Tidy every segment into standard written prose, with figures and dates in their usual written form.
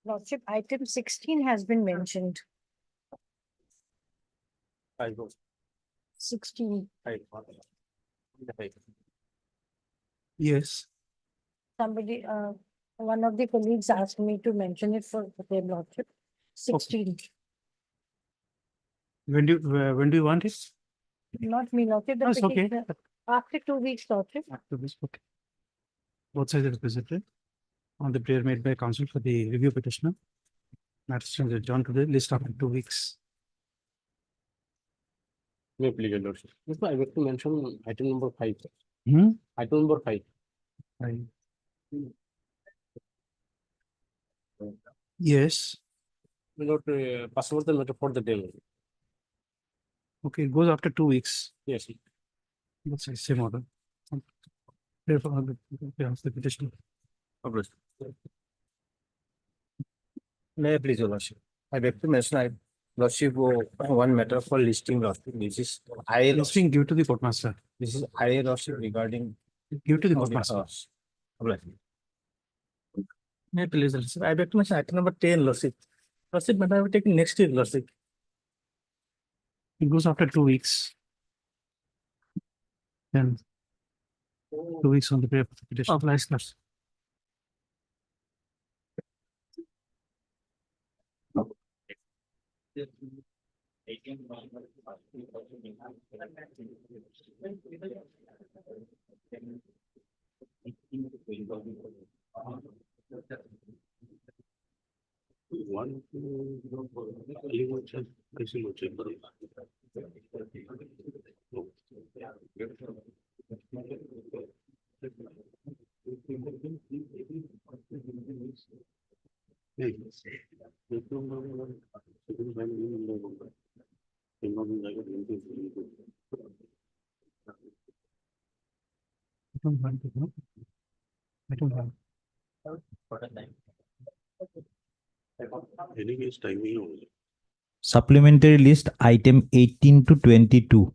Lordship, item 16 has been mentioned. 16. Yes. Somebody, one of the colleagues asked me to mention it for their Lordship. 16. When do you want it? Not me, Lordship. The No, it's okay. petitioner. After 2 weeks, Lordship. After this, okay. Both sides are represented on the prayer made by council for the review petitioner. Matters to adjourn to the list after 2 weeks. May please, your lordship. Yes, I would like to mention item number 5. Hmm? Item number 5. Yes. Without password the matter for the day. Okay, it goes after 2 weeks. Yes. That's the same order. Therefore, the petitioner. May I please, your lordship? I beg to mention, lordship, one matter for listing lordship. This is I. Listing give to the courtmaster. This is I lordship regarding. Give to the courtmaster. May I please, lordship? I beg to mention item number 10, lordship. Lordship, matter I will take next year, lordship. It goes after 2 weeks. Then 2 weeks on the prayer petition. Of listeners. I don't want to know. I don't want. Supplementary list item 18 to 22.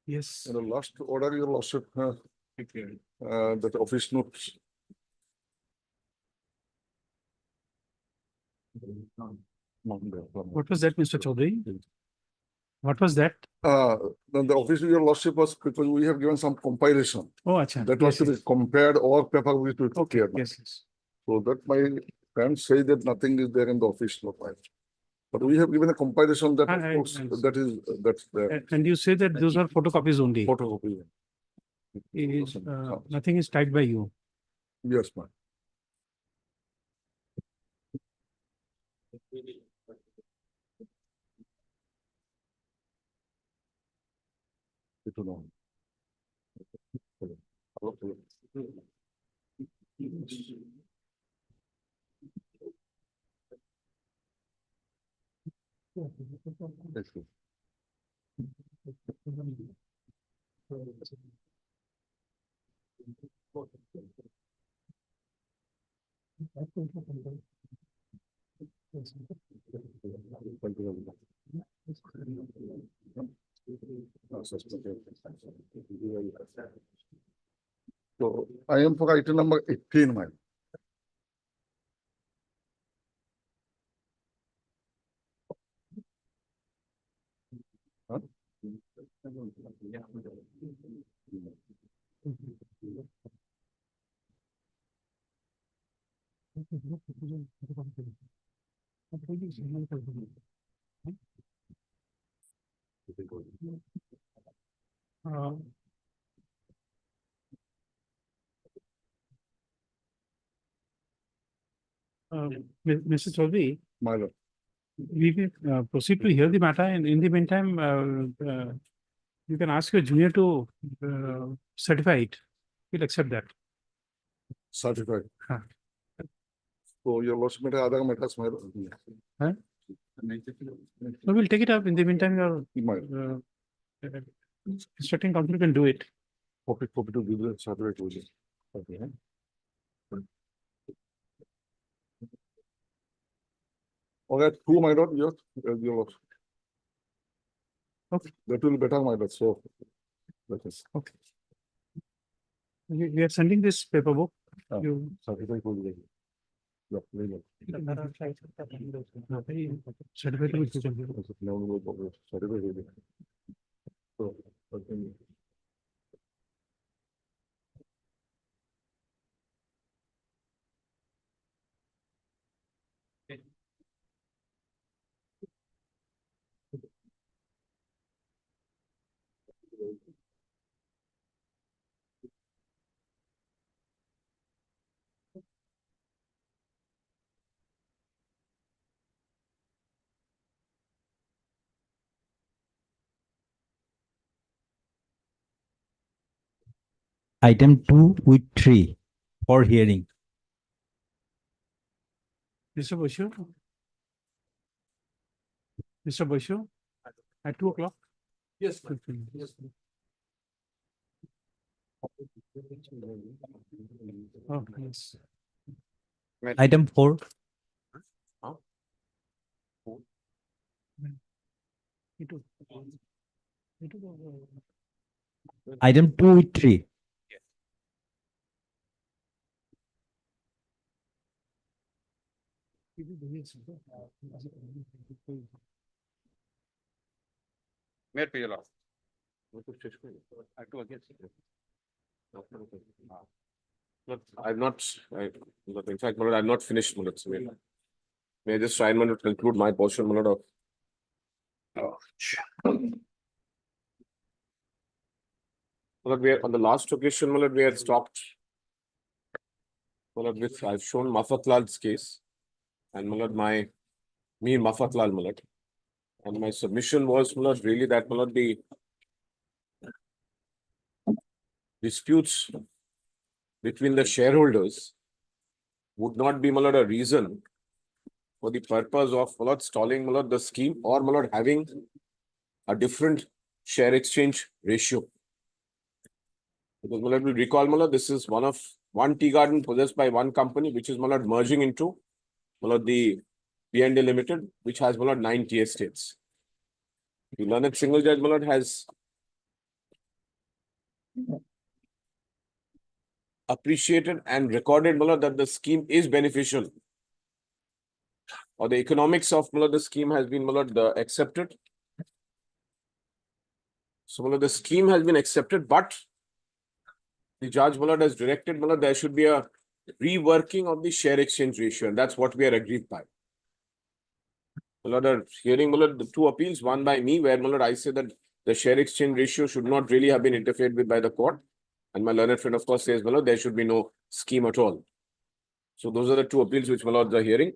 Yes. In the last order, your lordship, that office notes. What was that, Mr. Chaudhary? What was that? Then the office of your lordship was because we have given some compilation. Oh, acha. That was Yes, to be compared or paper with it. Okay, yes, yes. So that my friends say that nothing is there in the office note. But we have given a compilation that of course, that is, that's the And you say that those are photocopies only. photocopy. Nothing is typed by you. Yes, ma'am. It will know. That's good. So I am for item number 18, ma'am. Huh? Mr. Chaudhary, My lord. we will proceed to hear the matter, and in the meantime, you can ask your junior to certify it. We'll accept that. Certified. Huh. So your lordship, other matters, my lord. So we'll take it up. In the meantime, your My lord. Constructing council can do it. Copy to give the satellite vision. Okay. Okay, two my dot, yes, your lordship. Okay. That will be better, my dot, so. That is. Okay. We are sending this paper book. Ah. You. Certified will be. Yeah, very well. Certificate will be sent. No, no, no, certified will be. So, okay. Item 2 with 3 for hearing. Mr. Boshu? Mr. Boshu? At 2 o'clock? Yes, Yes. Oh, yes. Item 4, Me too. Me too. item 2 with 3. Mayor Pijala. Look, I've not, look, in fact, I've not finished, Mulad, so may I just try and Mulad, conclude my portion, Mulad, of. Mulad, we are, on the last occasion, Mulad, we had stopped. Mulad, with, I've shown Mafatlal's case. And Mulad, me Mafatlal, Mulad. And my submission was, Mulad, really that, Mulad, the disputes between the shareholders would not be, Mulad, a reason for the purpose of, Mulad, stalling, Mulad, the scheme or, Mulad, having a different share exchange ratio. Because, Mulad, we recall, Mulad, this is one tea garden possessed by one company, which is, Mulad, merging into, Mulad, the P&A Limited, which has, Mulad, 9 tea estates. The learned single judge, Mulad, has appreciated and recorded, Mulad, that the scheme is beneficial. Or the economics of, Mulad, the scheme has been, Mulad, accepted. So, Mulad, the scheme has been accepted, but the judge, Mulad, has directed, Mulad, there should be a reworking of the share exchange ratio, and that's what we are agreed by. Mulad, hearing, Mulad, the 2 appeals, one by me, where, Mulad, I say that the share exchange ratio should not really have been interfered with by the court. And my learned friend, of course, says, Mulad, there should be no scheme at all. So those are the 2 appeals which, Mulad, are hearing.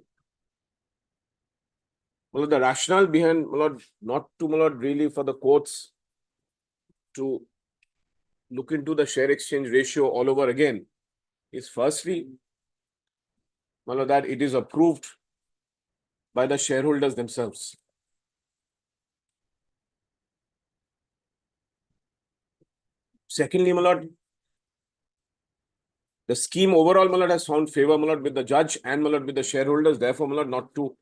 Mulad, the rationale behind, Mulad, not to, Mulad, really for the courts to look into the share exchange ratio all over again is firstly, Mulad, that it is approved by the shareholders themselves. Secondly, Mulad, the scheme overall, Mulad, has found favor, Mulad, with the judge and, Mulad, with the shareholders. Therefore, Mulad, not to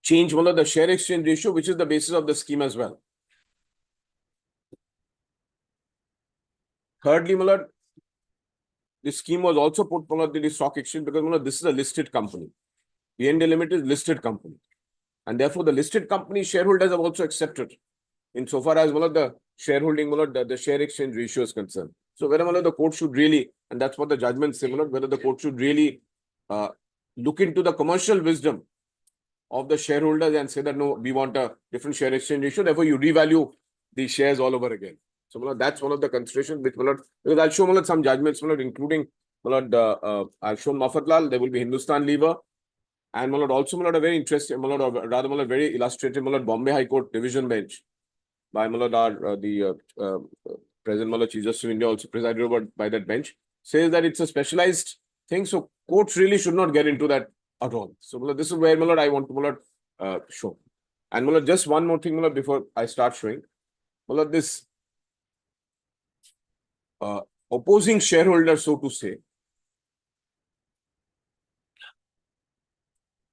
change, Mulad, the share exchange ratio, which is the basis of the scheme as well. Thirdly, Mulad, this scheme was also put, Mulad, in the stock exchange because, Mulad, this is a listed company. P&A Limited is listed company. And therefore, the listed company shareholders have also accepted insofar as, Mulad, the shareholding, Mulad, the share exchange ratio is concerned. So, whether, Mulad, the court should really, and that's what the judgment says, Mulad, whether the court should really look into the commercial wisdom of the shareholders and say that, no, we want a different share exchange ratio. Therefore, you revalue the shares all over again. So, Mulad, that's one of the considerations which, Mulad, because I'll show, Mulad, some judgments, Mulad, including, Mulad, I've shown Mafatlal, there will be Hindustan Lever. And, Mulad, also, Mulad, a very interesting, Mulad, or rather, Mulad, very illustrative, Mulad, Bombay High Court Division Bench by, Mulad, the President, Mulad, Chief Justice of India, also presided over by that bench, says that it's a specialized thing. So, courts really should not get into that at all. So, Mulad, this is where, Mulad, I want to, Mulad, show. And, Mulad, just one more thing, Mulad, before I start showing. Mulad, this opposing shareholder, so to say,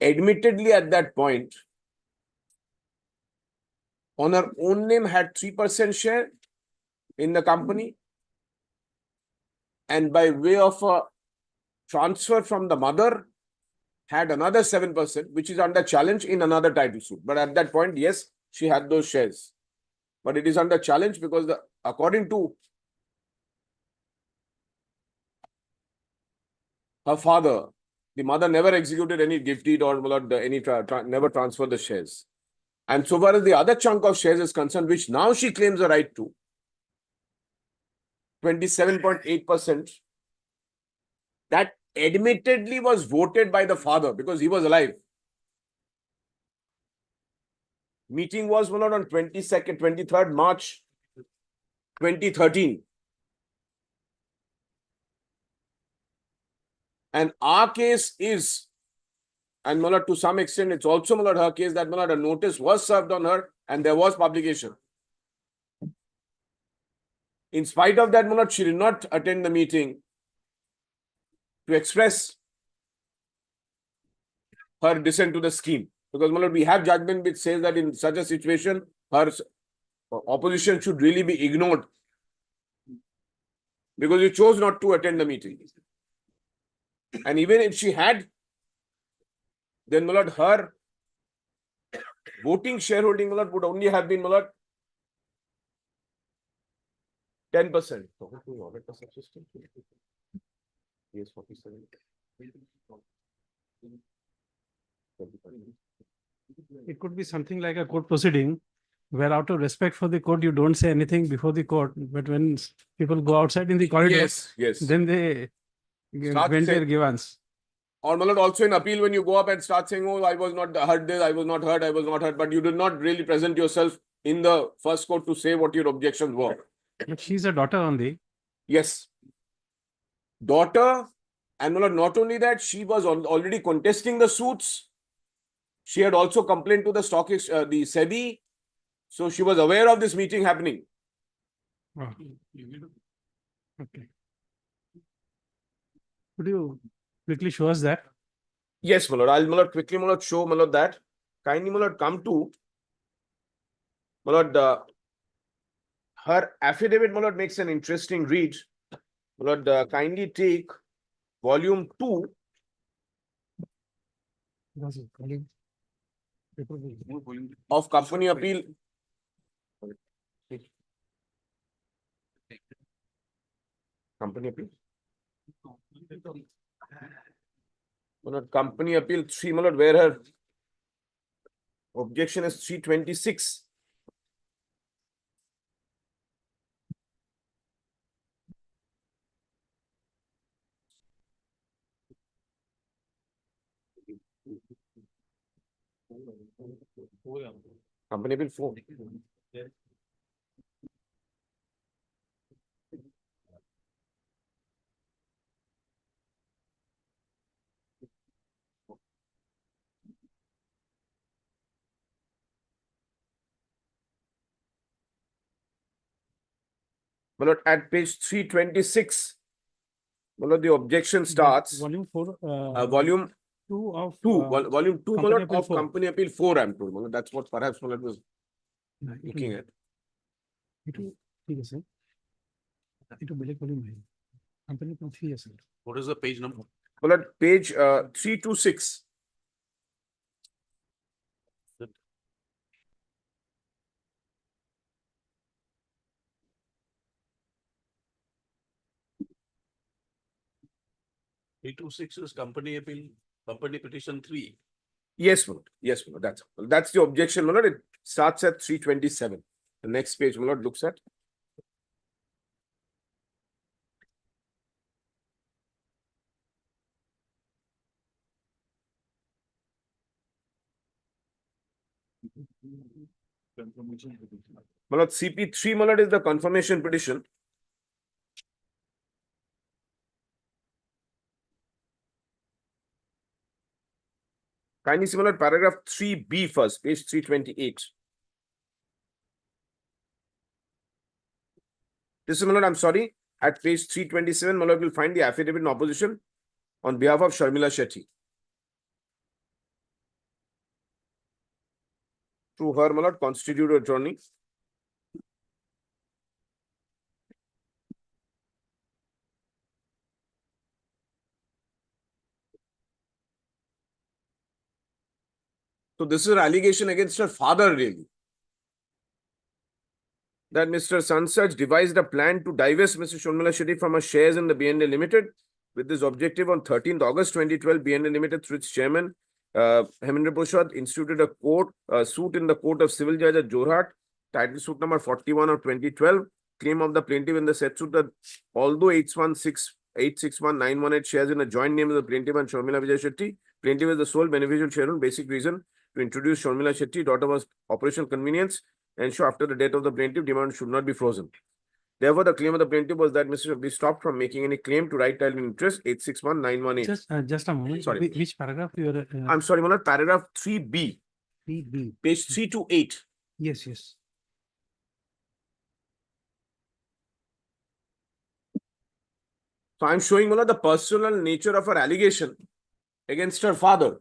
admittedly at that point, on her own name had 3% share in the company. And by way of a transfer from the mother, had another 7%, which is under challenge in another title suit. But at that point, yes, she had those shares. But it is under challenge because according to her father, the mother never executed any gift deed or never transferred the shares. And so far as the other chunk of shares is concerned, which now she claims the right to, 27.8%, that admittedly was voted by the father because he was alive. Meeting was on 23rd March 2013. And our case is, and to some extent, it's also her case that a notice was served on her and there was publication. In spite of that, she did not attend the meeting to express her dissent to the scheme. Because we have judgment which says that in such a situation, her opposition should really be ignored. Because you chose not to attend the meeting. And even if she had, then her voting shareholding would only have been 10%. Yes, 47. It could be something like a court proceeding where out of respect for the court, you don't say anything before the court. But when people go outside in the corridor, Yes. then they Start vent their saying- grievances. Or also in appeal, when you go up and start saying, oh, I was not heard this, I was not heard, but you did not really present yourself in the first court to say what your objections were. But she's a daughter only. Yes. Daughter, and not only that, she was already contesting the suits. She had also complained to the the SEBI. So she was aware of this meeting happening. Oh. Okay. Could you quickly show us that? Yes, my lord. I'll quickly show that. Kindly come to her affidavit makes an interesting read. Kindly take volume 2. Of company appeal. Company appeal. Company appeal 3, where her objection is 326. Company appeal 4. But at page 326, the objection starts. Volume 4. Volume 2 of 2, volume 2, Company Appeal of 4. Company Appeal 4, I'm told. That's what perhaps was looking at. ठीक है sir ये तो बेलेग volume है company का 3 है sir What is the page number? Well, at page 326. Is company appeal, company petition 3. Yes, my lord. Yes, my lord. That's the objection, my lord. It starts at 327. The next page, my lord, looks at. My lord, CP3, my lord, is the confirmation petition. Kindly see, my lord, paragraph 3B first, page 328. This is, my lord, I'm sorry, at page 327, my lord, will find the affidavit in opposition on behalf of Sharmila Shetty. Through her, my lord, constituted attorney. So this is an allegation against her father, really. That Mr. Sansaj devised a plan to divest Mr. Sharmila Shetty from her shares in the BNA Limited. With this objective, on 13th August 2012, BNA Limited, through its chairman, Hemendra Prasad, instituted a suit in the Court of Civil Judge at Jorhat, title suit number 41 of 2012. Claim of the plaintiff in the said suit that although 861,918 shares in a joint name of the plaintiff and Sharmila Vijay Shetty, plaintiff is the sole beneficial shareholder. Basic reason to introduce Sharmila Shetty, daughter, was operational convenience. Ensure after the death of the plaintiff, demand should not be frozen. Therefore, the claim of the plaintiff was that Mr. should be stopped from making any claim to right title interest 861,918. Just a moment. Sorry. Which paragraph you are? I'm sorry, Manoj, paragraph 3B, 3B. page 3 to 8. Yes, yes. So I'm showing Manoj the personal nature of her allegation against her father,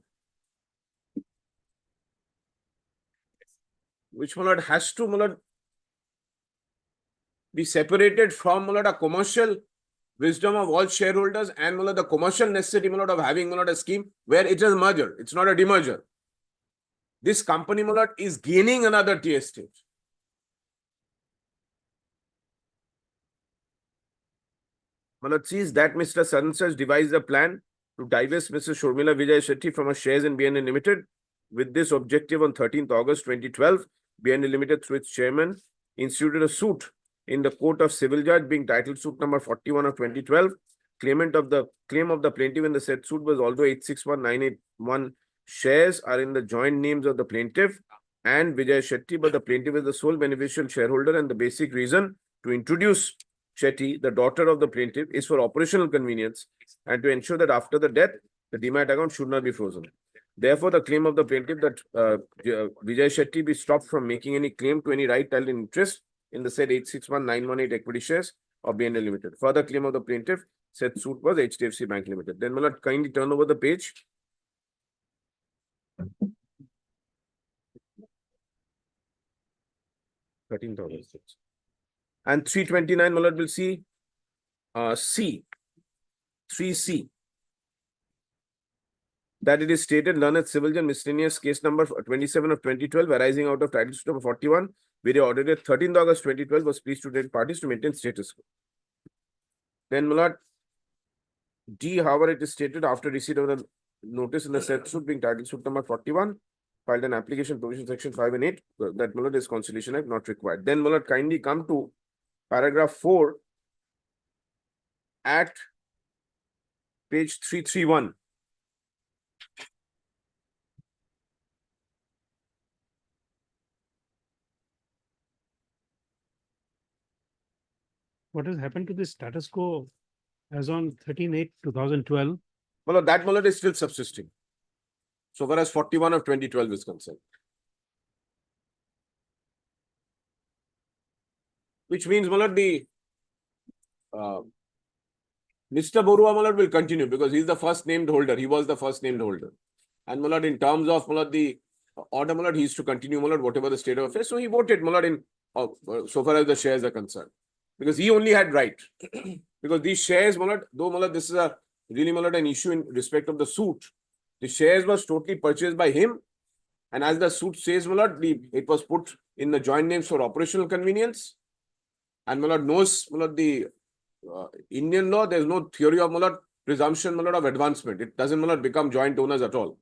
which Manoj has to Manoj be separated from Manoj a commercial wisdom of all shareholders and Manoj the commercial necessity Manoj of having Manoj a scheme where it is a merger, it's not a demerger. This company Manoj is gaining another tea estate. Manoj sees that Mr. Sansaj devised a plan to divest Mrs. Sharmila Vijay Shetty from her shares in BNA Limited. With this objective, on 13th August 2012, BNA Limited, through its chairman, instituted a suit in the Court of Civil Judge, being titled suit number 41 of 2012. Claim of the plaintiff in the said suit was although 861,981 shares are in the joint names of the plaintiff and Vijay Shetty, but the plaintiff is the sole beneficial shareholder, and the basic reason to introduce Shetty, the daughter of the plaintiff, is for operational convenience and to ensure that after the death, the demat account should not be frozen. Therefore, the claim of the plaintiff that Vijay Shetty be stopped from making any claim to any right title interest in the said 861,918 equity shares of BNL Limited. Further claim of the plaintiff said suit was HDFC Bank Limited. Then, Malad, kindly turn over the page. And 329, Malad, will see C, 3C. That it is stated, learned civil and miscellaneous case number 27 of 2012 arising out of title suit number 41, video audited 13th August 2012, was pleased to direct parties to maintain status quo. Then, Malad, D, however, it is stated after receipt of the notice in the said suit being title suit number 41, filed an application provision section 5 and 8, that Malad is Conciliation Act not required. Then, Malad, kindly come to paragraph 4 at page 331. What has happened to the status quo as on 13/8/2012? Well, that Malad is still subsisting. So far as 41 of 2012 is concerned. Which means, Malad, the Mr. Borua Malad will continue because he is the first named holder. He was the first named holder. And Malad, in terms of Malad, the order Malad, he is to continue Malad, whatever the state of affairs. So he voted Malad in so far as the shares are concerned. Because he only had right. Because these shares, Malad, though Malad, this is a really Malad an issue in respect of the suit. The shares was totally purchased by him. And as the suit says, Malad, it was put in the joint names for operational convenience. And Malad knows Malad, the Indian law, there is no theory of Malad presumption Malad of advancement. It doesn't Malad become joint owners at all.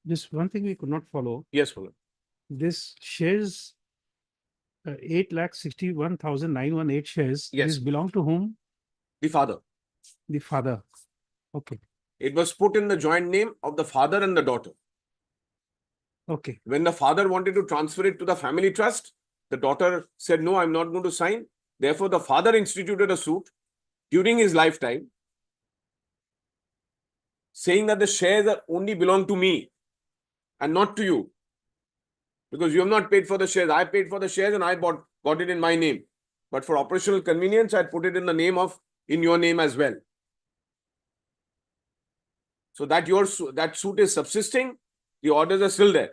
Just one thing we could not follow, Yes, Mulad. this shares 8,61,918 shares. Yes. This belong to whom? The father. The father. Okay, It was put in the joint name of the father and the daughter. okay, When the father wanted to transfer it to the family trust, the daughter said, no, I'm not going to sign. Therefore, the father instituted a suit during his lifetime, saying that the shares are only belong to me and not to you. Because you have not paid for the shares. I paid for the shares and I got it in my name. But for operational convenience, I put it in your name as well. So that that suit is subsisting, the orders are still there.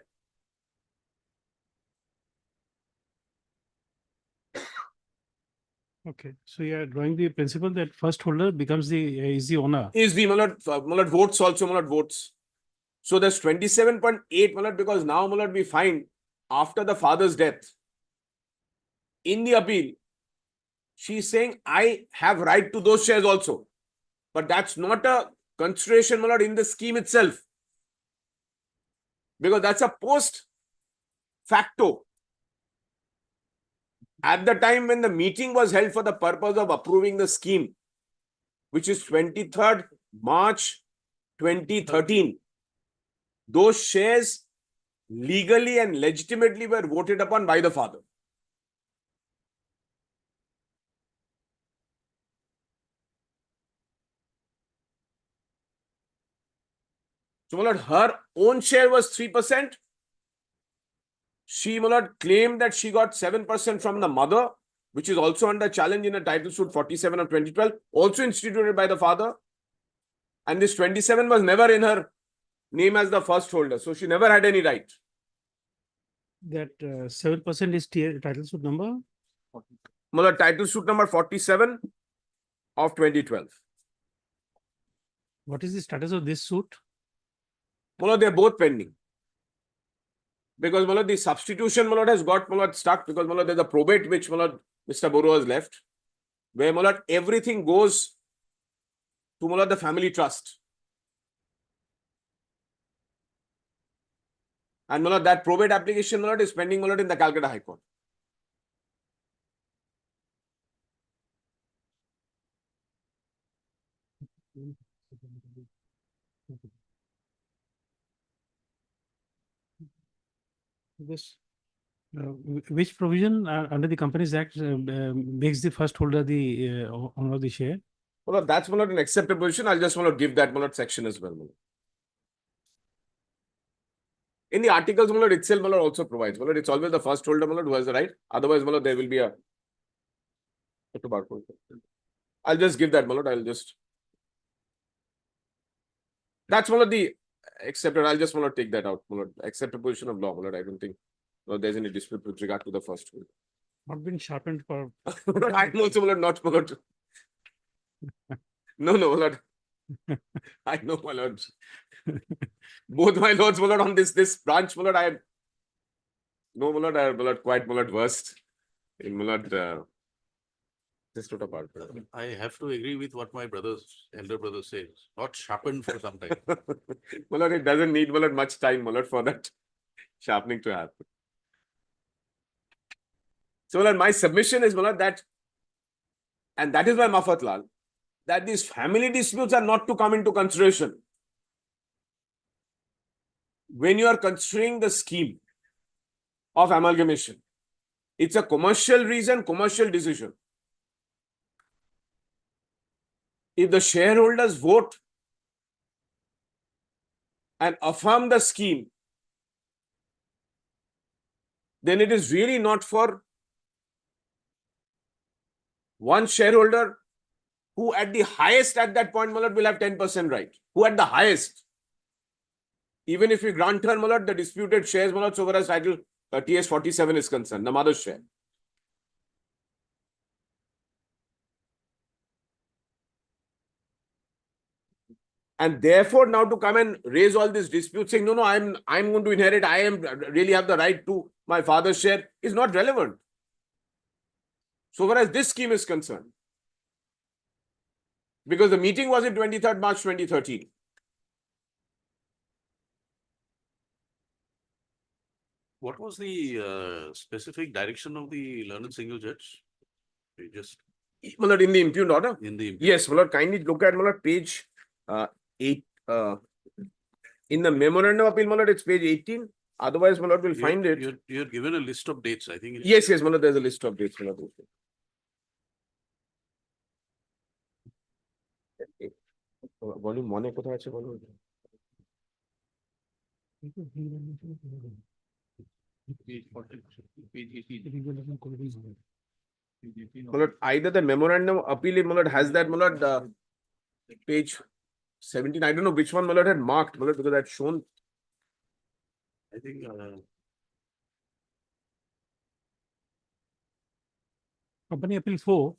okay. So you are drawing the principle that first holder becomes is the owner. Is the Mulad votes also Mulad votes. So there's 27.8 Mulad, because now Mulad we find after the father's death, in the appeal, she's saying I have right to those shares also. But that's not a consideration Mulad in the scheme itself. Because that's a post facto. At the time when the meeting was held for the purpose of approving the scheme, which is 23rd March 2013, those shares legally and legitimately were voted upon by the father. So, Mulad, her own share was 3%. She, Mulad, claimed that she got 7% from the mother, which is also under challenge in a title suit 47 of 2012, also instituted by the father. And this 27 was never in her name as the first holder. So she never had any right. That 7% is title suit number. Mulad, title suit number 47 of 2012. What is the status of this suit? Mulad, they're both pending. Because Mulad, the substitution Mulad has got Mulad stuck, because Mulad, there's a probate which Mulad, Mr. Boru has left, where Mulad, everything goes to Mulad, the family trust. And Mulad, that probate application Mulad is pending Mulad in the Calcutta High Court. This, which provision under the Companies Act makes the first holder the owner of the share? Mulad, that's Mulad an accepted position. I'll just Mulad give that Mulad section as well. Mulad. In the articles, Mulad itself Mulad also provides. Mulad, it's always the first holder Mulad who has the right. Otherwise, Mulad, there will be a. I'll just give that Mulad. I'll just. That's Mulad the accepted. I'll just Mulad take that out. Mulad, accepted position of law. Mulad, I don't think there's any dispute with regard to the first holder. Not been sharpened for. I'm also Mulad, not Mulad. No, Mulad. I know, my lords. Both my lords, Mulad, on this branch, Mulad, I am. No, Mulad, I am Mulad, quite Mulad versed in Mulad. Just not apart. I have to agree with what my elder brother says, not sharpened for some time. Mulad, it doesn't need Mulad much time, Mulad, for that sharpening to happen. So, Mulad, my submission is, Mulad, that, and that is why Mafatlal, that these family disputes are not to come into consideration when you are considering the scheme of amalgamation. It's a commercial reason, commercial decision. If the shareholders vote and affirm the scheme, then it is really not for one shareholder who at the highest at that point, Mulad, will have 10% right. Who at the highest. Even if we grant her, Mulad, the disputed shares, Mulad, so whereas title TS 47 is concerned, the mother's share. And therefore now to come and raise all this dispute saying, no, I'm going to inherit, I am really have the right to my father's share is not relevant. So far as this scheme is concerned. Because the meeting was in 23rd March 2013. What was the specific direction of the learned single judge? We just My lord, in the impugned order. in the. Yes, my lord, kindly look at my lord, page 8. In the memorandum appeal, my lord, it's page 18. Otherwise, my lord will find it. You're given a list of dates, I think. Yes, my lord, there's a list of dates, my lord. Volume 1 কোথায় আছে বলো? My lord, either the memorandum appeal, my lord, has that, my lord, page 17. I don't know which one my lord had marked, my lord, because I'd shown. I think, Company Appeal 4.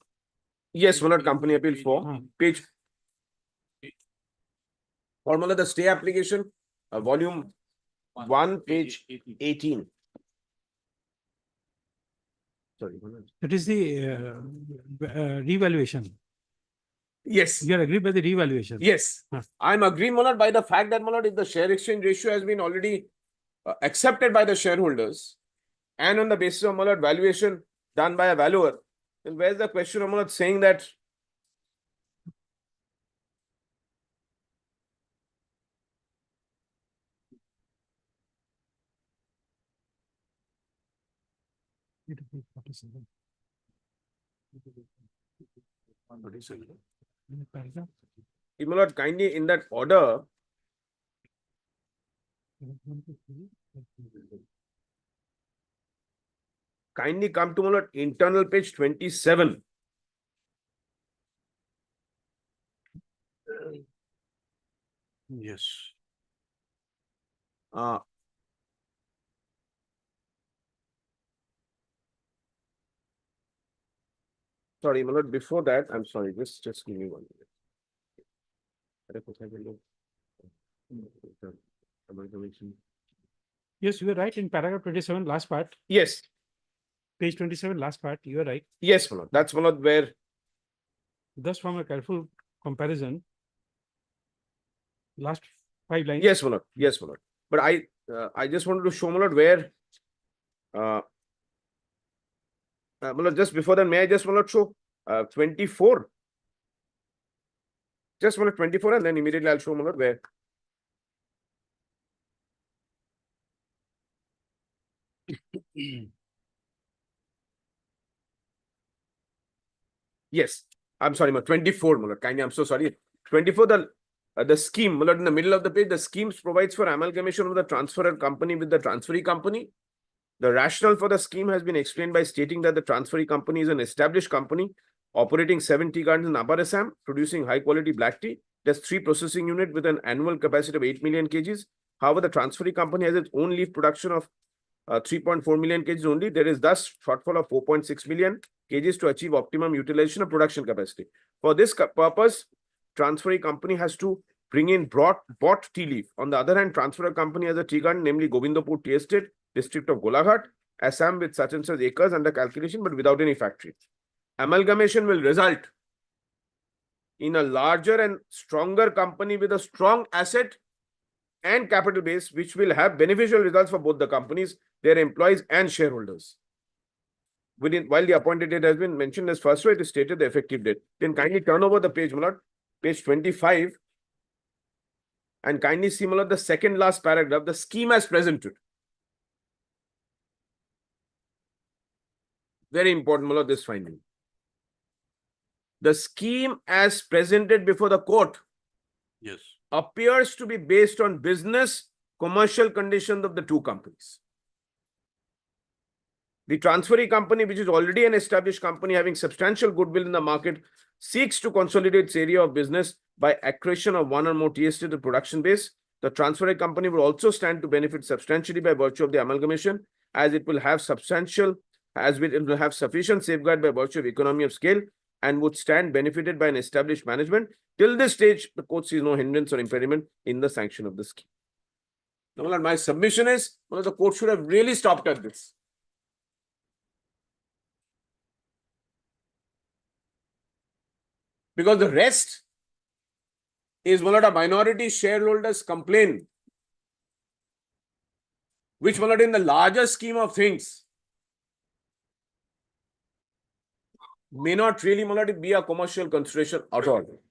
Yes, my lord, company appeal 4, page. Or my lord, the stay application, volume 1, page 18. Sorry, my lord. That is the revaluation. Yes. You are agreed by the revaluation. Yes, Huh. I'm agreeing, my lord, by the fact that, my lord, if the share exchange ratio has been already accepted by the shareholders and on the basis of, my lord, valuation done by a valuer, then where's the question of, my lord, saying that my lord, kindly in that order, kindly come to, my lord, internal page 27. yes. Uh, Sorry, my lord, before that, I'm sorry, just give me 1 minute. Yes, you are right in paragraph 27, last part, Yes, page 27, last part, you are right. yes, my lord, that's, my lord, where, Thus, from a careful comparison, last 5 lines. yes, my lord, yes, my lord. But I just wanted to show, my lord, where, my lord, just before that, may I just, my lord, show 24? Just, my lord, 24, and then immediately I'll show, my lord, where. Yes, I'm sorry, my 24, my lord, kindly, I'm so sorry. 24, the scheme, my lord, in the middle of the page, the schemes provides for amalgamation of the transferor company with the transferee company. The rationale for the scheme has been explained by stating that the transferee company is an established company operating 7 tea gardens in Upper Assam, producing high quality black tea. There's 3 processing units with an annual capacity of 8 million kgs. However, the transferee company has its own leaf production of 3.4 million kgs only. There is thus shortfall of 4.6 million kgs to achieve optimum utilization of production capacity. For this purpose, transferee company has to bring in bought tea leaf. On the other hand, transferor company has a tea garden, namely Govindapur Tea Estate, district of Golaghat, Assam, with such and such acres under calculation, but without any factory. Amalgamation will result in a larger and stronger company with a strong asset and capital base, which will have beneficial results for both the companies, their employees and shareholders. While the appointed date has been mentioned as first, it is stated the effective date. Then kindly turn over the page, my lord, page 25, and kindly see, my lord, the second last paragraph, the scheme as presented. Very important, my lord, this finding. The scheme as presented before the court Yes. appears to be based on business commercial conditions of the two companies. The transferee company, which is already an established company having substantial goodwill in the market, seeks to consolidate its area of business by accretion of 1 or more tea estate production base. The transferee company will also stand to benefit substantially by virtue of the amalgamation, as it will have it will have sufficient safeguard by virtue of economy of scale and would stand benefited by an established management. Till this stage, the court sees no hindrance or impediment in the sanction of the scheme. Now, my lord, my submission is, my lord, the court should have really stopped at this. Because the rest is, my lord, a minority shareholders complaint, which, my lord, in the larger scheme of things, may not really, my lord, be a commercial consideration at all.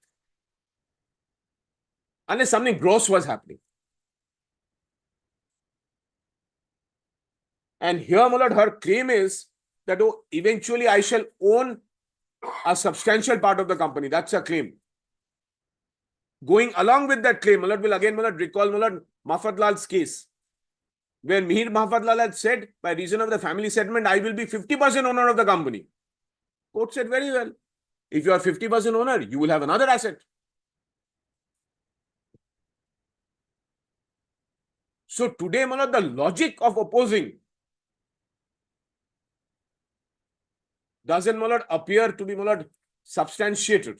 Unless something gross was happening. And here, my lord, her claim is that, oh, eventually I shall own a substantial part of the company. That's her claim. Going along with that claim, my lord, will again, my lord, recall, my lord, Mahfatlal's case, where Mihir Mahfatlal had said, by reason of the family settlement, I will be 50% owner of the company. Court said, very well. If you are 50% owner, you will have another asset. So today, my lord, the logic of opposing doesn't, my lord, appear to be, my lord, substantiated.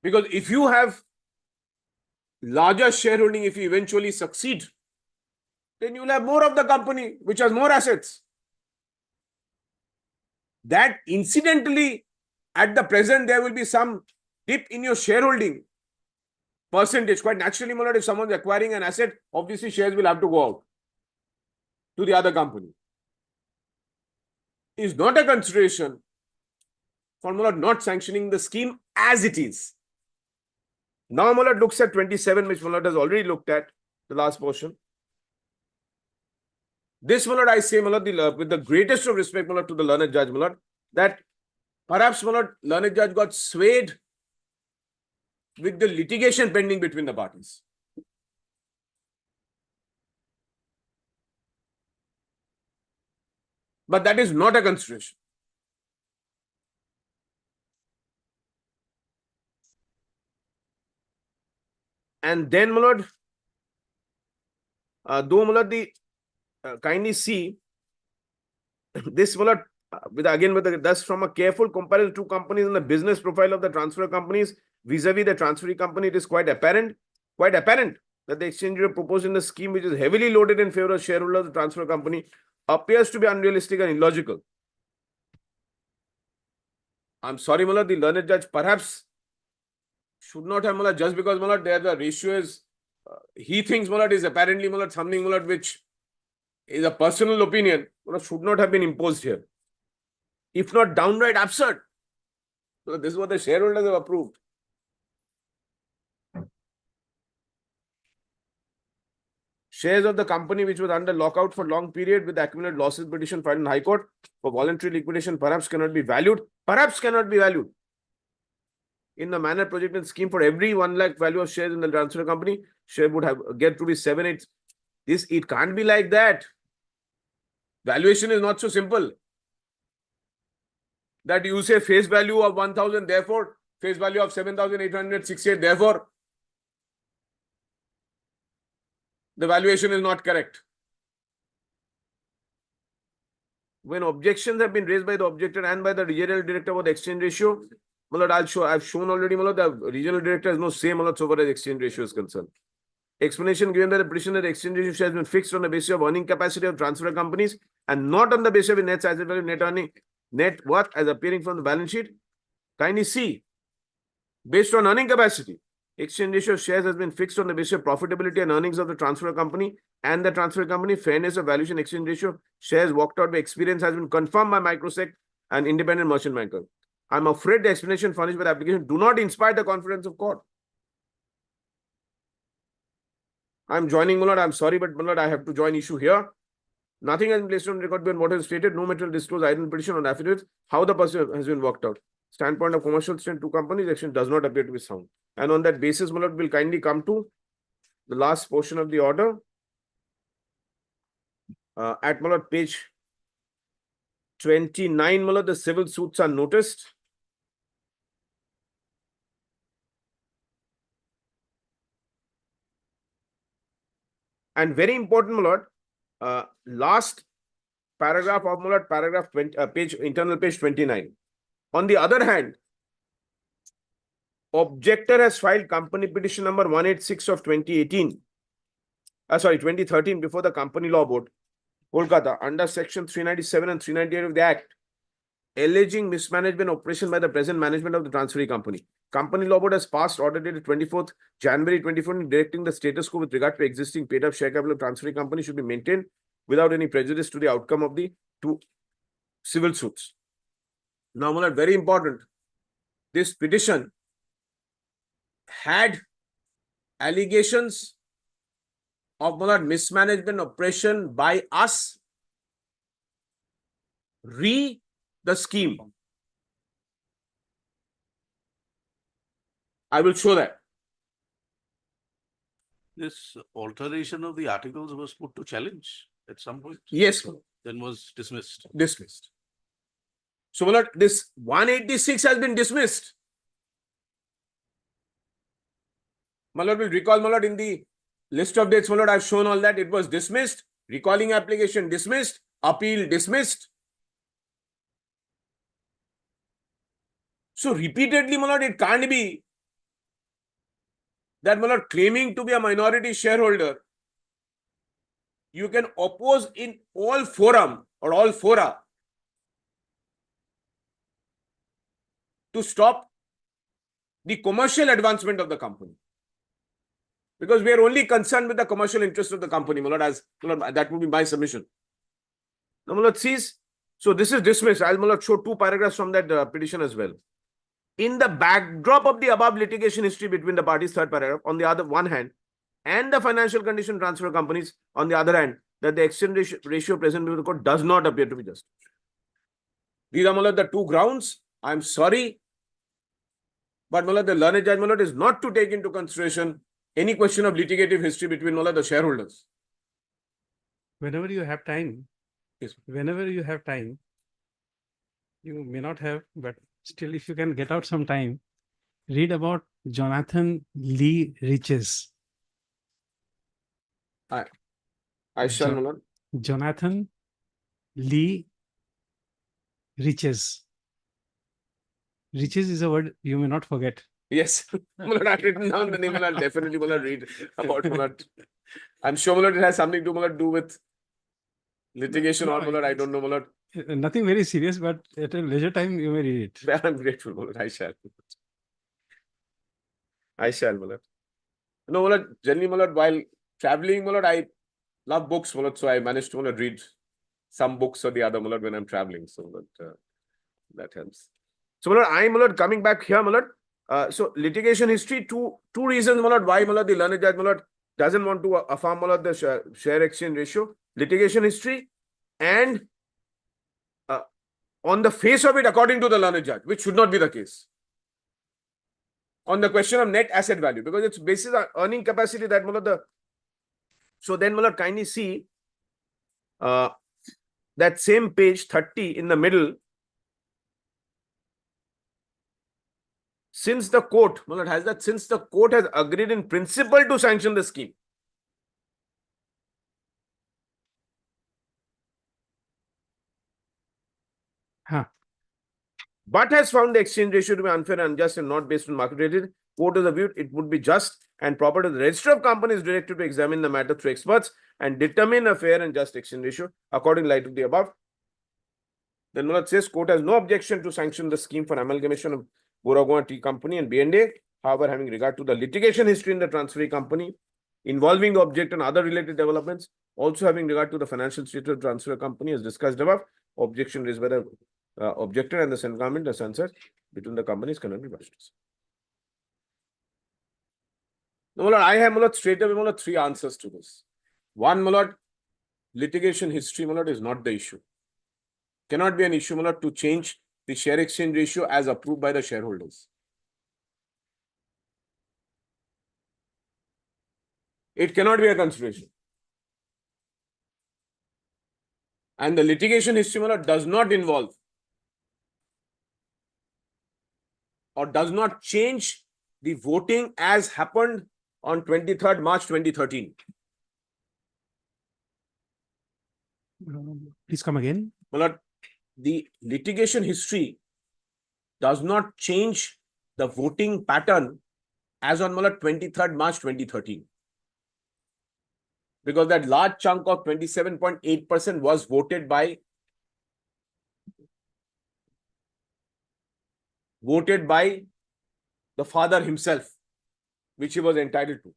Because if you have larger shareholding, if you eventually succeed, then you will have more of the company, which has more assets. That incidentally, at the present, there will be some dip in your shareholding percentage. Quite naturally, my lord, if someone is acquiring an asset, obviously shares will have to go out to the other company. Is not a consideration for, my lord, not sanctioning the scheme as it is. Now, my lord, looks at 27, which my lord has already looked at, the last portion. This, my lord, I say, my lord, with the greatest of respect, my lord, to the learned judge, my lord, that perhaps, my lord, learned judge got swayed with the litigation pending between the parties. But that is not a consideration. And then, my lord, though, my lord, kindly see this, my lord, thus from a careful comparison of two companies in the business profile of the transfer companies vis-a-vis the transferee company, it is quite apparent that the exchange rate proposed in the scheme, which is heavily loaded in favor of shareholders of the transfer company, appears to be unrealistic and illogical. I'm sorry, my lord, the learned judge perhaps should not have, my lord, just because, my lord, there the ratio is, he thinks, my lord, is apparently, my lord, something, my lord, which is a personal opinion, my lord, should not have been imposed here. If not downright absurd. So this is what the shareholders have approved. Shares of the company which was under lockout for long period with accumulated losses petition filed in High Court for voluntary liquidation perhaps cannot be valued. Perhaps cannot be valued. In the manner projected in the scheme, for every 1 lakh value of shares in the transfer company, share would have get to be 7, 8. It can't be like that. Valuation is not so simple. That you say face value of 1,000, therefore face value of 7,868, therefore the valuation is not correct. When objections have been raised by the objector and by the regional director about the exchange ratio, my lord, I've shown already, my lord, the regional director has no say, my lord, so far as exchange ratio is concerned. Explanation given by the petitioner, the exchange ratio has been fixed on the basis of earning capacity of transfer companies and not on the basis of net asset value, net earning, net worth as appearing from the balance sheet. Kindly see, based on earning capacity, exchange ratio of shares has been fixed on the basis of profitability and earnings of the transfer company and the transfer company. Fairness of valuation exchange ratio shares worked out by experience has been confirmed by Microsec and independent merchant banker. I'm afraid the explanation furnished by the application do not inspire the confidence of court. I'm joining, my lord. I'm sorry, but my lord, I have to join issue here. Nothing has been placed on record beyond what is stated. No material disclosed either in petition or affidavits. How the person has been worked out. Standpoint of commercial strength, two companies, action does not appear to be sound. And on that basis, my lord, will kindly come to the last portion of the order. At my lord, page 29, my lord, the civil suits are noticed. And very important, my lord, last paragraph of my lord, paragraph 20, page, internal page 29. On the other hand, objector has filed company petition number 186 of 2018. 2013 before the Company Law Board, Kolkata, under section 397 and 398 of the Act, alleging mismanagement operation by the present management of the transferee company. Company Law Board has passed order dated 24th January 2024 directing the status quo with regard to existing paid up share capital of transferee company should be maintained without any prejudice to the outcome of the two civil suits. Now, my lord, very important. This petition had allegations of my lord, mismanagement operation by us the scheme. I will show that. This alteration of the articles was put to challenge at some point. Yes, my lord. Then was dismissed. Dismissed. So, my lord, this 186 has been dismissed. My lord will recall, my lord, in the list of dates, my lord, I've shown all that. It was dismissed, recalling application dismissed, appeal dismissed. So repeatedly, my lord, it can't be that, my lord, claiming to be a minority shareholder, you can oppose in all forum or all fora to stop the commercial advancement of the company. Because we are only concerned with the commercial interest of the company, my lord, that would be my submission. Now, my lord, sees, so this is dismissed. I'll, my lord, show two paragraphs from that petition as well. In the backdrop of the above litigation history between the parties, third paragraph, on the other one hand, and the financial condition transfer companies, on the other hand, that the exchange ratio present before the court does not appear to be just. These are, my lord, the two grounds. I'm sorry, but, my lord, the learned judge, my lord, is not to take into consideration any question of litigative history between, my lord, the shareholders. Whenever you have time, Yes. whenever you have time, you may not have, but still, if you can get out some time, read about Jonathan Lee Riches. I shall, my lord. Jonathan Lee Riches. Riches is a word you may not forget. Yes, my lord, I've written down the name and I'll definitely, my lord, read about, my lord. I'm sure, my lord, it has something to, my lord, do with litigation or, my lord, I don't know, my lord. Nothing very serious, but at a leisure time, you may read it. Well, I'm grateful, my lord. I shall. I shall, my lord. No, my lord, generally, my lord, while traveling, my lord, I love books, my lord, so I managed to, my lord, read some books or the other, my lord, when I'm traveling. So, my lord, that helps. So, my lord, I'm, my lord, coming back here, my lord. So, litigation history, two reasons, my lord, why, my lord, the learned judge, my lord, doesn't want to affirm, my lord, the share exchange ratio. Litigation history and on the face of it, according to the learned judge, which should not be the case. On the question of net asset value, because it's basis on earning capacity that, my lord, so then, my lord, kindly see that same page 30 in the middle. Since the court, my lord, has that, since the court has agreed in principle to sanction the scheme. Huh. But has found the exchange ratio to be unfair and unjust and not based on market rate, court has viewed it would be just and proper to the Register of Companies directed to examine the matter through experts and determine a fair and just exchange ratio according light of the above. Then, my lord, says court has no objection to sanction the scheme for amalgamation of Boragoa Tea Company and B&A. However, having regard to the litigation history in the transferee company involving the object and other related developments, also having regard to the financial status of transfer company as discussed above, objection raised by the objector and the central government, the sunset between the companies cannot be brushed. Now, my lord, I have, my lord, straight away, my lord, three answers to this. One, my lord, litigation history, my lord, is not the issue. Cannot be an issue, my lord, to change the share exchange ratio as approved by the shareholders. It cannot be a consideration. And the litigation history, my lord, does not involve or does not change the voting as happened on 23rd March 2013. Please come again. My lord, the litigation history does not change the voting pattern as on, my lord, 23rd March 2013. Because that large chunk of 27.8% was voted by the father himself, which he was entitled to.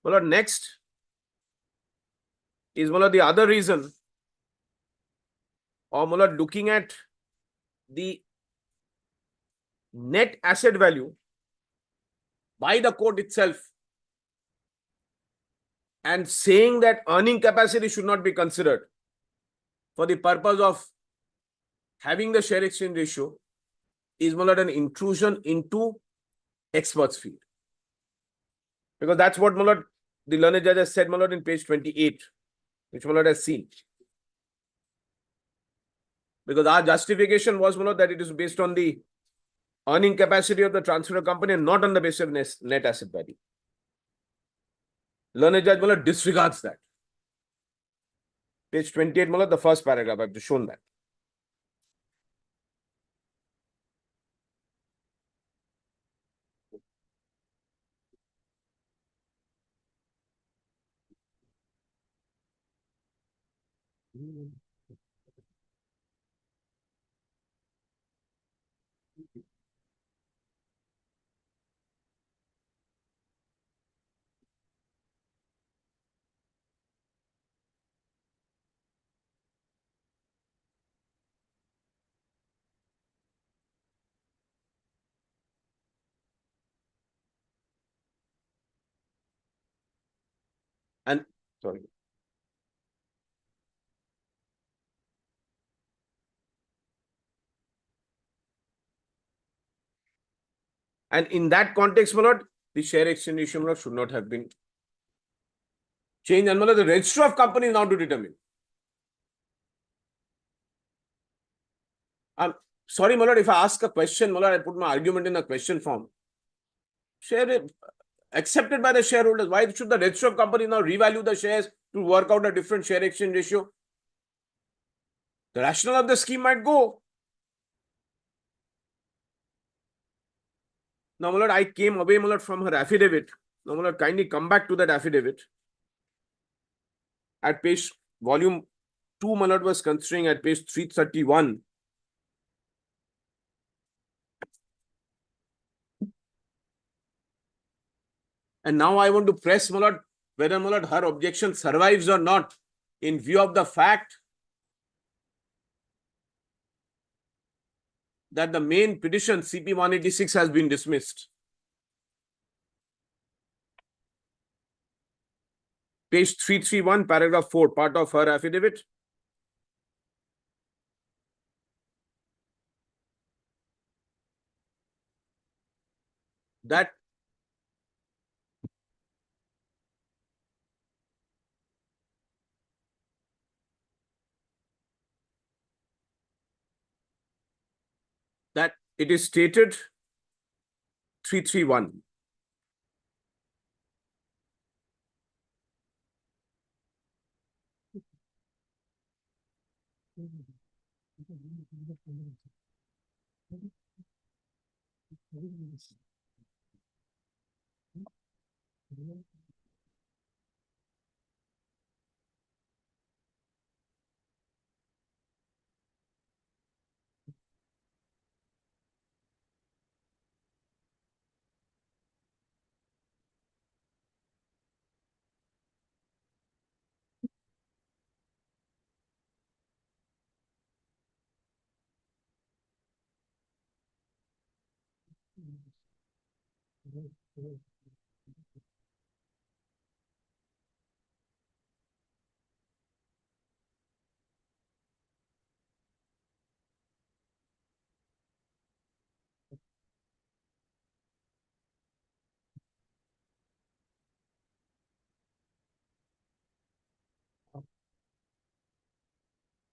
Well, next is one of the other reason, or Mullah, looking at the net asset value by the court itself and saying that earning capacity should not be considered for the purpose of having the share exchange ratio is, Mullah, an intrusion into experts field. Because that's what, Mullah, the learned judge has said, Mullah, in page 28, which Mullah has seen. Because our justification was, Mullah, that it is based on the earning capacity of the transfer company and not on the basis of net asset value. Learned judge, Mullah, disregards that. Page 28, Mullah, the first paragraph, I've just shown that. And sorry. And in that context, my lord, the share exchange ratio, my lord, should not have been changed. And my lord, the register of companies now to determine. I'm sorry, my lord, if I ask a question, my lord, I put my argument in a question form. Share it, accepted by the shareholders. Why should the register of companies now revalue the shares to work out a different share exchange ratio? The rationale of the scheme might go. Now, my lord, I came away, my lord, from her affidavit. Now, my lord, kindly come back to that affidavit. At page, volume 2, my lord, was considering at page 331. And now I want to press, my lord, whether, my lord, her objection survives or not in view of the fact that the main petition CP 186 has been dismissed. Page 331, paragraph 4, part of her affidavit. That it is stated 331.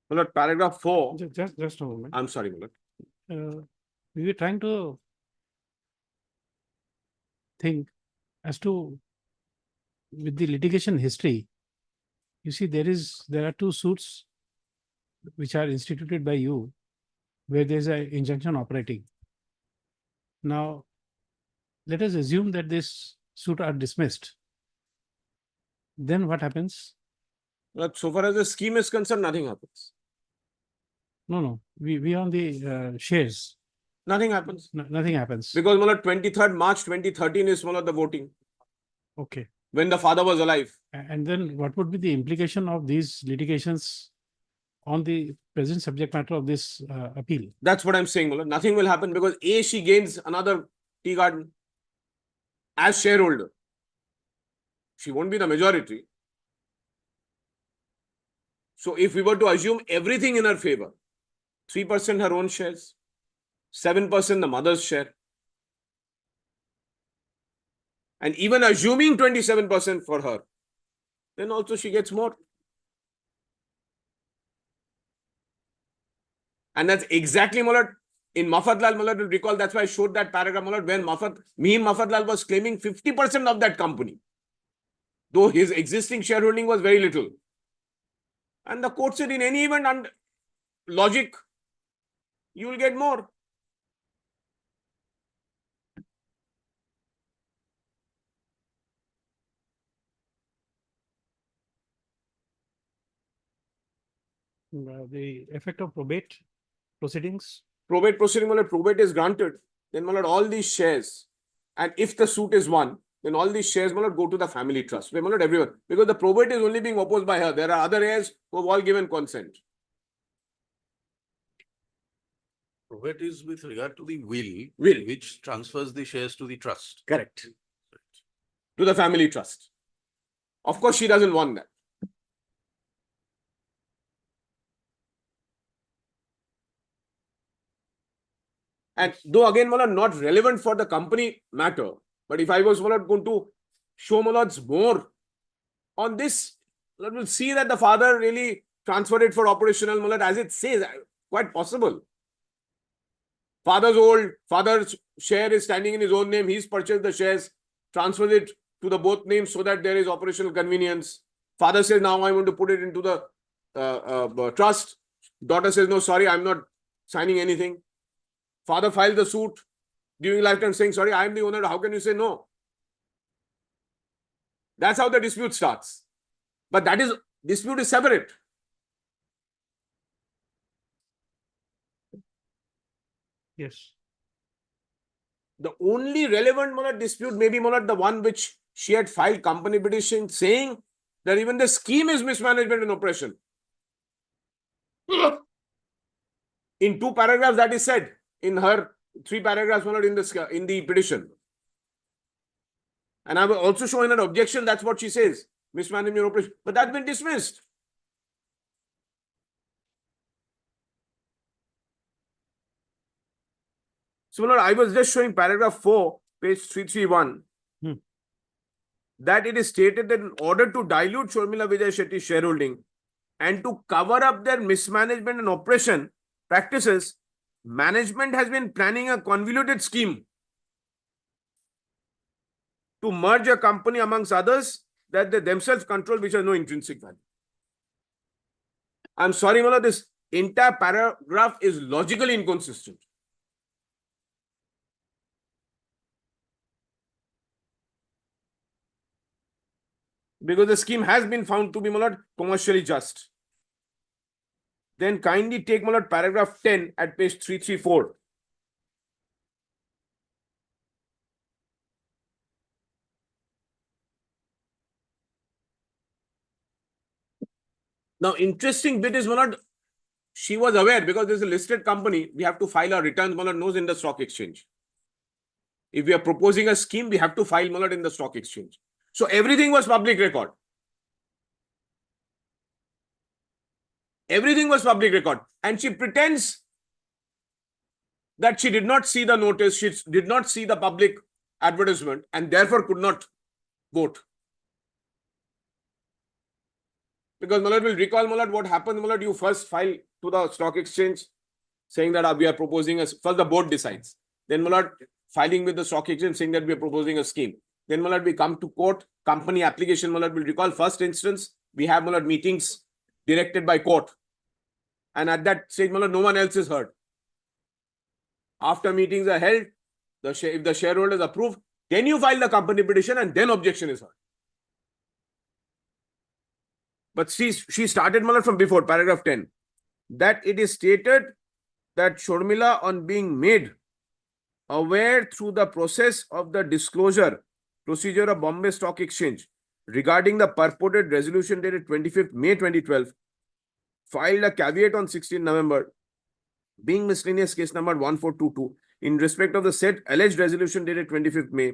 My lord, paragraph 4. Just a moment. I'm sorry, my lord. We were trying to think as to with the litigation history. You see, there are two suits which are instituted by you where there's an injunction operating. Now, let us assume that this suit are dismissed. Then what happens? But so far as the scheme is concerned, nothing happens. No, we on the shares, Nothing happens. nothing happens. Because, my lord, 23rd March 2013 is, my lord, the voting, Okay. when the father was alive. And then what would be the implication of these litigations on the present subject matter of this appeal? That's what I'm saying, my lord. Nothing will happen because A, she gains another tea garden as shareholder. She won't be the majority. So if we were to assume everything in her favor, 3% her own shares, 7% the mother's share, and even assuming 27% for her, then also she gets more. And that's exactly, my lord, in Mafatlal, my lord, will recall, that's why I showed that paragraph, my lord, when Mihir Mafatlal was claiming 50% of that company, though his existing shareholding was very little. And the court said, in any event, and logic, you will get more. The effect of probate proceedings. Probate proceeding, my lord, probate is granted, then, my lord, all these shares, and if the suit is won, then all these shares, my lord, go to the family trust. My lord, everyone, because the probate is only being opposed by her. There are other heirs who have all given consent. Probate is with regard to the will. Will. Which transfers the shares to the trust. Correct. To the family trust. Of course, she doesn't want that. And though again, my lord, not relevant for the company matter, but if I was, my lord, going to show, my lords, more on this, my lord, will see that the father really transferred it for operational, my lord, as it says, quite possible. Father's old, father's share is standing in his own name, he's purchased the shares, transferred it to the both names so that there is operational convenience. Father says, now I want to put it into the trust. Daughter says, no, sorry, I'm not signing anything. Father filed the suit during lifetime saying, sorry, I am the owner. How can you say no? That's how the dispute starts. But dispute is separate. Yes. The only relevant, my lord, dispute may be, my lord, the one which she had filed company petition saying that even the scheme is mismanagement and oppression. In 2 paragraphs that is said, in her 3 paragraphs, my lord, in the petition. And I will also show in her objection, that's what she says, mismanagement and oppression. But that's been dismissed. So, my lord, I was just showing paragraph 4, page 331. That it is stated that in order to dilute Sharmila Vijay Shetty's shareholding and to cover up their mismanagement and oppression practices, management has been planning a convoluted scheme to merge a company amongst others that they themselves control, which has no intrinsic value. I'm sorry, Mala, this entire paragraph is logically inconsistent. Because the scheme has been found to be, my lord, commercially just. Then kindly take, my lord, paragraph 10 at page 334. Now, interesting bit is, my lord, she was aware because this is a listed company, we have to file our returns, my lord, knows in the stock exchange. If we are proposing a scheme, we have to file, my lord, in the stock exchange. So everything was public record. Everything was public record. And she pretends that she did not see the notice, she did not see the public advertisement, and therefore could not vote. Because, my lord, will recall, my lord, what happened, my lord, you first file to the stock exchange saying that we are proposing a, first the board decides. Then, my lord, filing with the stock exchange saying that we are proposing a scheme. Then, my lord, we come to court, company application, my lord, will recall first instance, we have, my lord, meetings directed by court. And at that stage, my lord, no one else is heard. After meetings are held, if the shareholders approve, then you file the company petition and then objection is heard. But she started, my lord, from before, paragraph 10, that it is stated that Shormila, on being made aware through the process of the disclosure procedure of Bombay Stock Exchange regarding the purported resolution dated 25th May 2012, filed a caveat on 16 November, being miscellaneous case number 1422, in respect of the said alleged resolution dated 25th May,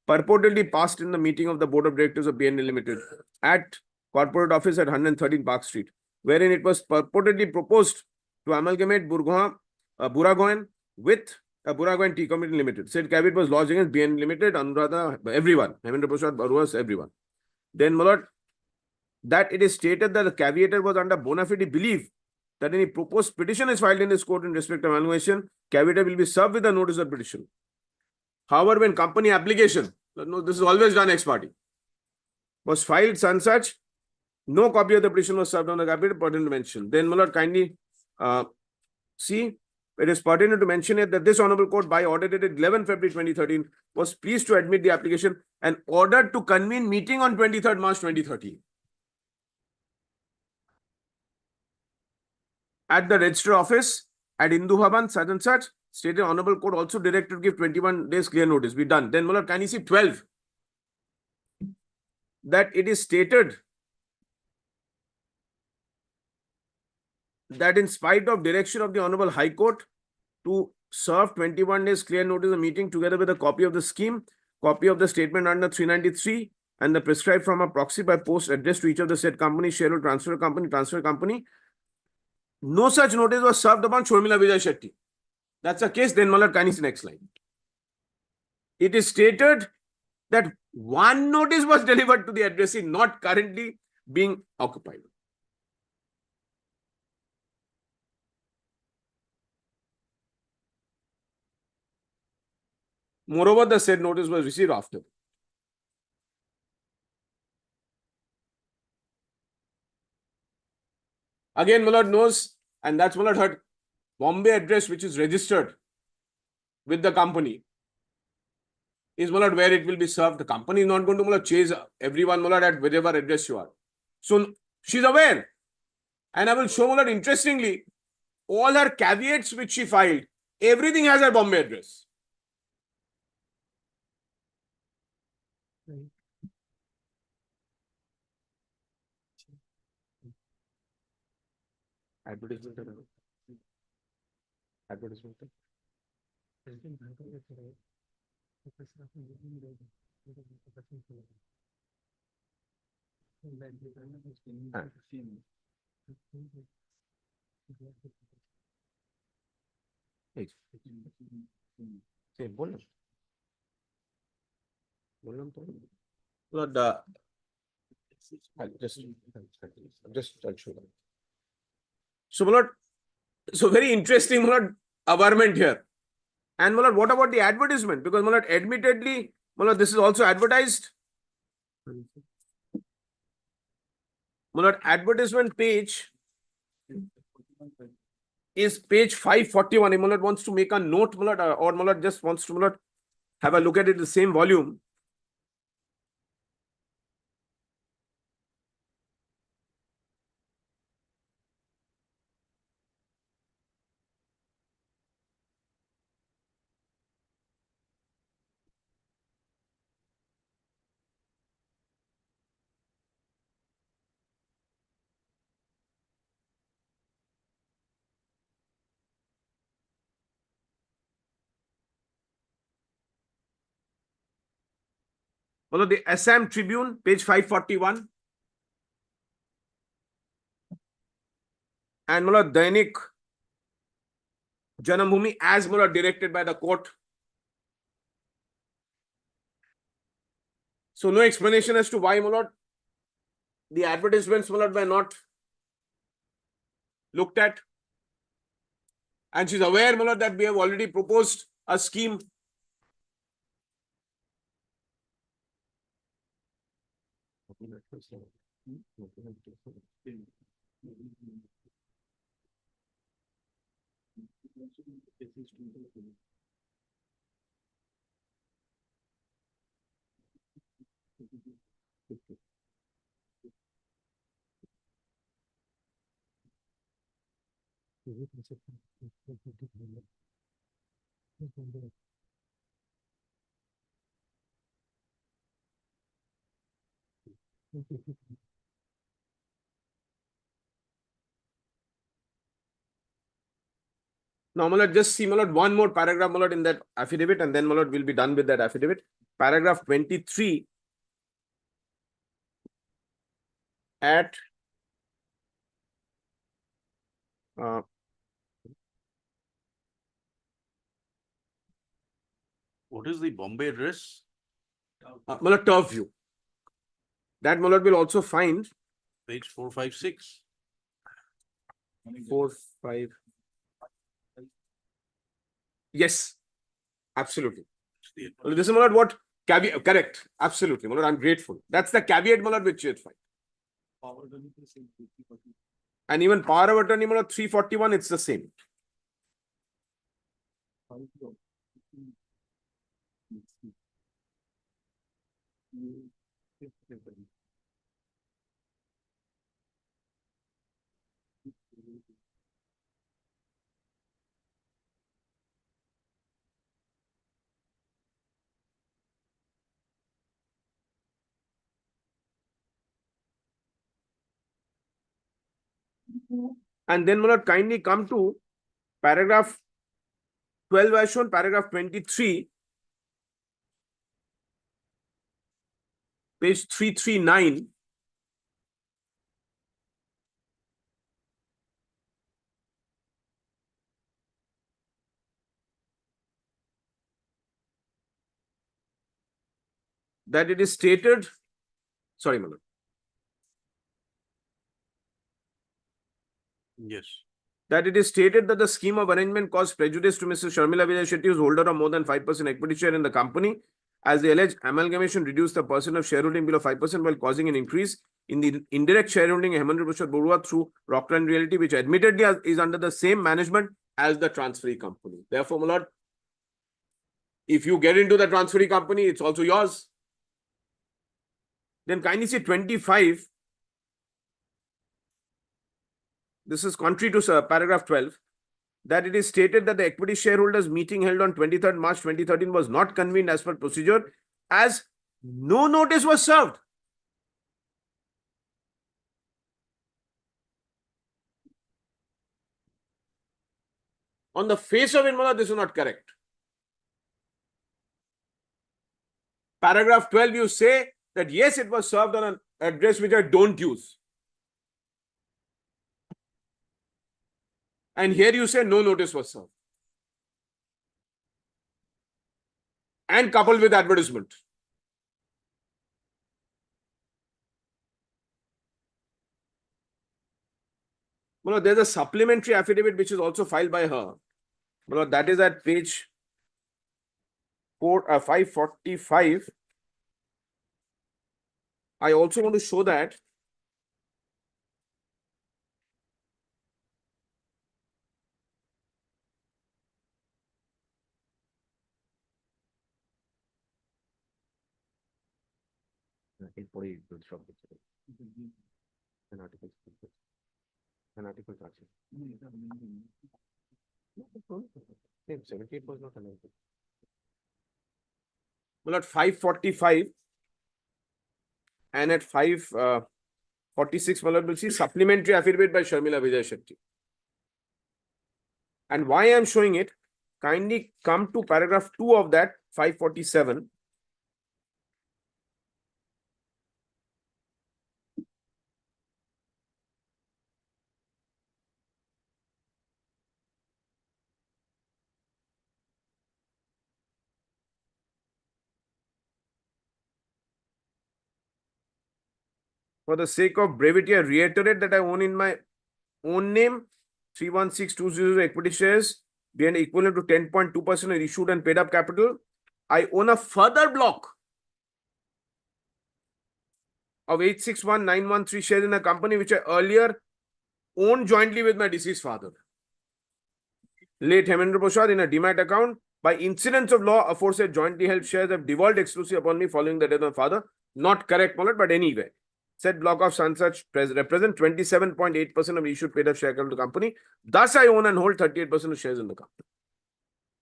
purportedly passed in the meeting of the Board of Directors of BNL Limited at Corporate Office at 113 Park Street, wherein it was purportedly proposed to amalgamate Buragoin with Buragoin Tea Company Limited. Said caveat was lodged against BNL Limited, Anuradha, everyone, Hemendra Prasad, Baruas, everyone. Then, my lord, that it is stated that the caveator was under bona fide belief that any proposed petition is filed in this court in respect of amalgamation, caveator will be served with a notice of petition. However, when company application, no, this is always done ex parte, was filed such, no copy of the petition was served on the caveator pertinent to mention. Then, my lord, kindly see, it is pertinent to mention it that this honorable court, by order dated 11 February 2013, was pleased to admit the application and ordered to convene meeting on 23rd March 2013. At the register office at Indu Bhavan, such and such, stated honorable court also directed to give 21 days clear notice. Be done. Then, my lord, can you see 12? That it is stated that in spite of direction of the Honorable High Court to serve 21 days clear notice of meeting together with a copy of the scheme, copy of the statement under 393, and the prescribed from a proxy by post addressed to each of the said company, shareholder transfer company, no such notice was served upon Shormila Vijay Shetty. That's the case. Then, my lord, can you see next line? It is stated that one notice was delivered to the addressee not currently being occupied. Moreover, the said notice was received after. Again, my lord knows, and that's my lord heard, Bombay address which is registered with the company is, my lord, where it will be served. The company is not going to, my lord, chase everyone, my lord, at whatever address you are. So she's aware. And I will show, my lord, interestingly, all her caveats which she filed, everything has her Bombay address. Advertisement. Advertisement. Lord, I'll show them. So, my lord, so very interesting, my lord, averment here. And, my lord, what about the advertisement? Because, my lord, admittedly, my lord, this is also advertised. My lord, advertisement page is page 541. If my lord wants to make a note, my lord, or my lord just wants to, my lord, have a look at it in the same volume. Well, the Assam Tribune, page 541. And Mullah Dainik Janambhumi as Mullah directed by the court. So no explanation as to why Mullah the advertisements Mullah were not looked at. And she's aware Mullah that we have already proposed a scheme. Now, Mullah, just see Mullah, one more paragraph Mullah in that affidavit, and then Mullah will be done with that affidavit. Paragraph 23 at What is the Bombay address? Mullah turf view. That Mullah will also find Page 456. 4, 5. Yes, absolutely. Well, this is Mullah what caveat, correct. Absolutely. Mullah, I'm grateful. That's the caveat Mullah which you find. And even power of attorney Mullah 341, it's the same. And then Mullah kindly come to paragraph 12 as shown, paragraph 23, page 339. That it is stated, sorry, Mullah. Yes. That it is stated that the scheme of arrangement caused prejudice to Mrs. Sharmila Vijay Shetty, who's holder of more than 5% equity share in the company, as the alleged amalgamation reduced the percent of shareholding below 5% while causing an increase in the indirect shareholding of Hemendra Prasad Barua through Rockland Realty, which admittedly is under the same management as the transferee company. Therefore, my lord, if you get into the transferee company, it's also yours. Then kindly see 25. This is contrary to paragraph 12, that it is stated that the equity shareholders meeting held on 23rd March 2013 was not convened as per procedure, as no notice was served. On the face of it, Mullah, this is not correct. Paragraph 12, you say that yes, it was served on an address which I don't use. And here you say no notice was served. And coupled with advertisement. Well, there's a supplementary affidavit which is also filed by her. Well, that is at page 545. I also want to show that an article charging. 78 was not announced. Well, at 545 and at 546, we'll see supplementary affidavit by Sharmila Vijay Shetty. And why I am showing it, kindly come to paragraph 2 of that, 547. For the sake of brevity, I reiterate that I own in my own name 316,200 equity shares being equivalent to 10.2% of issued and paid up capital. I own a further block of 861,913 shares in a company which I earlier owned jointly with my deceased father, late Hemendra Prasad, in a demat account. By incidence of law, aforesaid jointly held shares have devolved exclusively upon me following the death of my father. Not correct, my lord, but anyway. Said block of Sunsach represent 27.8% of issued paid up share capital of the company. Thus, I own and hold 38% of shares in the company.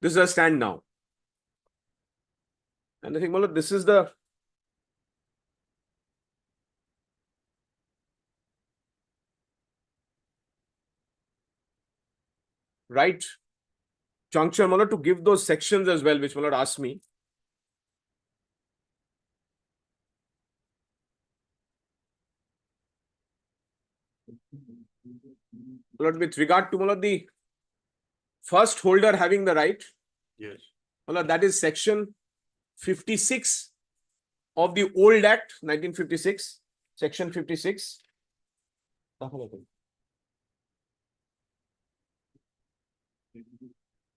This is a stand now. And I think, my lord, this is the right juncture, my lord, to give those sections as well, which my lord asked me. My lord, with regard to, my lord, the first holder having the right, Yes. my lord, that is section 56 of the old act, 1956, section 56.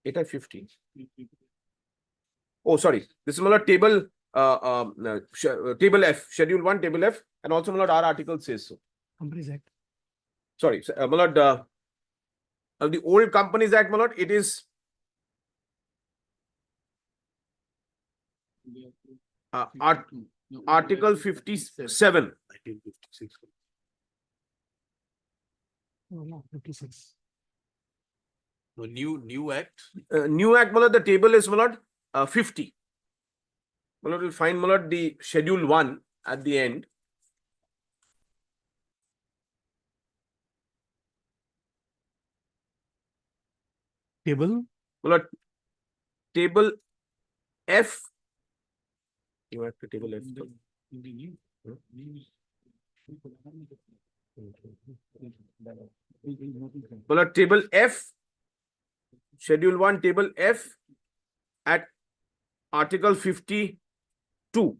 It is 50. Oh, sorry. This is my lord table, table F, schedule 1, table F, and also my lord our article says so. Companies Act. Sorry, my lord, of the old Companies Act, my lord, it is Article 57. 1956. No, no, 56. No, new act. New Act, my lord, the table is, my lord, 50. My lord will find, my lord, the schedule 1 at the end. Table. My lord, table F. You have to table F. My lord, table F, schedule 1, table F at article 52.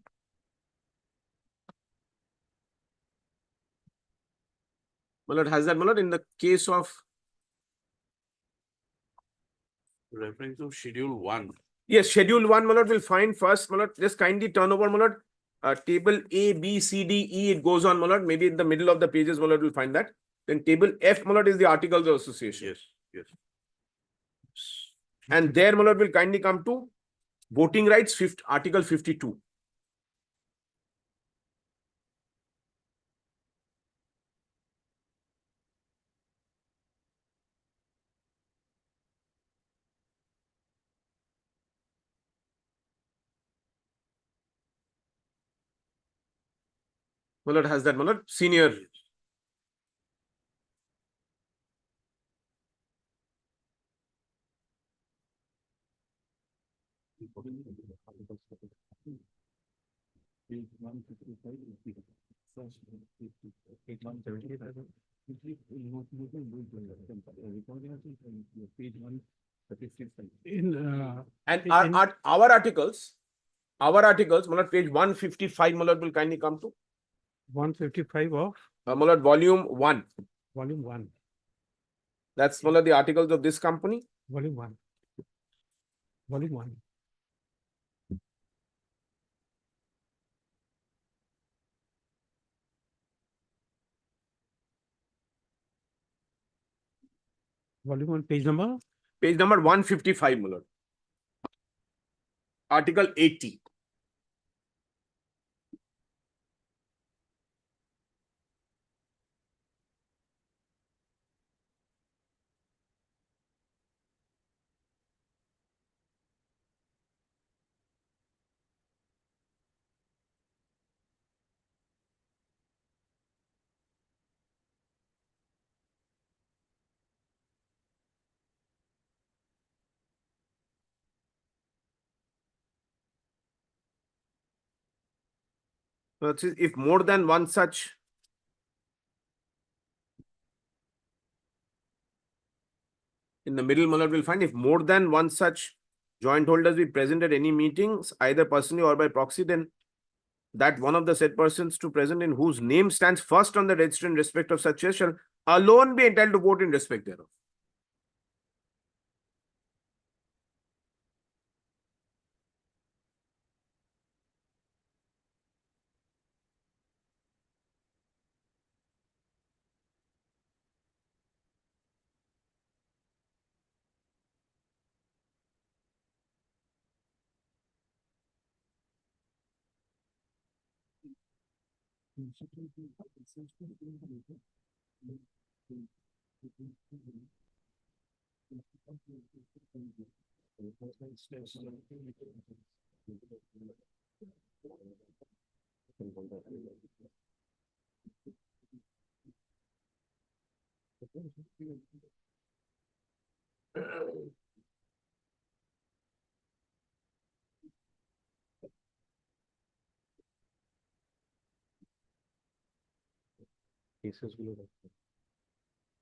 My lord, has that, my lord, in the case of, Referring to schedule 1. yes, schedule 1, my lord, will find first, my lord, just kindly turn over, my lord, table A, B, C, D, E, it goes on, my lord, maybe in the middle of the pages, my lord, will find that. Then table F, my lord, is the articles of association. Yes, yes. And there, my lord, will kindly come to voting rights, article 52. My lord, has that, my lord, senior. In, And In- our articles, my lord, page 155, my lord, will kindly come to, 155 of my lord, volume 1. volume 1. That's, my lord, the articles of this company. Volume 1. Volume 1. Volume 1, page number. Page number 155, my lord. Article 80. So it says, if more than one such in the middle, my lord, will find if more than one such joint holders be present at any meetings, either personally or by proxy, then that one of the said persons to present in whose name stands first on the register in respect of such shares shall alone be entitled to vote in respect thereof.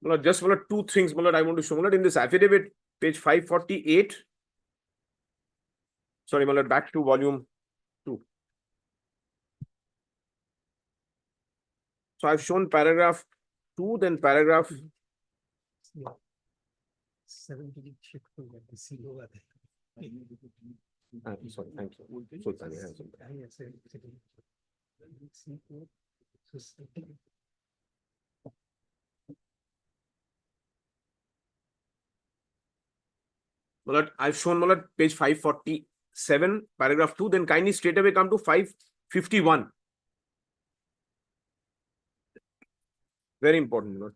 Well, just one or two things, Mullah, I want to show Mullah, in this affidavit, page 548. Sorry, Mullah, back to volume 2. So I've shown paragraph 2, then paragraph. Sorry, Thank you. Sultan, yeah, Sultan. Mullah, I've shown Mullah, page 547, paragraph 2, then kindly straight away come to 551. Very important, Mullah.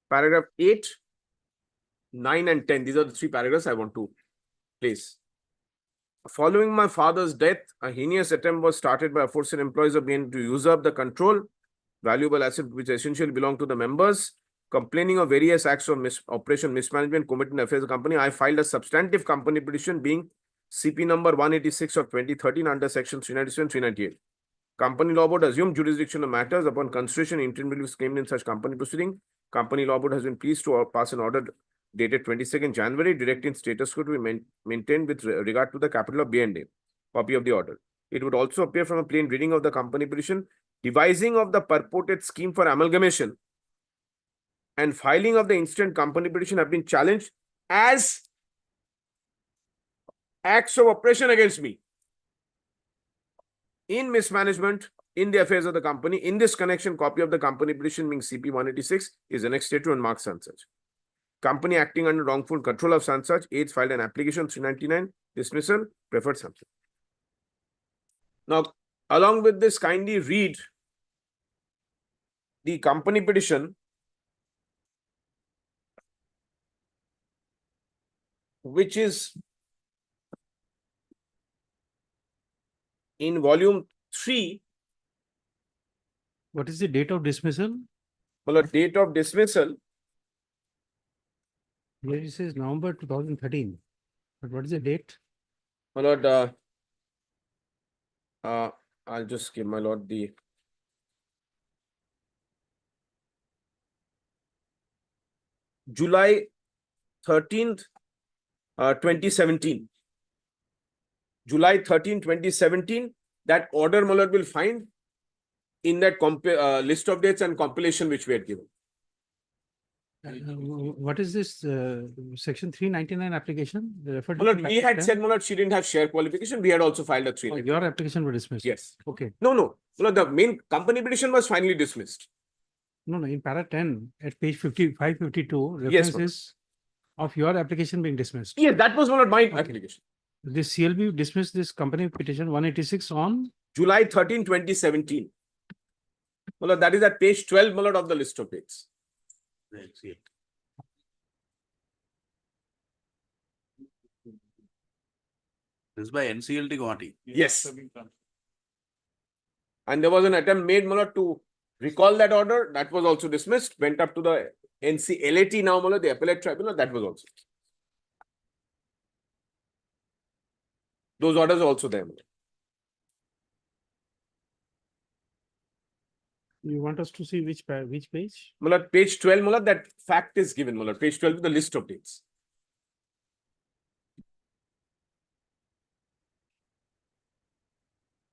Paragraph 8, 9 and 10. These are the 3 paragraphs I want to place. Following my father's death, a heinous attempt was started by aforesaid employees of BN to usurp the control, valuable asset which essentially belong to the members. Complaining of various acts of operation mismanagement committed in the affairs of the company, I filed a substantive company petition being CP number 186 of 2013 under section 397, 398. Company Law Board assumed jurisdiction of matters upon consideration interim reliefs claimed in such company proceeding. Company Law Board has been pleased to pass an order dated 22nd January directing status quo to be maintained with regard to the capital of B&A. Copy of the order. It would also appear from a plain reading of the company petition, devising of the purported scheme for amalgamation and filing of the instant company petition have been challenged as acts of oppression against me in mismanagement in the affairs of the company. In this connection, copy of the company petition being CP 186 is annexed to and marked Sansaj. Company acting under wrongful control of Sansaj, AIDS filed an application 399, dismissal, preferred Sansaj. Now, along with this, kindly read the company petition which is in volume 3. What is the date of dismissal? Well, a date of dismissal. Here it says November 2013. But what is the date? My lord, I'll just give my lord the July 13th, 2017. July 13, 2017. That order, my lord, will find in that list of dates and compilation which we had given. What is this section 399 application? Referred My lord, to we had package said, my lord, she didn't have share qualification. We had also filed a 3. ten? Oh, your application was dismissed. Yes. Okay. No, no. My lord, the main company petition was finally dismissed. No, in para 10 at page 552, Yes, references of your application being dismissed. Yes, that was, my lord, my Okay. application. This CLB dismissed this company petition 186 on July 13, 2017. My lord, that is at page 12, my lord, of the list of dates. Let's see it. This is by NCLT Guwahati. Yes. And there was an attempt made, my lord, to recall that order. That was also dismissed. Went up to the NCLAT now, my lord, the appellate tribunal. That was also. Those orders are also there, my lord. You want us to see which page? Mulad, page 12, Mulad, that fact is given, Mulad. Page 12 with the list of dates.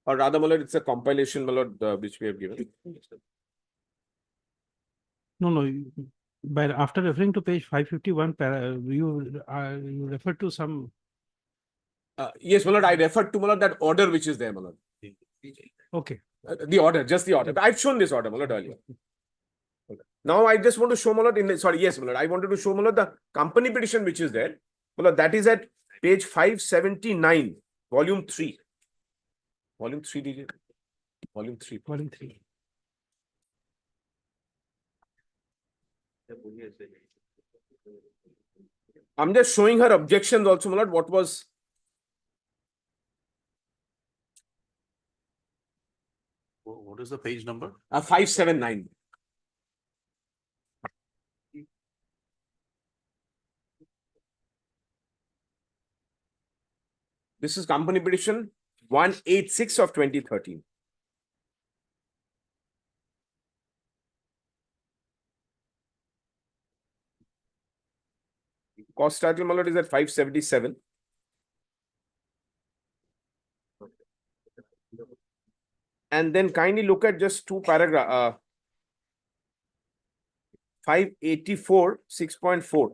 Or rather, Mulad, it's a compilation, Mulad, which we have given. No, but after referring to page 551, you refer to some, Yes, Mulad, I referred to Mulad that order which is there, Mulad. okay. The order, just the order. I've shown this order, Mulad, earlier. Now I just want to show Mulad yes, Mulad, I wanted to show Mulad the company petition which is there. Mulad, that is at page 579, volume 3. Volume 3, DJ. Volume 3. Volume 3. I'm just showing her objections also, Mulad, what was. What is the page number? 579. This is company petition 186 of 2013. Cost title, Mulad, is at 577. And then kindly look at just two paragraph. 584, 6.4.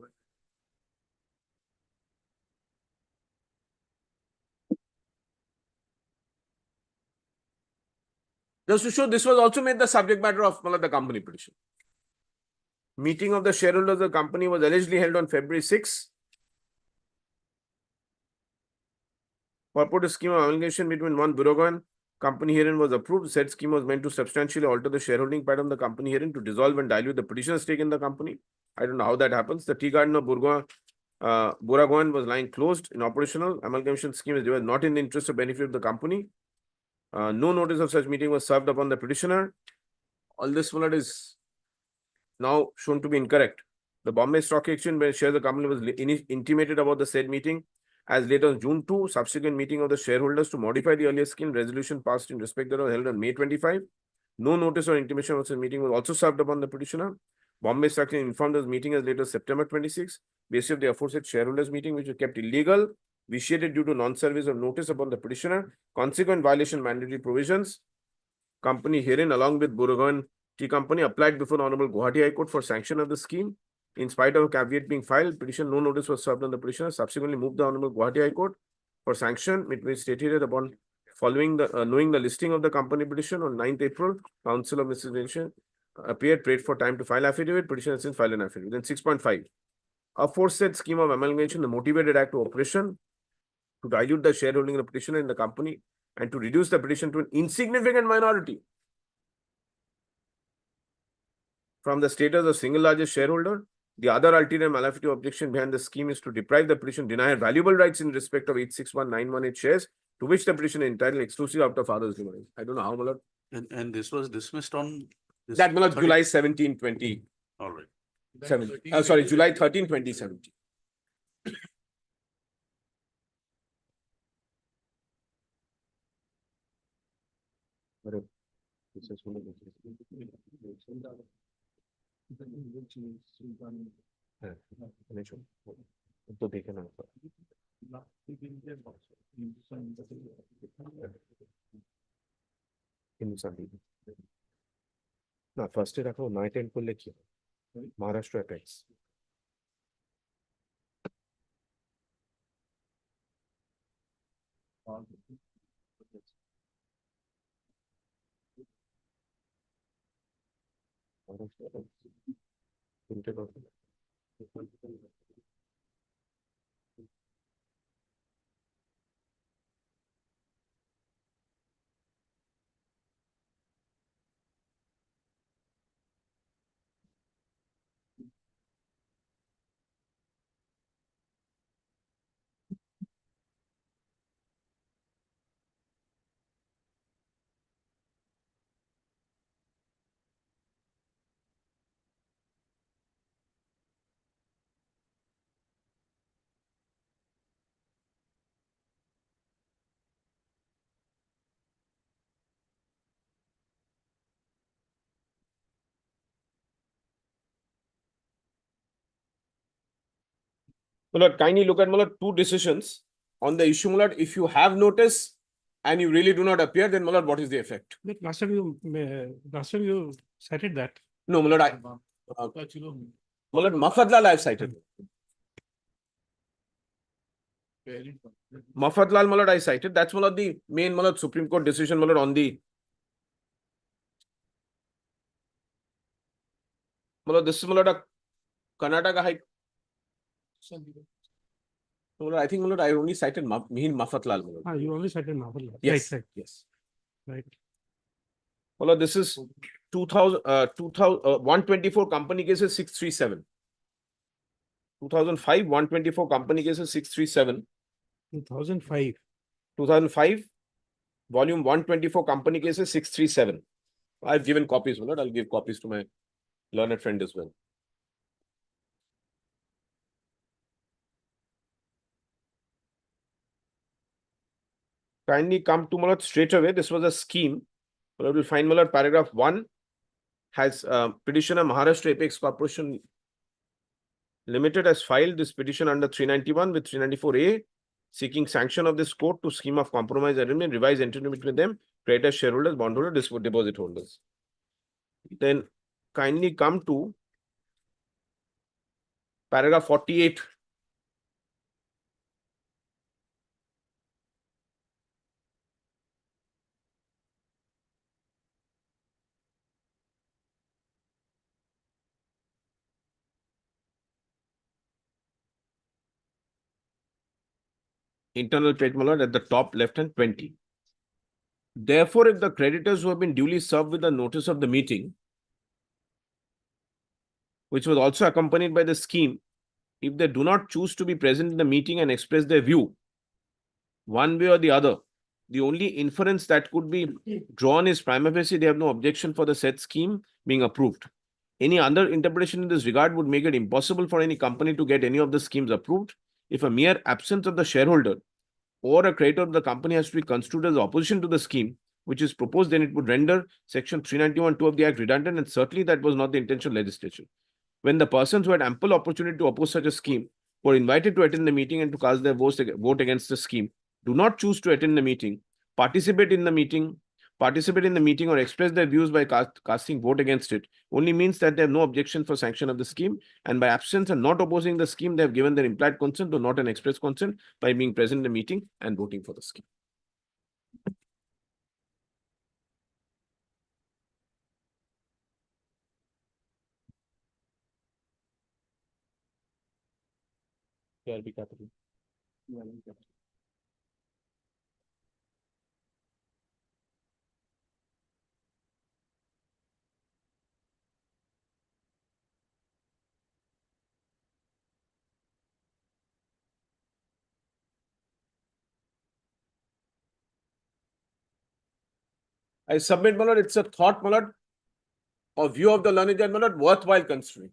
Just to show, this was also made the subject matter of the company petition. Meeting of the shareholders of the company was allegedly held on February 6. Purported scheme of amalgamation between one Burogan company herein was approved. Said scheme was meant to substantially alter the shareholding pattern of the company herein to dissolve and dilute the petitioner's stake in the company. I don't know how that happens. The tea garden of Buraguan was lying closed in operational. Amalgamation scheme is not in the interest or benefit of the company. No notice of such meeting was served upon the petitioner. All this Mulad is now shown to be incorrect. The Bombay Stock Exchange, where shares of the company was intimated about the said meeting as late as June 2, subsequent meeting of the shareholders to modify the earlier scheme resolution passed in respect thereof held on May 25. No notice or intimation of such meeting was also served upon the petitioner. Bombay Stock Exchange informed this meeting as late as September 26, basis of the aforesaid shareholders meeting, which was kept illegal, vitiated due to non-service of notice upon the petitioner, consequent violation mandatory provisions. Company herein, along with Buragan Tea Company, applied before the Honorable Guwahati High Court for sanction of the scheme. In spite of a caveat being filed, petition no notice was served on the petitioner. Subsequently moved the Honorable Guwahati High Court for sanction, which stated upon following the knowing the listing of the company petition on 9th April, Council of Mrs. Nation appeared, prayed for time to file affidavit. Petitioner has since filed an affidavit. Then 6.5. Aforesaid scheme of amalgamation, the motivated act of operation to dilute the shareholding of the petitioner in the company and to reduce the petition to an insignificant minority from the status of single largest shareholder. The other ulterior malefic objection behind the scheme is to deprive the petition, deny her valuable rights in respect of 861918 shares, to which the petition is entitled exclusive after father's demise. I don't know how, Mulad. And this was dismissed on this That Mulad, 30 July 17, 2017. All right. Sorry, July 13, 2017. तो देखे ना না ফার্স্টে রাখো 9-10 করলে কি Maharashtra apex তিনটে কথা Malad, kindly look at Malad, two decisions on the issue, Malad. If you have notice and you really do not appear, then Malad, what is the effect? But last time you cited that. No, Malad, Malad, Mafadlal I have cited. Mafadlal Malad I cited. That's Malad the main Malad Supreme Court decision Malad on the Malad, this is Malad a Karnataka High. Malad, I think Malad I only cited Mihin Mafatlal Malad. You only cited Naval. Yes, Right, yes. right. Malad, this is 124 company cases 637. 2005, 124 company cases 637. 2005. 2005, volume 124 company cases 637. I've given copies, Malad. I'll give copies to my learned friend as well. Kindly come to Malad straight away. This was a scheme. Malad will find Malad paragraph 1 has petitioner Maharashtra Apex Corporation Limited has filed this petition under 391 with 394A, seeking sanction of this court to scheme of compromise agreement, revise entity between them, creditors, shareholders, bondholders, deposit holders. Then kindly come to paragraph 48. Internal page, Malad, at the top left hand 20. Therefore, if the creditors who have been duly served with the notice of the meeting, which was also accompanied by the scheme, if they do not choose to be present in the meeting and express their view, one way or the other, the only inference that could be drawn is prima facie they have no objection for the said scheme being approved. Any other interpretation in this regard would make it impossible for any company to get any of the schemes approved if a mere absence of the shareholder or a creditor of the company has to be construed as opposition to the scheme which is proposed, then it would render section 391(2) of the Act redundant, and certainly that was not the intention of legislation. When the persons who had ample opportunity to oppose such a scheme were invited to attend the meeting and to cast their vote against the scheme, do not choose to attend the meeting, participate in the meeting or express their views by casting vote against it, only means that they have no objection for sanction of the scheme, and by absence and not opposing the scheme, they have given their implied consent or not an express consent by being present in the meeting and voting for the scheme. KRB Capital. I submit, Malad, it's a thought, Malad, or view of the learned, Malad, worthwhile considering.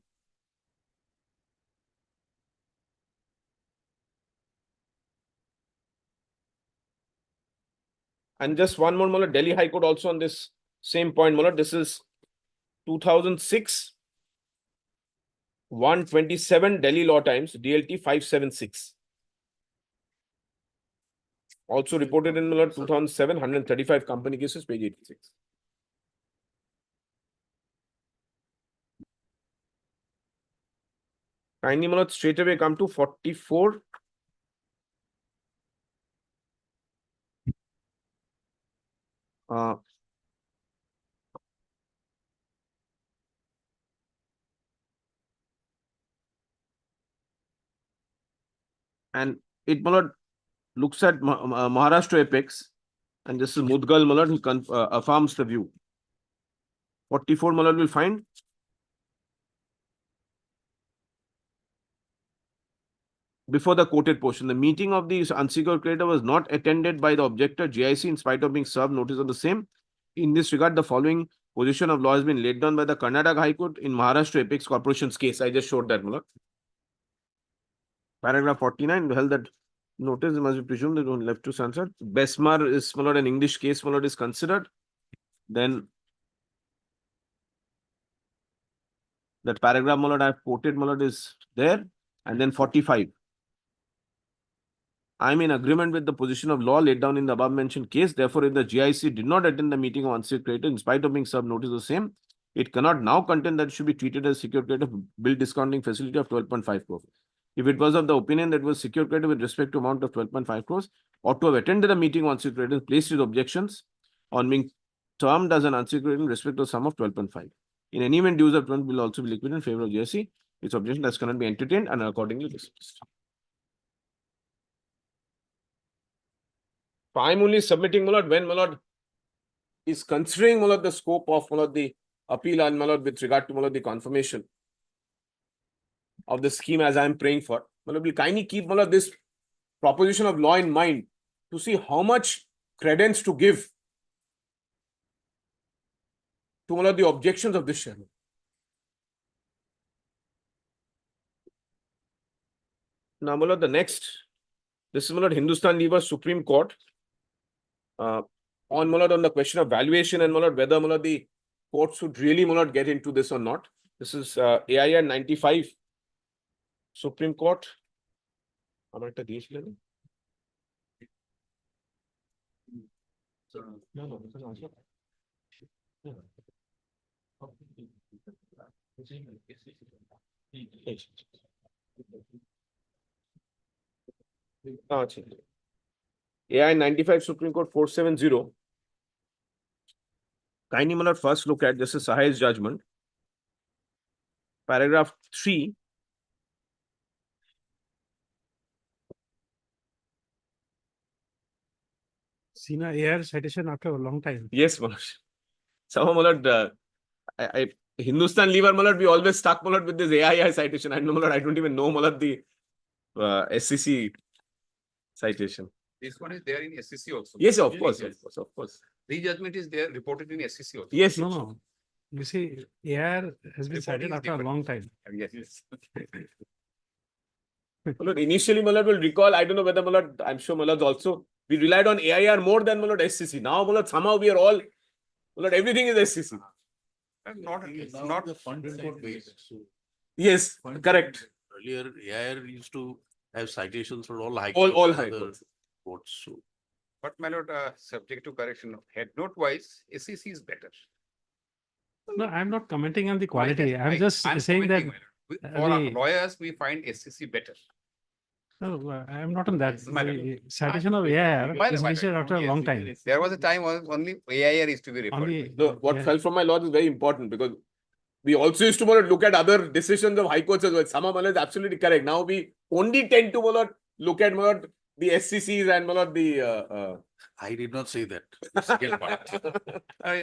And just one more, Malad, Delhi High Court also on this same point, Malad. This is 2006, 127 Delhi Law Times, DLT 576. Also reported in Malad 2007, 135 company cases, page 86. Kindly, Malad, straight away come to 44. And it, Malad, looks at Maharashtra Apex, and this is Mudgal, Malad, who affirms the view. 44, Malad, will find before the quoted portion, the meeting of the unsecured creditor was not attended by the objector GIC in spite of being served notice of the same. In this regard, the following position of law has been laid down by the Karnataka High Court in Maharashtra Apex Corporation's case. I just showed that, Malad. Paragraph 49 held that notice must be presumed that left to sunset. Besmar is, Malad, an English case, Malad, is considered. Then that paragraph, Malad, I have quoted, Malad, is there. And then 45. I am in agreement with the position of law laid down in the above mentioned case. Therefore, if the GIC did not attend the meeting of unsecured creditor in spite of being served notice of the same, it cannot now contend that it should be treated as secured creditor bill discounting facility of 12.5 crore. If it was of the opinion that it was secured creditor with respect to amount of 12.5 crores, ought to have attended the meeting of unsecured creditor, placed his objections on being termed as an unsecured creditor in respect to a sum of 12.5. In any event, dues of 12 will also be liquidated in favor of GIC. Its objection thus cannot be entertained and accordingly dismissed. So I'm only submitting, my lord, when my lord is considering, my lord, the scope of, my lord, the appeal and, my lord, with regard to, my lord, the confirmation of the scheme as I am praying for. My lord, will kindly keep, my lord, this proposition of law in mind to see how much credence to give to, my lord, the objections of this shareholder. Now, my lord, the next, this is, my lord, Hindustan Lever Supreme Court. On, my lord, on the question of valuation and, my lord, whether, my lord, the court should really, my lord, get into this or not. This is AIR 95 Supreme Court. আমার একটা দিয়েছিলেন? No, no, this is also. AI 95 Supreme Court 470. Kindly, my lord, first look at this is Sahai's judgment. Paragraph 3. Seen a AR citation after a long time. Yes, my lord. Somehow, my lord, Hindustan Lever, my lord, we always stuck, my lord, with this AII citation. I know, my lord, I don't even know, my lord, the SCC citation. This one is there in SCC also. Yes, of course, of course, of course. Re-judgment is there reported in SCC also. Yes, No, yes. no. You see, AR has been Reporting cited is after a different. long time. Yes, yes. My lord, initially, my lord, will recall, I don't know whether, my lord, I'm sure, my lord, also, we relied on AIR more than, my lord, SCC. Now, my lord, somehow we are all, my lord, everything is SCC. Not the fund report based. Yes, correct. Earlier, AIR used to have citations for all high. All courts, high other courts. Courts, so. But my lord, subject to correction, head note wise, SCC is better. No, I'm not commenting on the quality. I'm just I'm saying that commenting, my lord. For our the- lawyers, we find SCC better. no, I'm not on that. Madam. The citation of AR Madam, is madam. issued after a long time. There was a time when only AIR is to be referred. Only, No, what yeah. fell from my lord is very important because we also used to, my lord, look at other decisions of high courts as well. Some of my lord is absolutely correct. Now we only tend to, my lord, look at, my lord, the SCCs and, my lord, the I did not say that. Second part.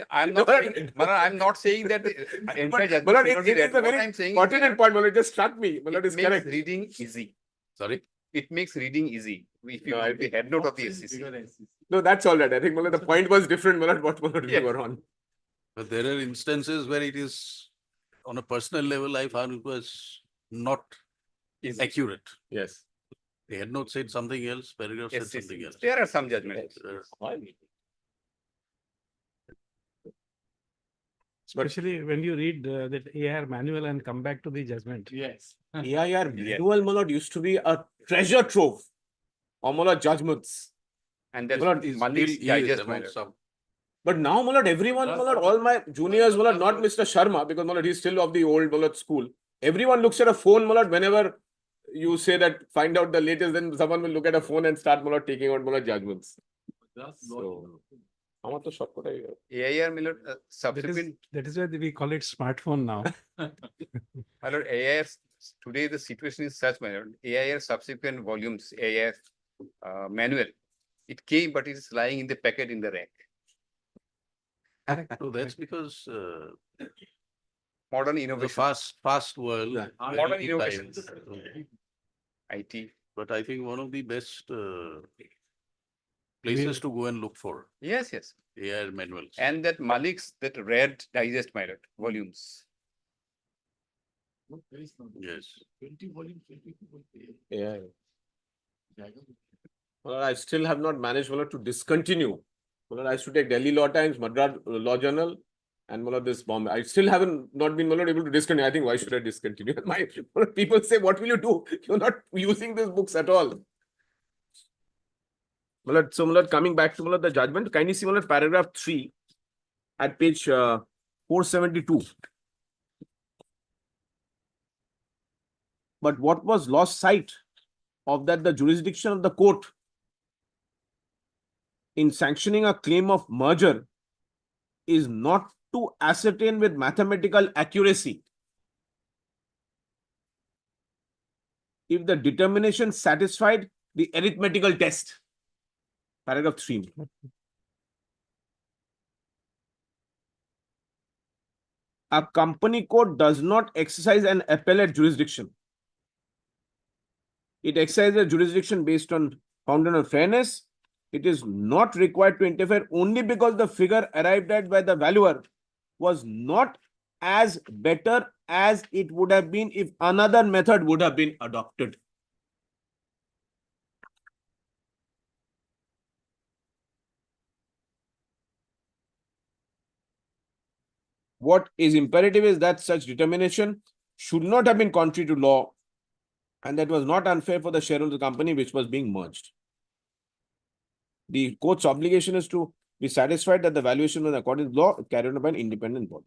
I'm not saying, my lord, I'm not saying that the entire judgment my lord, should not be it read. is a What very I'm saying is pertinent that point, my lord. It just struck me. My lord it is makes correct. reading easy. Sorry? It makes reading easy. If you No, I have the head note of the SCC. No, that's all right. I think, my lord, the point was different, my lord, what, my lord, we Yes. were on. But there are instances where it is on a personal level, I found it was not accurate. Yes. The head note said something else, paragraph said something SCC. else. There are some judgments. Especially when you read that AR manual and come back to the judgment. Yes. AIR manual, my lord, used to be a treasure trove of, my lord, judgments. And that's Well, Is Malik's still is digest, my among lord. some. But now, my lord, everyone, my lord, all my juniors, my lord, not Mr. Sharma, because, my lord, he's still of the old, my lord, school. Everyone looks at a phone, my lord, whenever you say that, find out the latest, then someone will look at a phone and start, my lord, taking out, my lord, judgments. So, আমার তো সবকটাই AIR, my lord, That is, subsequent, that is why we call it smartphone now. my lord, AIR, today the situation is such, my lord, AIR subsequent volumes, AIR manual, it came, but it is lying in the packet in the rack. So that's because Modern the innovation, fast world. Yeah. very Modern few innovations. times, IT. But I think one of the best places to go and look for Yes, yes. AIR manuals. And that Malik's, that red digest, my lord, volumes. Yes. Yeah. Well, I still have not managed, my lord, to discontinue. Well, I used to take Delhi Law Times, Madras Law Journal, and, my lord, this Bombay. I still haven't not been, my lord, able to discontinue. I think, why should I discontinue? My people say, what will you do? You're not using these books at all. So, coming back to the judgment, kindly see paragraph 3 at page 472. But what was lost sight of that the jurisdiction of the court in sanctioning a claim of merger is not to ascertain with mathematical accuracy if the determination satisfied the arithmetical test. Paragraph 3. A company court does not exercise an appellate jurisdiction. It exercises jurisdiction based on founded on fairness. It is not required to interfere only because the figure arrived at by the valuer was not as better as it would have been if another method would have been adopted. What is imperative is that such determination should not have been contrary to law and that was not unfair for the shareholder of the company which was being merged. The court's obligation is to be satisfied that the valuation was according to law carried out by an independent body.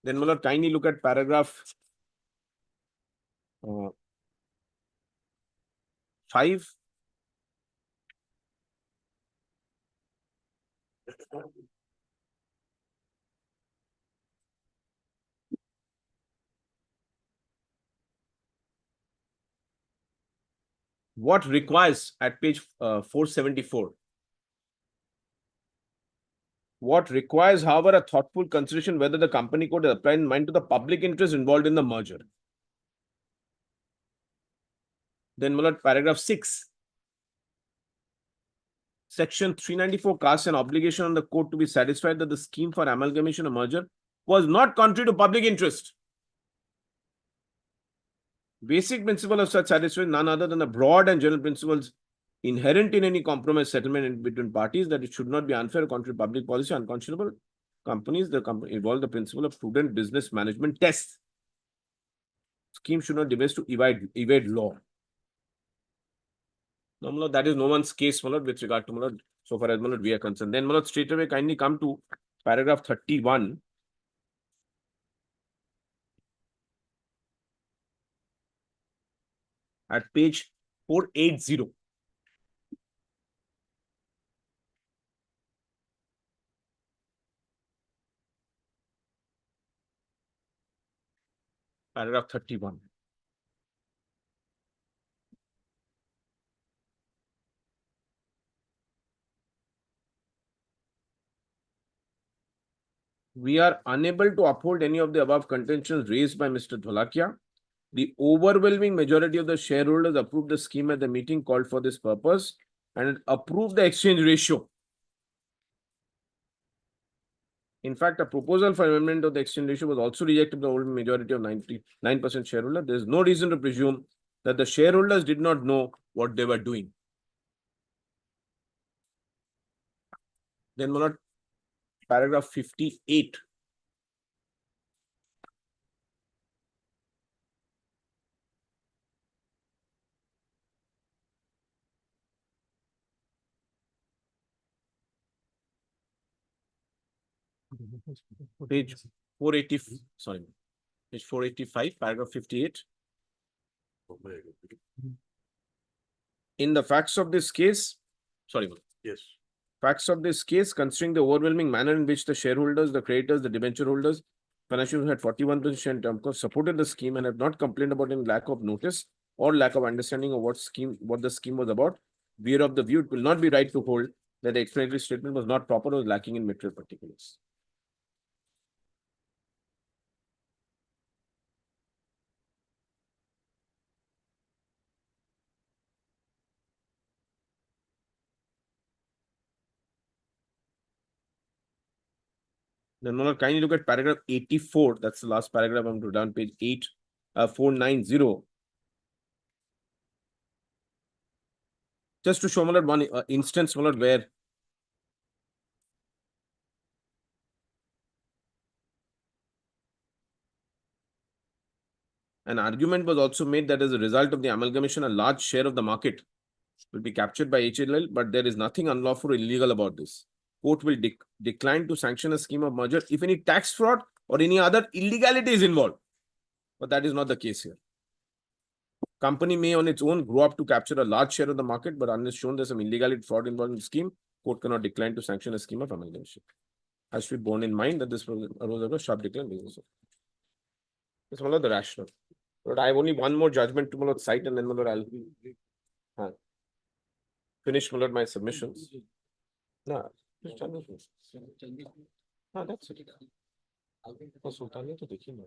Then we'll kindly look at paragraph 5. What requires at page 474? What requires, however, a thoughtful consideration whether the company code is applied in mind to the public interest involved in the merger. Then we'll at paragraph 6. Section 394 casts an obligation on the court to be satisfied that the scheme for amalgamation or merger was not contrary to public interest. Basic principle of such satisfaction none other than the broad and general principles inherent in any compromise settlement between parties that it should not be unfair or contrary to public policy, unconscionable companies. The company involve the principle of prudent business management test. Scheme should not devise to evade law. No, that is no one's case, with regard to so far as we are concerned. Then straight away kindly come to paragraph 31. At page 480. Paragraph 31. We are unable to uphold any of the above contentions raised by Mr. Dholakia. The overwhelming majority of the shareholders approved the scheme at the meeting called for this purpose and approved the exchange ratio. In fact, a proposal for amendment of the exchange ratio was also rejected by the overwhelming majority of 99% shareholders. There is no reason to presume that the shareholders did not know what they were doing. Then paragraph 58. Page 480, sorry, page 485, paragraph 58. In the facts of this case, sorry, yes. Facts of this case, considering the overwhelming manner in which the shareholders, the creditors, the debenture holders, financial had 41% supported the scheme and have not complained about any lack of notice or lack of understanding of what the scheme was about, we are of the view it will not be right to hold that the explanatory statement was not proper or was lacking in material particulars. Then kindly look at paragraph 84. That's the last paragraph. I'm to down page 490. Just to show one instance where an argument was also made that as a result of the amalgamation, a large share of the market will be captured by HLL, but there is nothing unlawful or illegal about this. Court will decline to sanction a scheme of merger if any tax fraud or any other illegality is involved. But that is not the case here. Company may on its own grow up to capture a large share of the market, but unless shown there's some illegality fraud involved in the scheme, court cannot decline to sanction a scheme of amalgamation. Has to be borne in mind that this arose out of a sharp decline business. It's one of the rationale. But I have only one more judgment to Malad cite, and then Malad I'll finish Malad my submissions. No, just tell me. No, that's it. Oh, Sultania to dekhi na.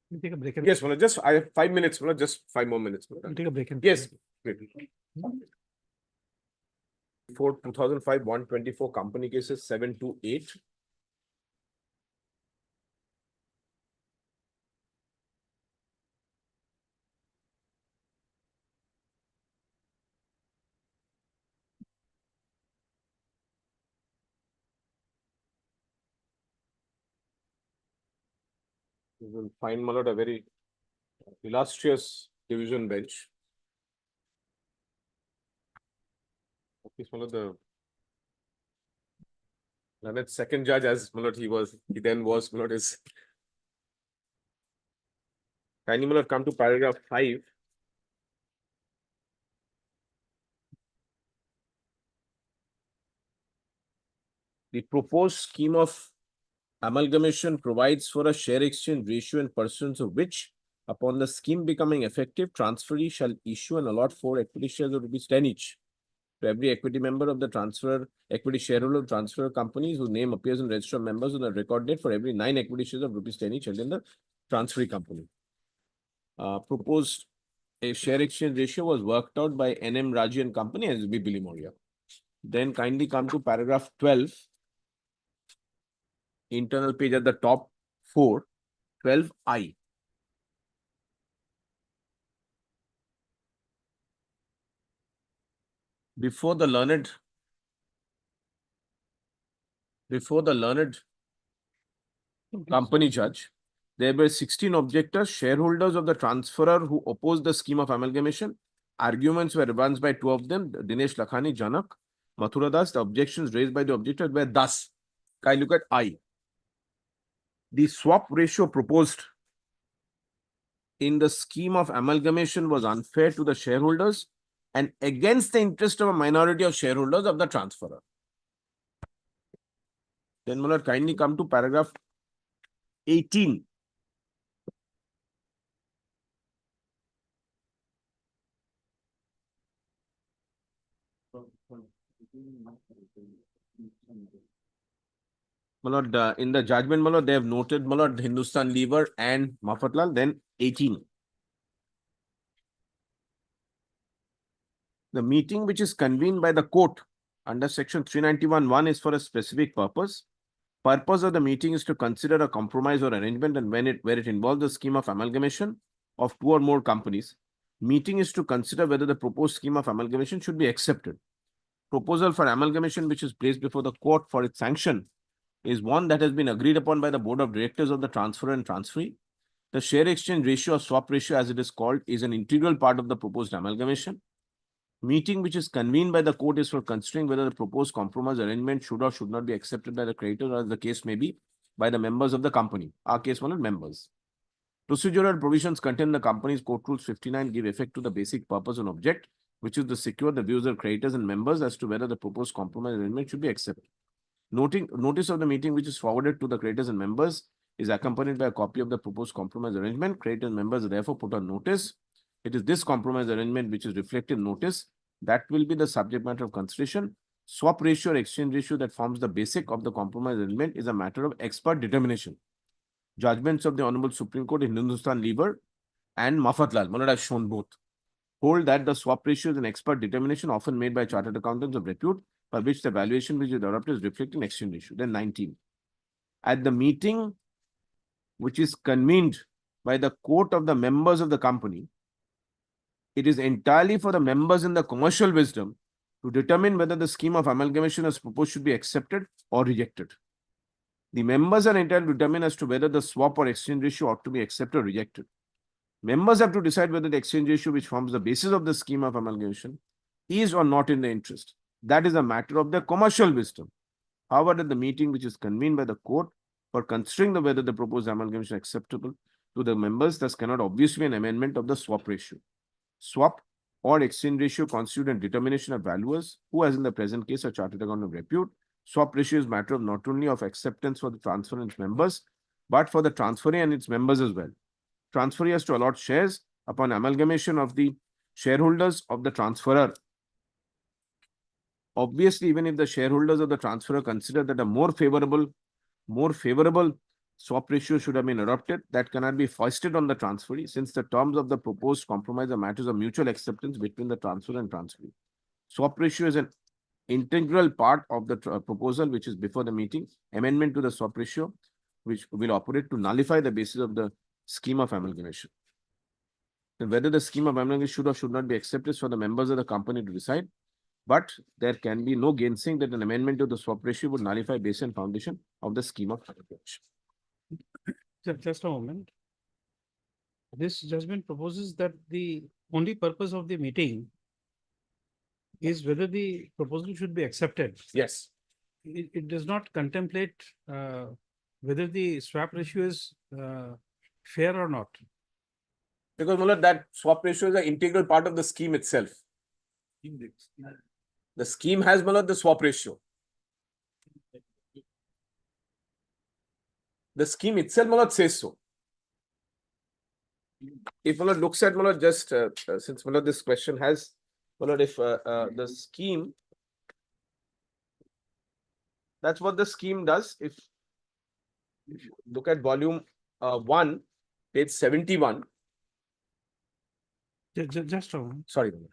We'll take a break. Yes, Malad, just I have 5 minutes, Malad, just 5 more minutes. Malad. We'll take a break. Yes. Great. For 2005, 124 company cases, 728. You will find Malad a very illustrious division bench. He's one of the Lanet second judge, as Malad he then was Malad is. Kindly Malad come to paragraph 5. The proposed scheme of amalgamation provides for a share exchange ratio in pursuance of which, upon the scheme becoming effective, transferee shall issue and allot 4 equity shares of ₹10 each to every equity member of the transfer equity shareholder of transfer companies whose name appears in register of members on the record date for every 9 equity shares of ₹10 each held in the transferee company. Proposed a share exchange ratio was worked out by NM Raji and Company as B. Billy Moria. Then kindly come to paragraph 12. Internal page at the top 4, 12I. Before the learned company judge, there were 16 objectors, shareholders of the transferor who opposed the scheme of amalgamation. Arguments were advanced by 2 of them, Dinesh Lakhani, Janak, Mathura Das. The objections raised by the objectors were thus. Can I look at I? The swap ratio proposed in the scheme of amalgamation was unfair to the shareholders and against the interest of a minority of shareholders of the transferor. Then Malad kindly come to paragraph 18. Malad, in the judgment, Malad, they have noted Malad, Hindustan Lever and Mafatlal, then 18. The meeting which is convened by the court under section 391(1) is for a specific purpose. Purpose of the meeting is to consider a compromise or arrangement, and where it involves the scheme of amalgamation of 2 or more companies. Meeting is to consider whether the proposed scheme of amalgamation should be accepted. proposal for amalgamation which is placed before the court for its sanction is one that has been agreed upon by the board of directors of the transferor and transferee. The share exchange ratio or swap ratio as it is called is an integral part of the proposed amalgamation. Meeting which is convened by the court is for considering whether the proposed compromise arrangement should or should not be accepted by the creditor, or as the case may be, by the members of the company. Our case one is members. Procedural provisions contained in the company's court rules 59 give effect to the basic purpose and object, which is to secure the views of creditors and members as to whether the proposed compromise arrangement should be accepted. Notice of the meeting which is forwarded to the creditors and members is accompanied by a copy of the proposed compromise arrangement. Creditors and members are therefore put on notice. It is this compromise arrangement which is reflected in notice that will be the subject matter of consideration. Swap ratio or exchange ratio that forms the basic of the compromise arrangement is a matter of expert determination. Judgments of the Honorable Supreme Court in Hindustan Lever and Mafatlal, Malad has shown both, hold that the swap ratio is an expert determination often made by chartered accountants of repute, by which the valuation which is adopted is reflected in exchange ratio. Then 19. At the meeting which is convened by the court of the members of the company, it is entirely for the members in the commercial wisdom to determine whether the scheme of amalgamation as proposed should be accepted or rejected. The members are entitled to determine as to whether the swap or exchange ratio ought to be accepted or rejected. Members have to decide whether the exchange ratio which forms the basis of the scheme of amalgamation is or not in their interest. That is a matter of their commercial wisdom. However, at the meeting which is convened by the court for considering whether the proposed amalgamation is acceptable to the members, thus cannot obviously be an amendment of the swap ratio. Swap or exchange ratio constitute a determination of valuers who, as in the present case, are chartered accountant of repute. Swap ratio is matter of not only of acceptance for the transfer and its members, but for the transferee and its members as well. Transferee has to allot shares upon amalgamation of the shareholders of the transferor. Obviously, even if the shareholders of the transferor consider that a more favorable swap ratio should have been adopted, that cannot be foisted on the transferee, since the terms of the proposed compromise are matters of mutual acceptance between the transferor and transferee. Swap ratio is an integral part of the proposal which is before the meeting. Amendment to the swap ratio, which will operate to nullify the basis of the scheme of amalgamation. And whether the scheme of amalgamation should or should not be accepted is for the members of the company to decide. But there can be no gainsaying that an amendment to the swap ratio would nullify base and foundation of the scheme of amalgamation. Just a moment. This judgment proposes that the only purpose of the meeting is whether the proposal should be accepted. Yes. It does not contemplate whether the swap ratio is fair or not. Because Mullah, that swap ratio is an integral part of the scheme itself. The scheme has Mullah, the swap ratio. The scheme itself Mullah says so. If Mullah looks at Mullah, just since Mullah this question has Mullah, if the scheme, that's what the scheme does. If you look at volume 1, page 71. Just a moment. Sorry, Mullah.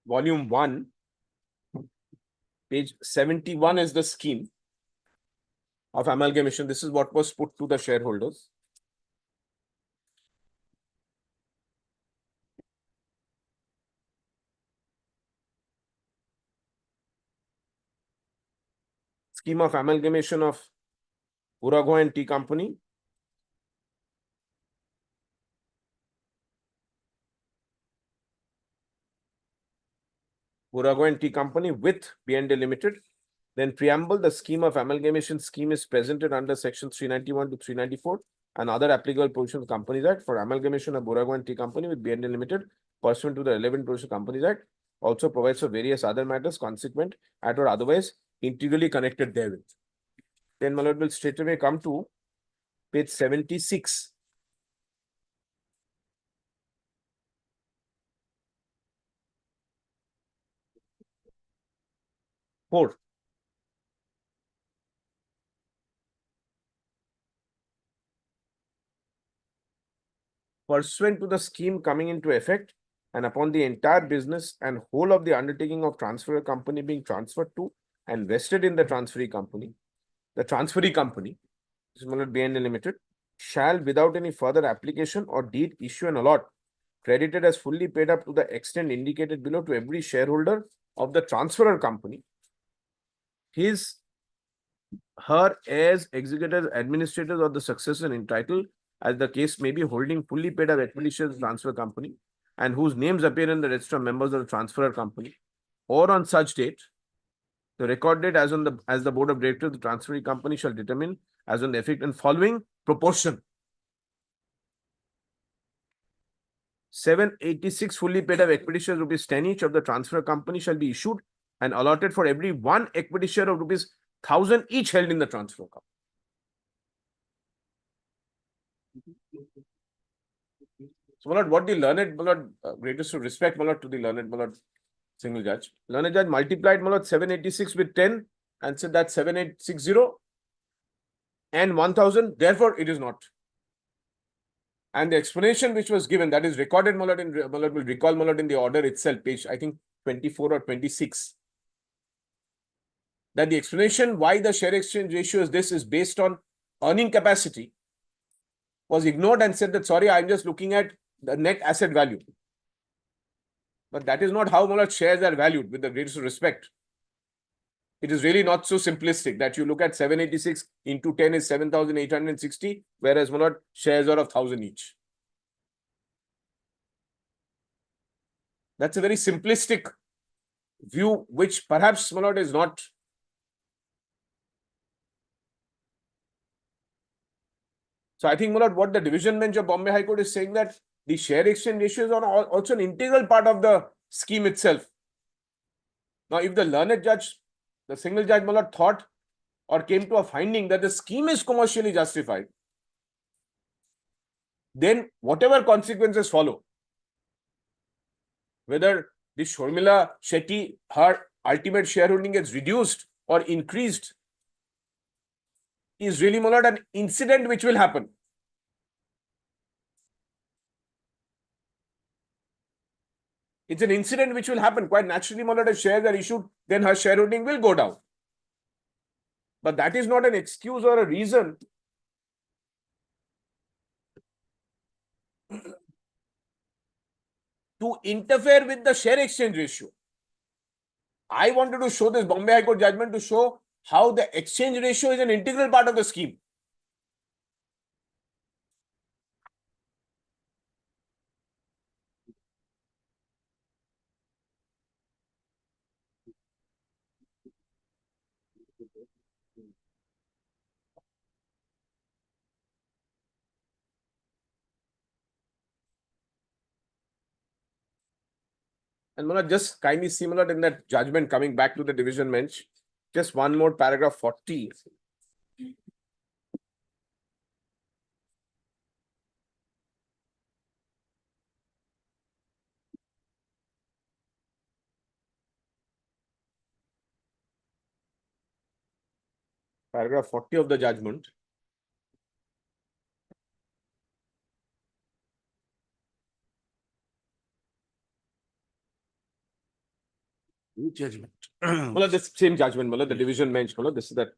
Volume 1, page 71 is the scheme of amalgamation. This is what was put to the shareholders. Scheme of amalgamation of Burago and Tea Company. Burago and Tea Company with B&A Limited. Then preamble, the scheme of amalgamation scheme is presented under section 391 to 394 and other applicable provisions of Companies Act for amalgamation of Burago and Tea Company with B&A Limited pursuant to the relevant provisions of Companies Act. Also provides for various other matters consequent at or otherwise integrally connected therewith. Then my lord will straight away come to page 76. Four. Pursuant to the scheme coming into effect and upon the entire business and whole of the undertaking of transfer company being transferred to and vested in the transferee company, this is Malad BNL Limited, shall without any further application or deed issue an allot credited as fully paid up to the extent indicated below to every shareholder of the transferor company, her heirs, executors, administrators, or the successor entitled, as the case may be, holding fully paid up equity shares in the transfer company, and whose names appear in the register of members of the transferor company, or on such date, the record date as the board of directors of the transferee company shall determine as on the effect and following proportion. 786 fully paid up equity shares rupees 10 each of the transfer company shall be issued and allotted for every one equity share of rupees 1000 each held in the transfer company. So, my lord, what the learned, my lord, greatest of respect, my lord, to the learned, my lord, single judge. Learned judge multiplied, my lord, 786 with 10 and said that's 7860 and 1000. Therefore, it is not. And the explanation which was given, that is recorded, my lord, will recall, my lord, in the order itself, page, I think, 24 or 26. That the explanation why the share exchange ratio is this is based on earning capacity was ignored and said that, sorry, I'm just looking at the net asset value. But that is not how, my lord, shares are valued, with the greatest respect. It is really not so simplistic that you look at 786 into 10 is 7,860, whereas, my lord, shares are of 1000 each. That's a very simplistic view, which perhaps, my lord, is not. So I think, my lord, what the division bench of Bombay High Court is saying, that the share exchange ratios are also an integral part of the scheme itself. Now, if the learned judge, the single judge, my lord, thought or came to a finding that the scheme is commercially justified, then whatever consequences follow, whether the Shormila Shetty, her ultimate shareholding gets reduced or increased, is really, my lord, an incident which will happen. It's an incident which will happen. Quite naturally, my lord, if shares are issued, then her shareholding will go down. But that is not an excuse or a reason to interfere with the share exchange ratio. I wanted to show this Bombay High Court judgment to show how the exchange ratio is an integral part of the scheme. And Manoj, just kindly similar in that judgment, coming back to the division bench, just one more paragraph 40. Paragraph 40 of the judgment. Judgment. Well, this same judgment, the division bench, this is that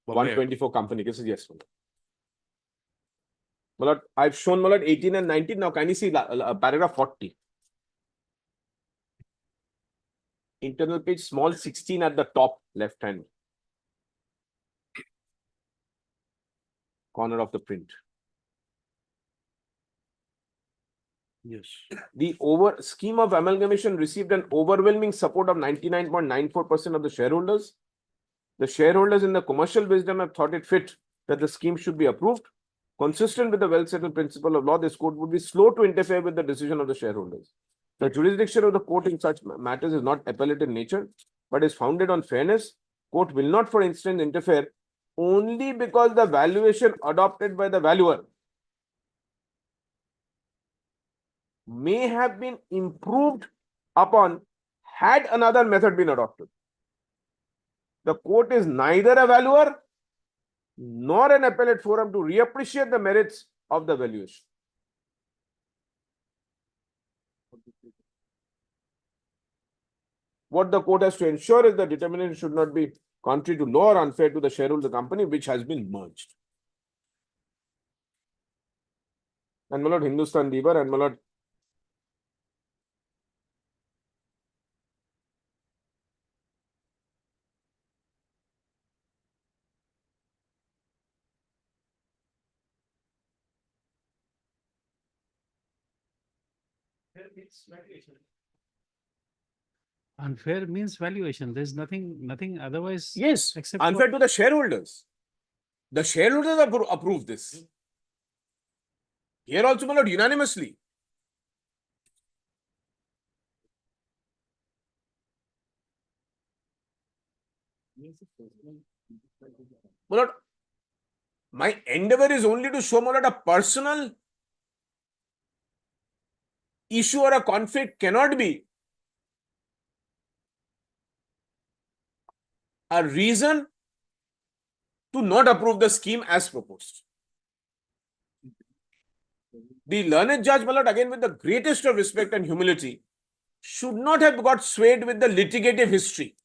Bombay. 124 company. This is yes. Malad, I've shown Malad 18 and 19. Now, can you see paragraph 40? Internal page, small 16 at the top left hand corner of the print. Yes. The scheme of amalgamation received an overwhelming support of 99.94% of the shareholders. The shareholders in the commercial wisdom have thought it fit that the scheme should be approved. Consistent with the well-settled principle of law, this court would be slow to interfere with the decision of the shareholders. The jurisdiction of the court in such matters is not appellate in nature, but is founded on fairness. Court will not, for instance, interfere only because the valuation adopted by the valuer may have been improved upon had another method been adopted. The court is neither a valuer nor an appellate forum to reappreciate the merits of the valuation. What the court has to ensure is the determination should not be contrary to law or unfair to the shareholder company which has been merged. And my lord, Hindustan Lever and my lord, Unfair means valuation. There's nothing otherwise. yes, Except unfair to the shareholders. The shareholders approve this. Here also, my lord, unanimously. My lord, my endeavor is only to show, my lord, a personal issue or a conflict cannot be a reason to not approve the scheme as proposed. The learned judge, my lord, again with the greatest of respect and humility, should not have got swayed with the litigative history.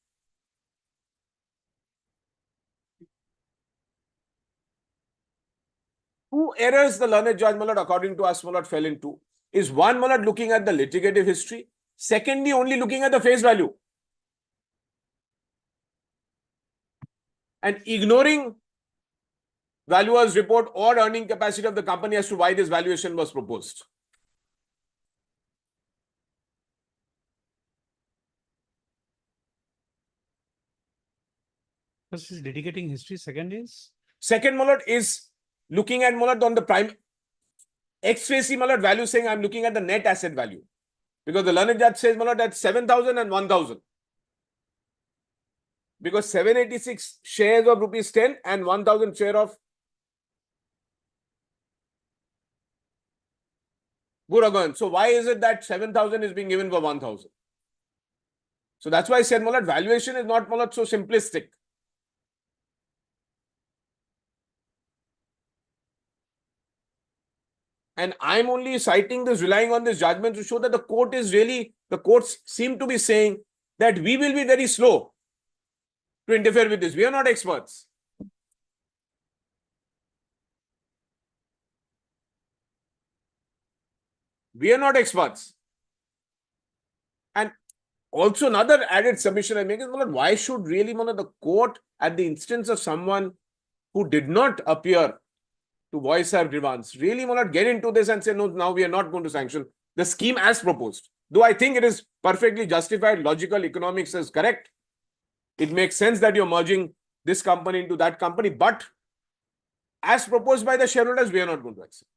Two errors the learned judge, my lord, according to us, my lord, fell into is one, my lord, looking at the litigative history. Secondly, only looking at the face value. And ignoring valuer's report or earning capacity of the company as to why this valuation was proposed. First is litigating history. Second is Second, my lord, is looking at, my lord, on the prime ex facie, my lord, value, saying I'm looking at the net asset value. Because the learned judge says, my lord, that's 7,000 and 1,000. Because 786 shares of rupees 10 and 1,000 share of Buragan. So why is it that 7,000 is being given for 1,000? So that's why I said, my lord, valuation is not, my lord, so simplistic. And I'm only citing this, relying on this judgment to show that the court is really, the courts seem to be saying that we will be very slow to interfere with this. We are not experts. We are not experts. And also another added submission I make is, why should really, the court, at the instance of someone who did not appear to voice our demands, really, get into this and say, no, now we are not going to sanction the scheme as proposed. Though I think it is perfectly justified, logical, economics is correct. It makes sense that you're merging this company into that company, but as proposed by the shareholders, we are not going to accept.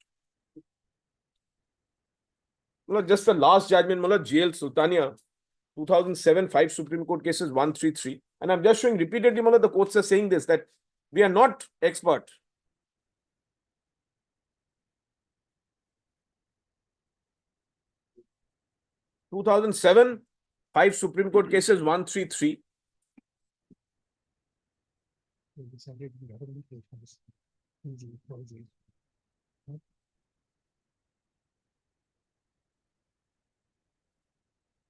Just the last judgment, GL Sultania, 2007, 5 Supreme Court cases 133. And I'm just showing repeatedly, the courts are saying this, that we are not expert. Two 2007, 5 Supreme Court cases 133.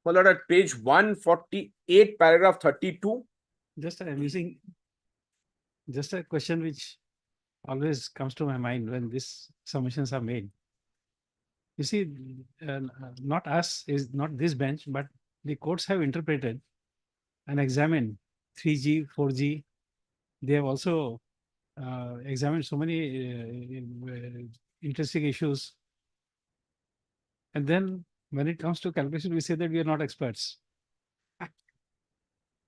Followed at page 148, paragraph 32. just I'm using just a question which always comes to my mind when these submissions are made. You see, not us, is not this bench, but the courts have interpreted and examined 3G, 4G. They have also examined so many interesting issues. And then when it comes to calculation, we say that we are not experts.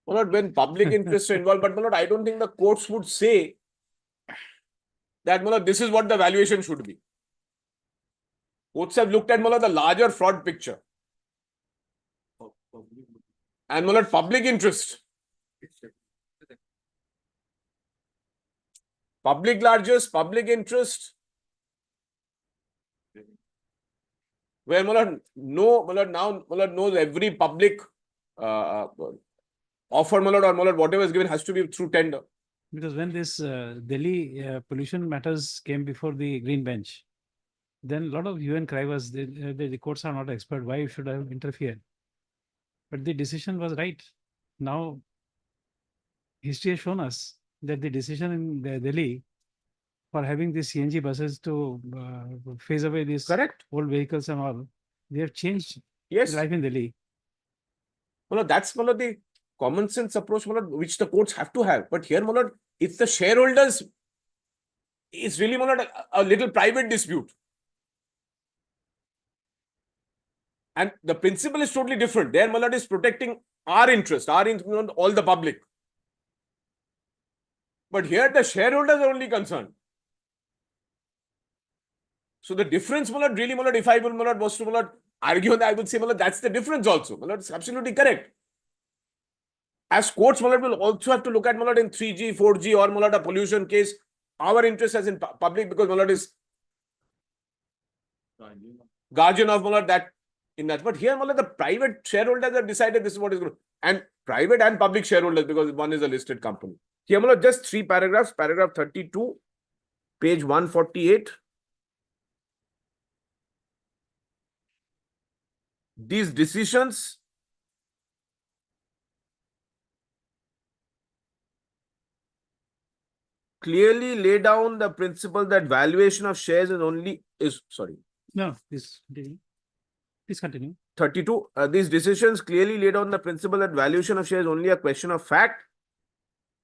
When public interests are involved, but I don't think the courts would say that this is what the valuation should be. Courts have looked at the larger fraud picture. And public interest. Public largest, public interest. Where now knows every public offer or whatever is given has to be through tender. Because when this Delhi pollution matters came before the Green Bench, then a lot of UN cry was the courts are not expert. Why should I interfere? But the decision was right. Now history has shown us that the decision in Delhi for having these CNG buses to phase away these Correct? old vehicles and all, they have changed Yes. life in Delhi. Well, that's one of the common sense approach, Malad, which the courts have to have. But here, Malad, it's the shareholders. It's really, Malad, a little private dispute. And the principle is totally different. There, Malad is protecting our interest, not all the public. But here, the shareholders are only concerned. So the difference, Malad, really, Malad, if I will, Malad, was to, Malad, argue on that, I would say, Malad, that's the difference also. Malad, it's absolutely correct. As courts, Malad, will also have to look at, Malad, in 3G, 4G, or, Malad, a pollution case, our interest as in public, because, Malad, is guardian of, Malad, that in that. But here, Malad, the private shareholders have decided this is what is going to, and private and public shareholders, because one is a listed company. Here, Malad, just 3 paragraphs, paragraph 32, page 148. These decisions clearly lay down the principle that valuation of shares No, please continue. Please continue. 32. These decisions clearly lay down the principle that valuation of shares is only a question of fact.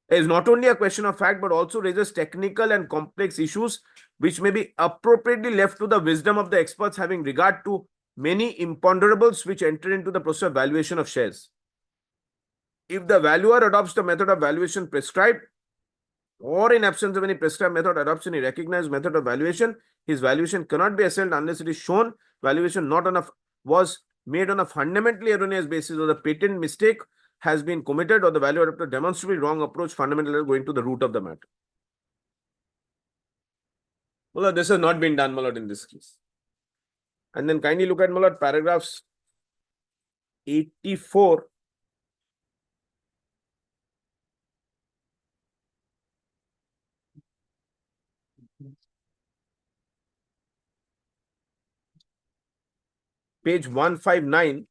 Is not only a question of fact, but also raises technical and complex issues which may be appropriately left to the wisdom of the experts, having regard to many imponderables which enter into the process of valuation of shares. If the valuer adopts the method of valuation prescribed, or in absence of any prescribed method, adopts any recognized method of valuation, his valuation cannot be assailed unless it is shown valuation was made on a fundamentally erroneous basis, or the patent mistake has been committed, or the valuer adopted a demonstrably wrong approach, fundamentally going to the root of the matter. Well, this has not been done, Malad, in this case. And then kindly look at, Malad, paragraphs 84. Page 159.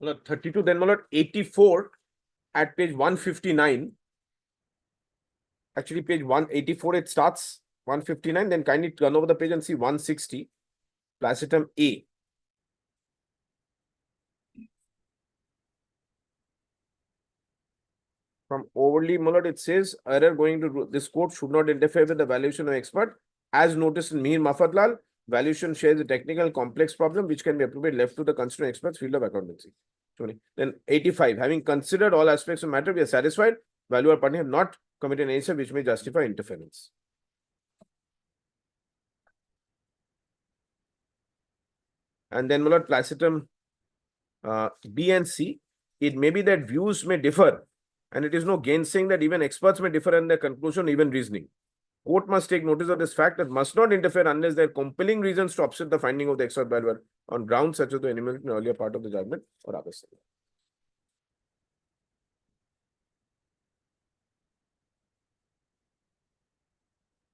Malad, 32, then, Malad, 84 at page 159. Actually, page 184, it starts 159. Then kindly turn over the page and see 160. Placetum A. From overly, Malad, it says error going to this court should not interfere with the valuation of expert as noticed in Mir Mafatlal. valuation shares a technical complex problem which can be appropriate left to the constituent experts field of accountancy. Then 85, having considered all aspects of matter, we are satisfied. Valuer party have not committed any answer which may justify interference. And then Mullard Placetum B and C, it may be that views may differ, and it is no gainsaying that even experts may differ in their conclusion, even reasoning. Court must take notice of this fact that must not interfere unless there are compelling reasons to upset the finding of the expert valuer on grounds such as the enumerated in the earlier part of the judgment or others.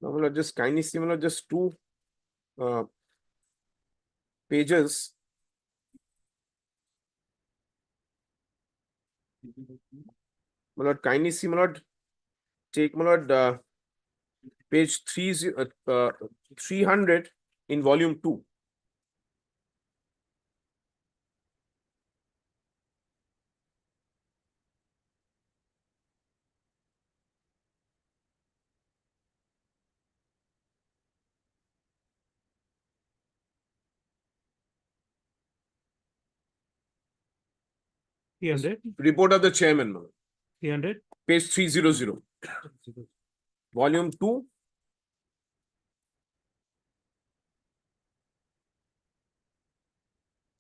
Now, we'll just kindly similar, just two pages. Malad, kindly see, Malad, take Malad, page 300 in volume 2. Report of the chairman, Malad. 300. Page 300. Volume 2.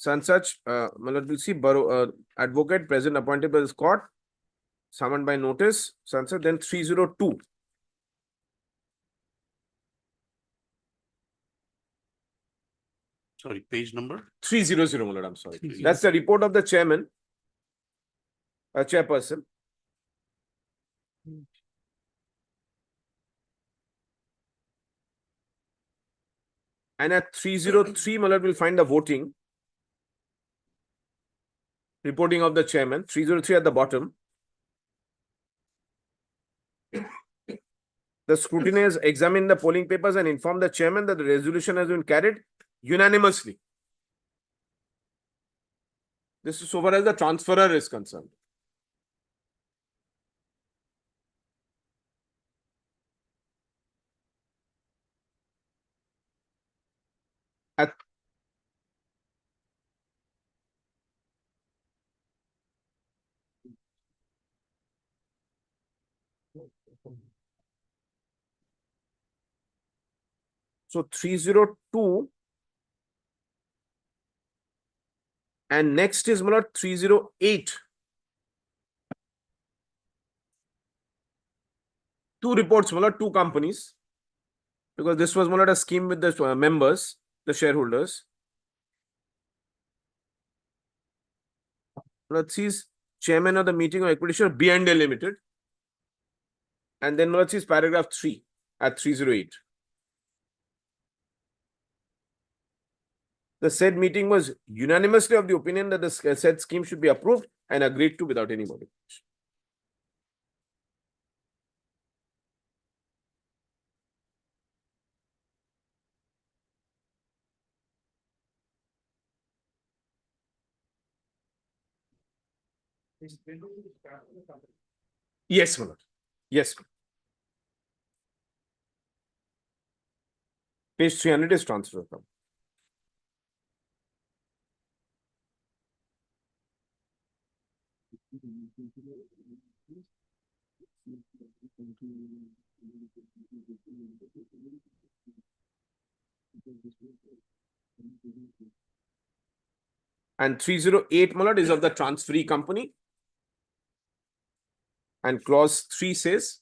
Such, Malad will see advocate present appointed by the court, summoned by notice, sunset, then 302. Sorry, page number? 300, Malad, I'm sorry. 300. That's the report of the chairman, chairperson. And at 303, Malad will find the voting. Reporting of the chairman, 303 at the bottom. The scrutineers examine the polling papers and inform the chairman that the resolution has been carried unanimously. This is so far as the transferor is concerned. At so 302 and next is Malad 308. Two reports, Malad, two companies. Because this was Malad a scheme with the members, the shareholders. Malad sees chairman of the meeting of equity share B&A Limited. And then Malad sees paragraph 3 at 308. The said meeting was unanimously of the opinion that the said scheme should be approved and agreed to without any modification. Yes, Malad. Yes. Page 300 is transfer account. And 308, Malad, is of the transferee company. And clause 3 says,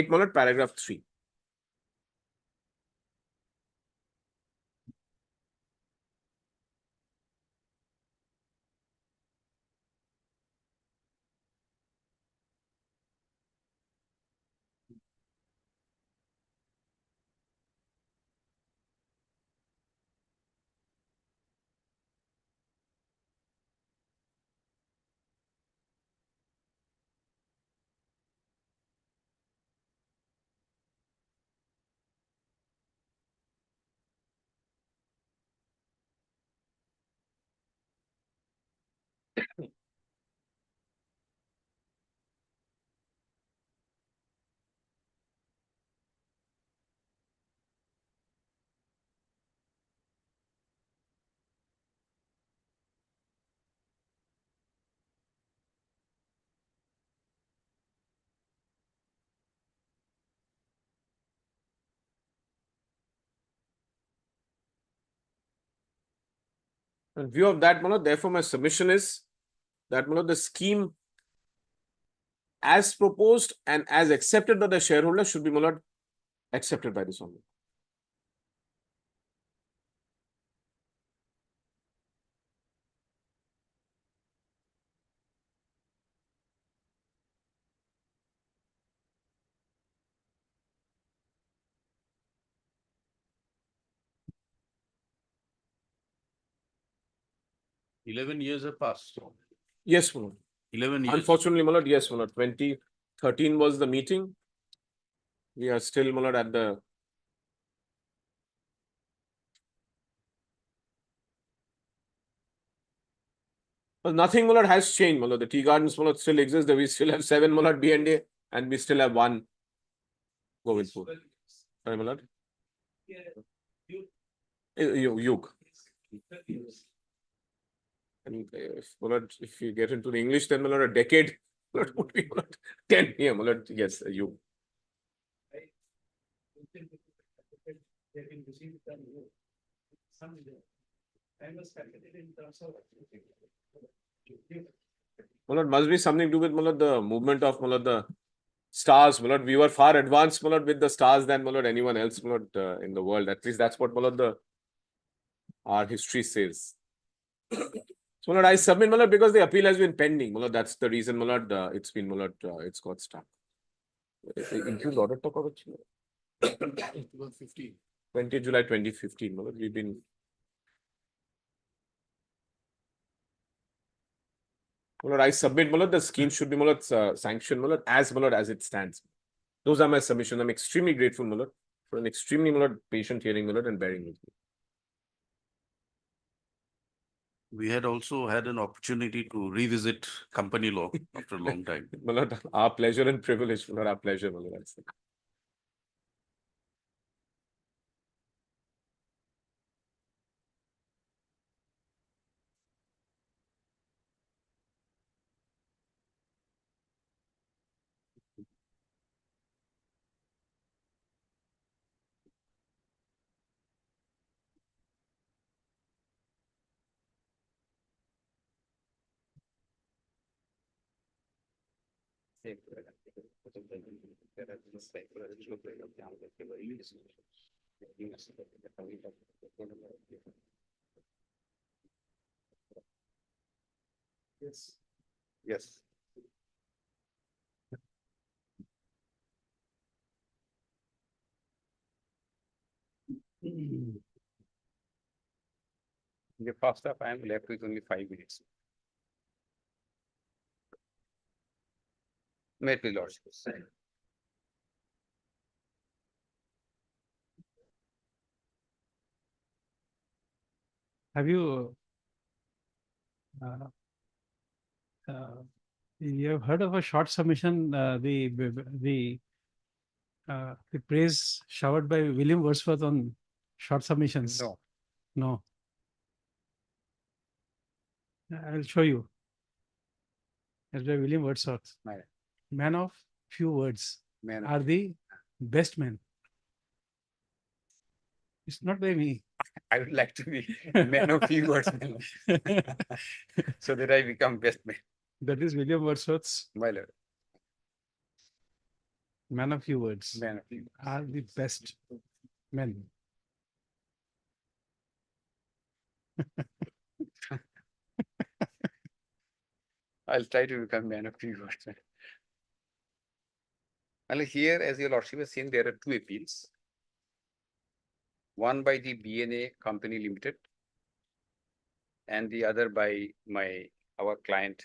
Malad, paragraph 3. In view of that, Manoj, therefore my submission is that Manoj, the scheme as proposed and as accepted by the shareholder should be Manoj, accepted by this only. Eleven years have passed. Yes, Manoj. 11 years. Unfortunately, Manoj, yes, Manoj, 2013 was the meeting. We are still, Manoj, at the. Well, nothing, Manoj, has changed, Manoj. The tea gardens, Manoj, still exist. We still have 7, Manoj, B&A, and we still have 1 Govindpur. Sorry, Manoj. Yug. And if you get into the English, then a decade would be 10 years. Yes, you. It must be something to do with the movement of the stars. We were far advanced with the stars than anyone else in the world. At least that's what our history says. So I submit because the appeal has been pending. That's the reason it's been it's got stuck. Include order talk about 20 July 2015. We've been. I submit the scheme should be sanctioned as it stands. Those are my submissions. I'm extremely grateful for an extremely patient hearing and bearing with me. We had also had an opportunity to revisit company law after a long time. Our pleasure and privilege, our pleasure. Yes. Yes. In the first half, I am left with only 5 minutes. May it be lordship. Have you you have heard of a short submission, the praise showered by William Wordsworth on short submissions? No. No. I'll show you. It's by William Wordsworth. Right. Man of few words Man, are the best men. It's not by me. I would like to be man of few words so that I become best man. That is William Wordsworth's My lord, man of few words man of few words. are the best men. I'll try to become man of few words. And here, as your lordship has seen, there are 2 appeals. One by the BNA Company Limited and the other by our client,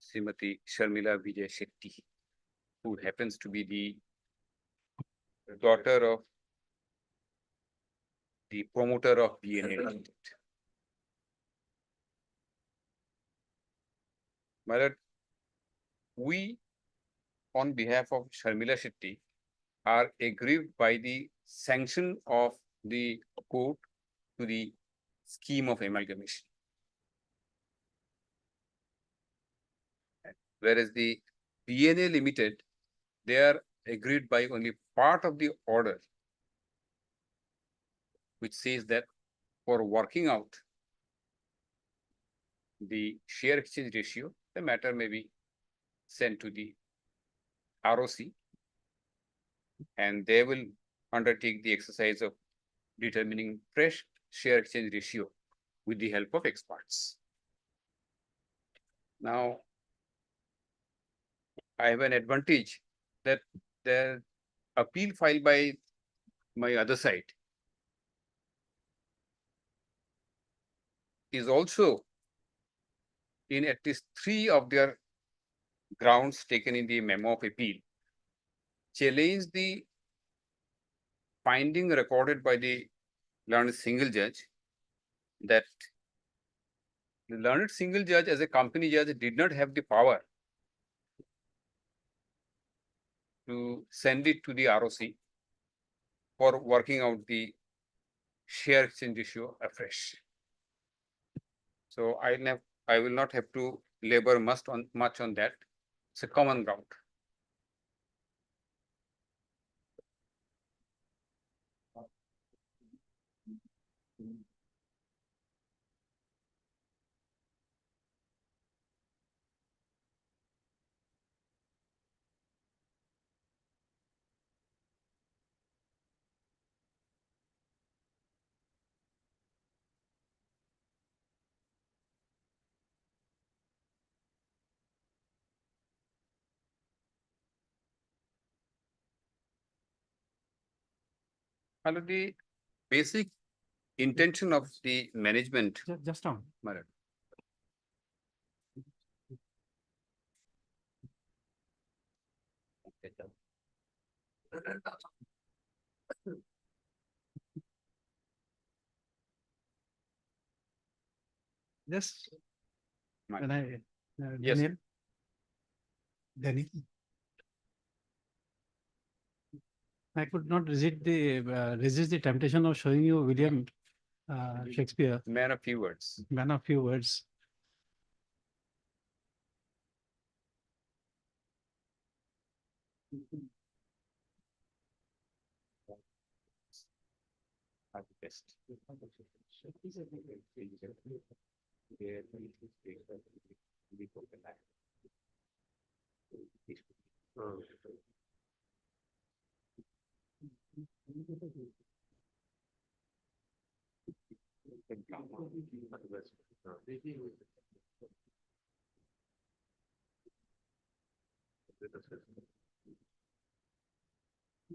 Srimati Sharmila Vijay Shetty, who happens to be the daughter of the promoter of BNA Limited. My lord, we, on behalf of Sharmila Shetty, are aggrieved by the sanction of the court to the scheme of amalgamation. Whereas the BNA Limited, they are agreed by only part of the order, which says that for working out the share exchange ratio, the matter may be sent to the ROC. And they will undertake the exercise of determining fresh share exchange ratio with the help of experts. Now, I have an advantage that the appeal filed by my other side is also in at least 3 of their grounds taken in the memo of appeal, challenge the finding recorded by the learned single judge that the learned single judge as a company judge did not have the power to send it to the ROC for working out the share exchange ratio afresh. So I will not have to labor much on that. It's a common ground. And the basic intention of the management, Just now. my lord. Just. My- When I, Yes. Daniel. Danny. I could not resist the temptation of showing you William Shakespeare, Man of few words. man of few words. Are the best.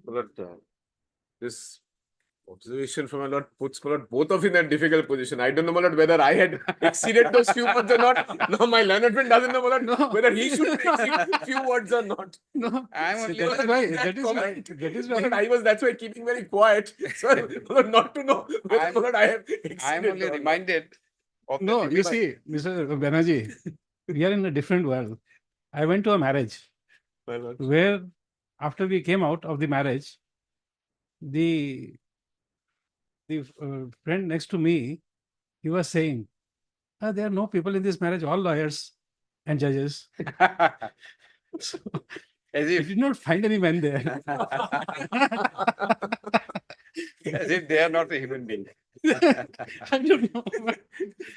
But this observation from my lord puts my lord both of in that difficult position. I don't know, my lord, whether I had exceeded those few words or not. No, my learned friend doesn't know, my lord, No. whether he should exceed few words or not. No, I'm see, only- that is why, That that is why, comment. that is My lord, why. I was that's why keeping very quiet. So, my lord, not to know whether I'm- my lord, I have I'm exceeded only or not. reminded of the No, you limits- see, Mr. Banerjee, we are in a different world. I went to a marriage My lord. where after we came out of the marriage, the friend next to me, he was saying, "Ah, there are no people in this marriage, all lawyers and judges." So As I if, did not find any men there. as if they are not a human being. I don't know.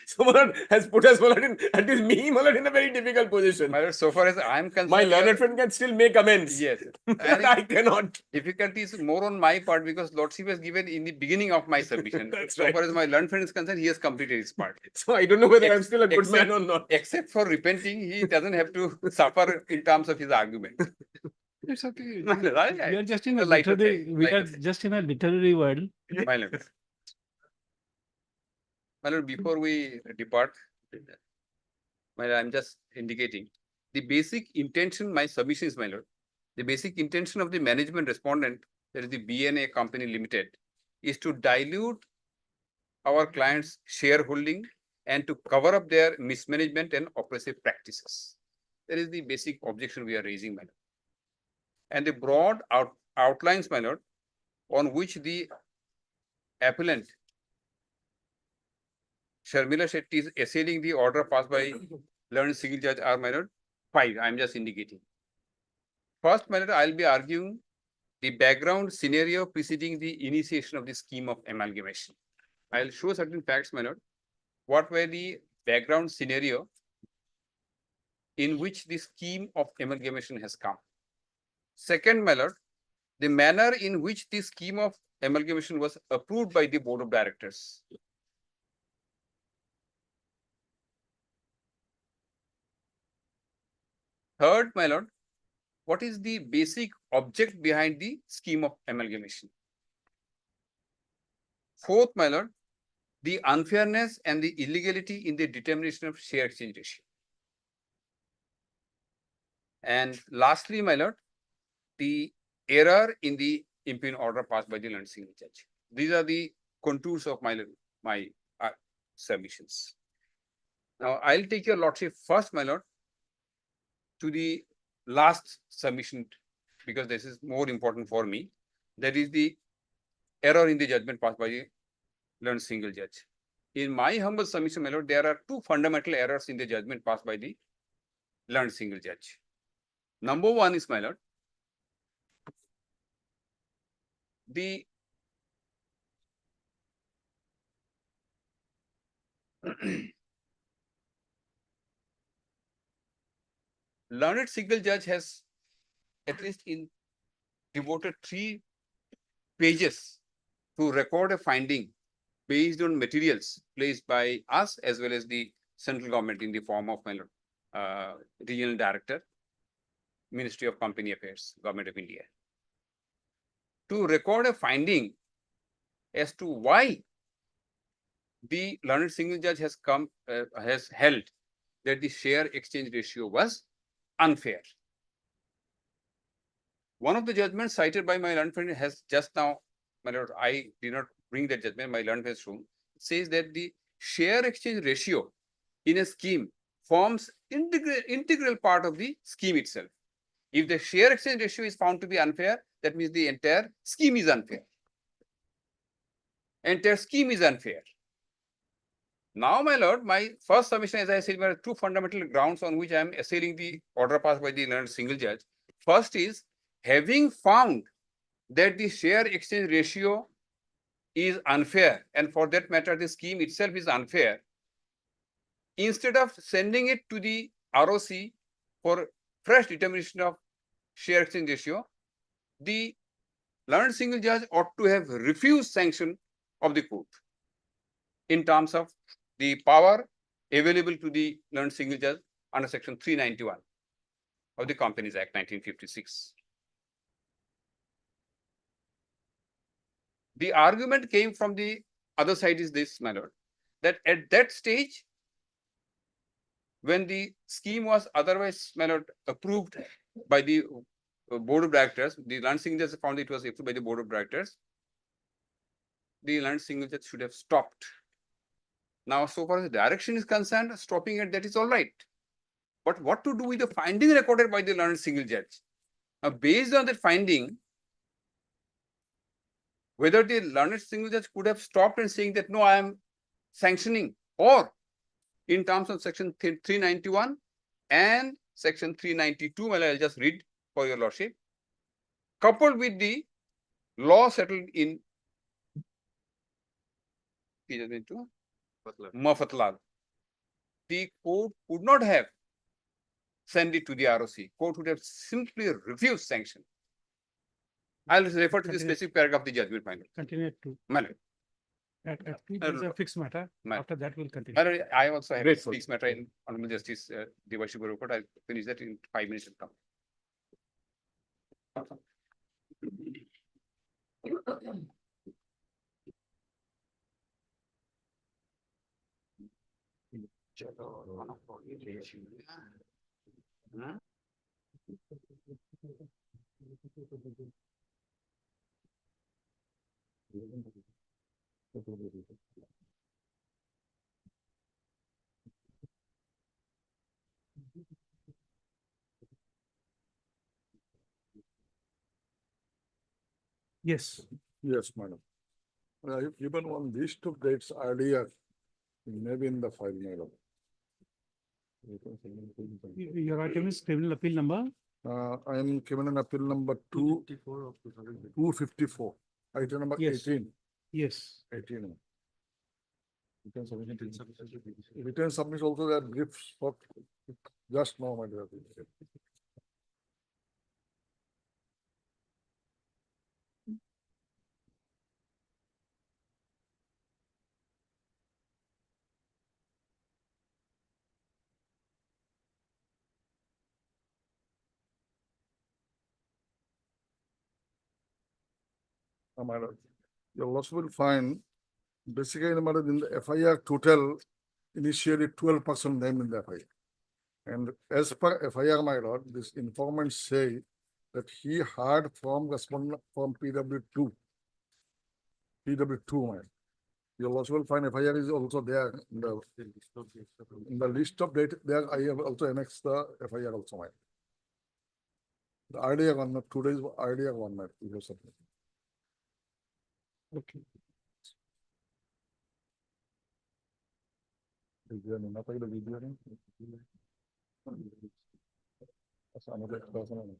So, my lord has put us, my lord, in, at least me, my lord, in a very difficult position. My lord, so far as I'm concerned. My your learned friend can still make amends. Yes. But And I cannot. difficulty is more on my part because Lordship has given in the beginning of my submission. That's So right. far as my learned friend is concerned, he has completed his part. So I don't know whether I'm still a good man Except- or not. Except for repenting, he doesn't have to suffer in terms of his argument. It's okay. My lord, We are just in a Lighter literary, side, we are lighter side. just in a literary world. My lord. My lord, before we depart, my lord, I'm just indicating the basic intention, my submission is, my lord, the basic intention of the management respondent, that is the BNA Company Limited, is to dilute our clients' shareholding and to cover up their mismanagement and oppressive practices. That is the basic objection we are raising, my lord. And the broad outlines, my lord, on which the appellant Sharmila Shetty is assailing the order passed by learned single judge are, my lord, 5. I'm just indicating. First, my lord, I'll be arguing the background scenario preceding the initiation of the scheme of amalgamation. I'll show certain facts, my lord. What were the background scenario in which the scheme of amalgamation has come? Second, my lord, the manner in which the scheme of amalgamation was approved by the board of directors. Third, my lord, what is the basic object behind the scheme of amalgamation? Fourth, my lord, the unfairness and the illegality in the determination of share exchange ratio. And lastly, my lord, the error in the impugn order passed by the learned single judge. These are the contours of my submissions. Now, I'll take your lordship first, my lord, to the last submission, because this is more important for me. That is the error in the judgment passed by the learned single judge. In my humble submission, my lord, there are two fundamental errors in the judgment passed by the learned single judge. Number one is, my lord, the learned single judge has at least devoted 3 pages to record a finding based on materials placed by us as well as the central government in the form of, my lord, regional director, Ministry of Company Affairs, Government of India, to record a finding as to why the learned single judge has held that the share exchange ratio was unfair. One of the judgments cited by my learned friend has just now, my lord, I did not bring that judgment, my learned friend's room, says that the share exchange ratio in a scheme forms integral part of the scheme itself. If the share exchange ratio is found to be unfair, that means the entire scheme is unfair. Entire scheme is unfair. Now, my lord, my first submission, as I said, there are 2 fundamental grounds on which I am assailing the order passed by the learned single judge. First is, having found that the share exchange ratio is unfair, and for that matter, the scheme itself is unfair, instead of sending it to the ROC for fresh determination of share exchange ratio, the learned single judge ought to have refused sanction of the court in terms of the power available to the learned single judge under section 391 of the Companies Act 1956. The argument came from the other side is this, my lord, that at that stage, when the scheme was otherwise, my lord, approved by the board of directors, the learned single judge found it was approved by the board of directors, the learned single judge should have stopped. Now, so far as the direction is concerned, stopping it, that is all right. But what to do with the finding recorded by the learned single judge? Now, based on that finding, whether the learned single judge could have stopped and saying that, no, I am sanctioning, or in terms of section 391 and section 392, well, I'll just read for your lordship, coupled with the law settled in Mafatlal, the court would not have sent it to the ROC. Court would have simply refused sanction. I'll refer to the specific paragraph of the judgment, my lord. Continue to, My lord. it's a fixed matter. My- After that, we'll continue. My lord, I also have a Grateful. fixed matter in Honorable Justice Devashik report. I'll finish that in 5 minutes. Will come. Yes, Yes, madam. I've given one list of dates earlier, maybe in the file, madam. your item is criminal appeal number. I am given an appeal number 254, item number Yes. 18. Yes. 18. Written submission also that brief for just now, my dear. My lord, your loss will find, basically, my lord, in the FIR total, initially 12% name in the FIR. And as per FIR, my lord, this informant say that he heard from respondent from PW2. PW2, my lord. You'll also find FIR is also there in the list of date, there I have also annexed the FIR also, my lord. The earlier one, not today's earlier one, my lord, you have submitted. Okay. Video नहीं ना पहले video नहीं अच्छा मुझे person है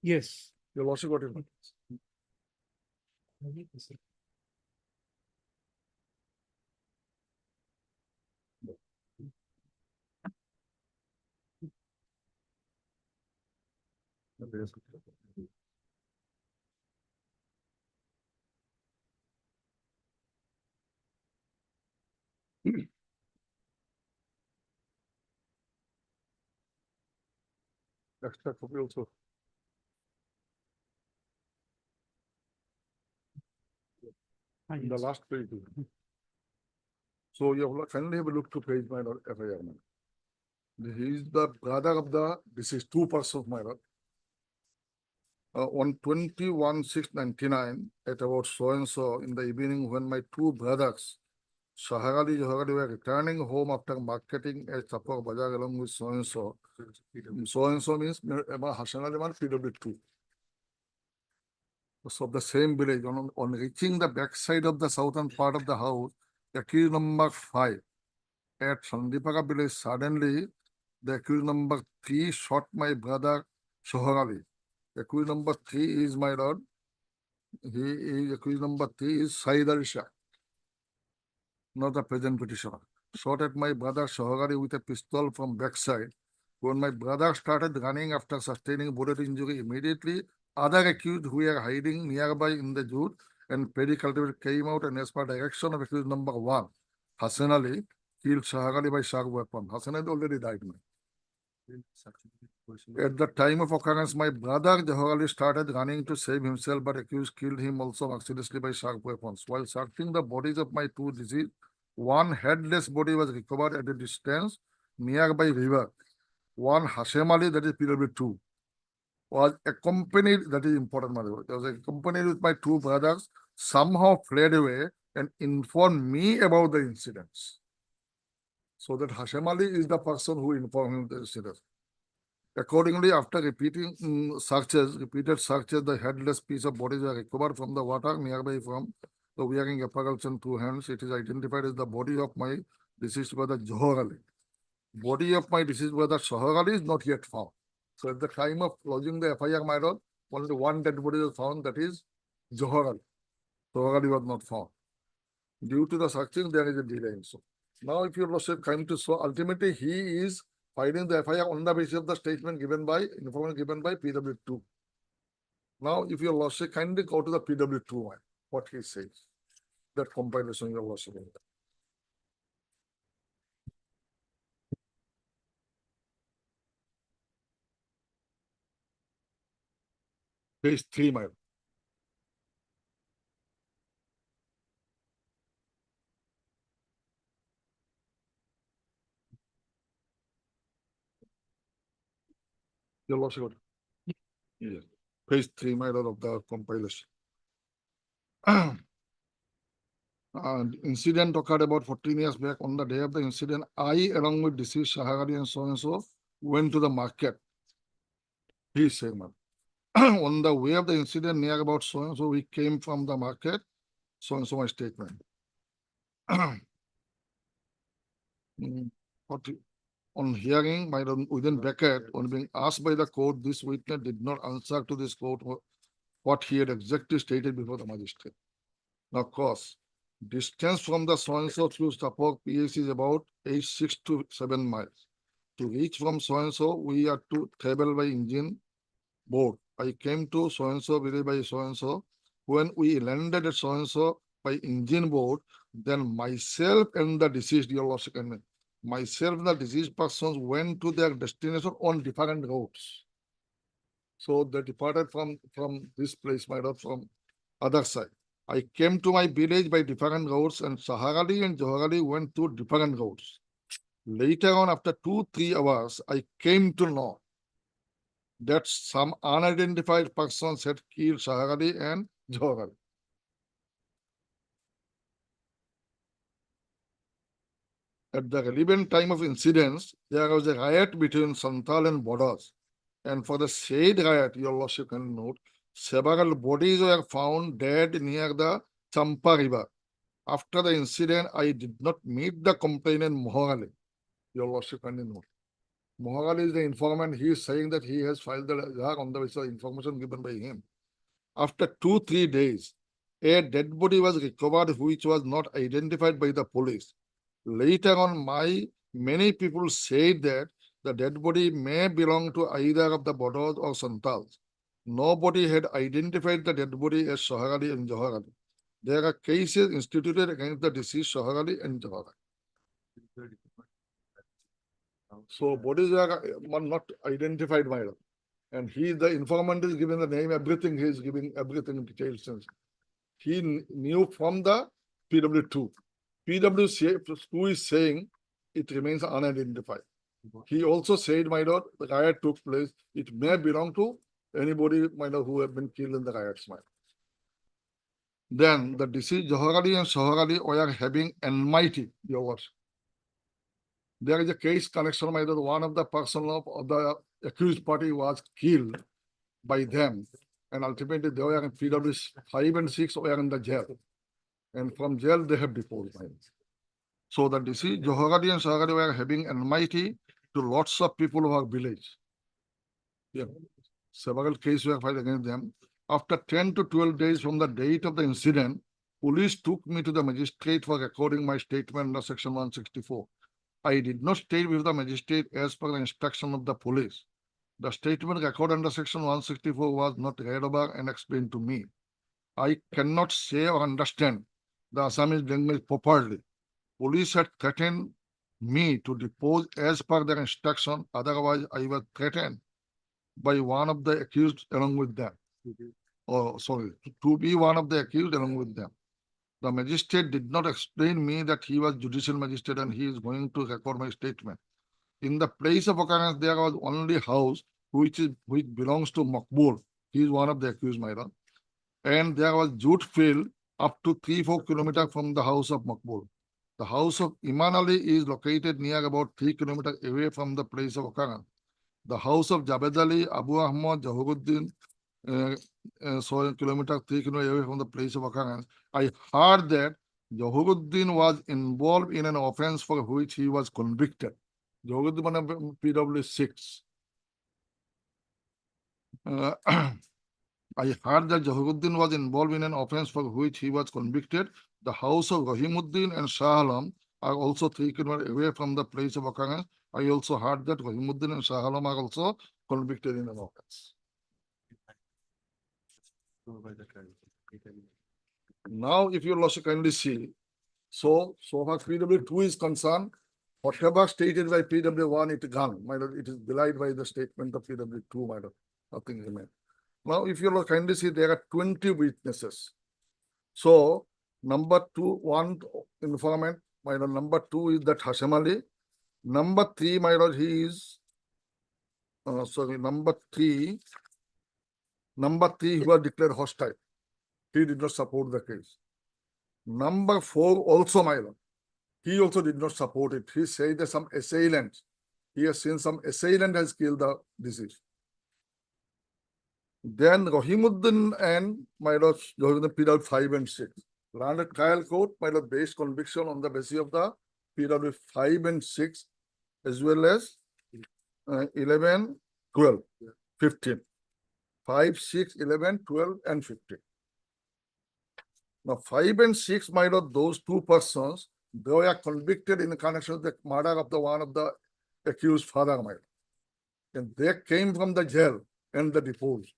Yes. you also got it extra copy also in the last page. So you have kindly have a look to page my lord FIR. My lord. He is the brother of the deceased, two persons, my lord. On 21/6/99 at about so and so in the evening when my two brothers, Shaharali Johari, were returning home after marketing at Chapak Bazaar along with so and so. So and so means Hassan Ali PW2. So the same village, on reaching the backside of the southern part of the house, accused number 5 at Sandipaka village, suddenly the accused number 3 shot my brother Shoharali. Accused number 3 is my lord. He is accused number 3 is Said Ali Shah, not the present petitioner. Shot at my brother Shoharali with a pistol from backside. When my brother started running after sustaining bullet injury, immediately other accused who were hiding nearby in the jute and paddy cultivator came out and as per direction of accused number 1, Hassan Ali killed Shaharali by sharp weapon. Hassan Ali already died. Man. At the time of occurrence, my brother Johar Ali started running to save himself, but accused killed him also mercilessly by sharp weapons. While searching the bodies of my two deceased, one headless body was recovered at a distance nearby river. One Hashem Ali, that is PW2, was accompanied, that is important, was accompanied with my two brothers, somehow fled away and informed me about the incidents. So that Hashem Ali is the person who informed him the incidents. Accordingly, after repeated searches, the headless piece of bodies were recovered from the water nearby from the wearing apparatus in 2 hands. It is identified as the body of my deceased brother Johar Ali. Body of my deceased brother Shohar Ali is not yet found. So at the time of lodging the FIR, my lord, only one dead body was found, that is Johar Ali. Shohar Ali was not found. Due to the searching, there is a delay. So now, if your lordship come to so, ultimately he is filing the FIR on the basis of the statement given by information given by PW2. Now, if your lordship kindly go to the PW2, what he says, that compilation your lordship. Page 3, my lord. Your lordship. Yes. Page 3, my lord, of the compilation. Incident occurred about 14 years back. On the day of the incident, I, along with deceased Shahagari and so, went to the market. He said, on the way of the incident near about so, we came from the market. So my statement. On hearing, within bracket, on being asked by the court, this witness did not answer to this court what he had exactly stated before the magistrate. Now, of course, Distance from the so-and-so to Suffolk PS is about 6 to 7 miles. To reach from so-and-so, we are to travel by engine board. I came to so-and-so village by so-and-so. When we landed at so-and-so by engine board, then myself and the deceased, your lordship, and myself and the deceased persons went to their destination on different roads. So they departed from this place, my lord, from other side. I came to my village by different roads, and Saharali and Johari went to different roads. Later on, after 2-3 hours, I came to know that some unidentified persons had killed Saharali and Johari. At the relevant time of incidents, there was a riot between Santal and Bodas. And for the said riot, your lordship can note, several bodies were found dead near the Champa River. After the incident, I did not meet the complainant Mohali. Your lordship can note. Mohali is the informant. He is saying that he has filed the jar on the basis of information given by him. After 2-3 days, a dead body was recovered which was not identified by the police. Later on, many people said that the dead body may belong to either of the Bodos or Santals. Nobody had identified the dead body as Soharali and Johari. There are cases instituted against the deceased Soharali and Johari. So bodies are not identified, my lord. And the informant is given the name, everything, he is giving everything in details. He knew from the PW2. PW2 is saying it remains unidentified. He also said, my lord, the riot took place. It may belong to anybody, my lord, who have been killed in the riots, my lord. Then the deceased Johari and Soharali were having enmity, your worship. There is a case connection, my lord. One of the person of the accused party was killed by them. And ultimately they were in PW 5 and 6 were in the jail. And from jail they have deposed. So the deceased Johari and Soharali were having enmity to lots of people of our village. Yeah. Several cases were filed against them. After 10 to 12 days from the date of the incident, police took me to the magistrate for recording my statement under section 164. I did not state with the magistrate as per the instruction of the police. The statement recorded under section 164 was not read over and explained to me. I cannot say or understand the Assamese language properly. Police had threatened me to depose as per their instruction, otherwise I was threatened by one of the accused along with them. Oh, sorry, to be one of the accused along with them. The magistrate did not explain me that he was judicial magistrate and he is going to record my statement. In the place of occurrence, there was only house which belongs to Makbul. He is one of the accused, my lord. And there was jute field up to 3-4 kilometers from the house of Makbul. The house of Iman Ali is located near about 3 kilometers away from the place of occurrence. The house of Jabed Ali, Abu Ahmad, Jahuruddin, so kilometer 3 kilometers away from the place of occurrence. I heard that Jahuruddin was involved in an offense for which he was convicted. Jahuruddin PW 6. I heard that Jahuruddin was involved in an offense for which he was convicted. The house of Rahimuddin and Shah Alam are also 3 kilometers away from the place of occurrence. I also heard that Rahimuddin and Shah Alam are also convicted in an offense. Now, if you also kindly see, so far PW2 is concerned, whatever stated by PW1, it gone. It is belied by the statement of PW2, my lord. Nothing remains. Now, if you kindly see, there are 20 witnesses. So, number 2, one informant, my lord, number 2 is that Hashim Ali. Number 3, my lord, he is, number 3, he was declared hostile. He did not support the case. Number 4, also, my lord, he also did not support it. He said that some assailant, he has seen some assailant has killed the deceased. Then Rahimuddin and my lord, PW 5 and 6. Landed trial court, my lord, based conviction on the basis of the PW 5 and 6, as well as 11, 12, 15. 5, 6, 11, 12, and 15. Now, 5 and 6, my lord, those two persons, they were convicted in connection with the murder of the one of the accused father, my lord. And they came from the jail and the deposed,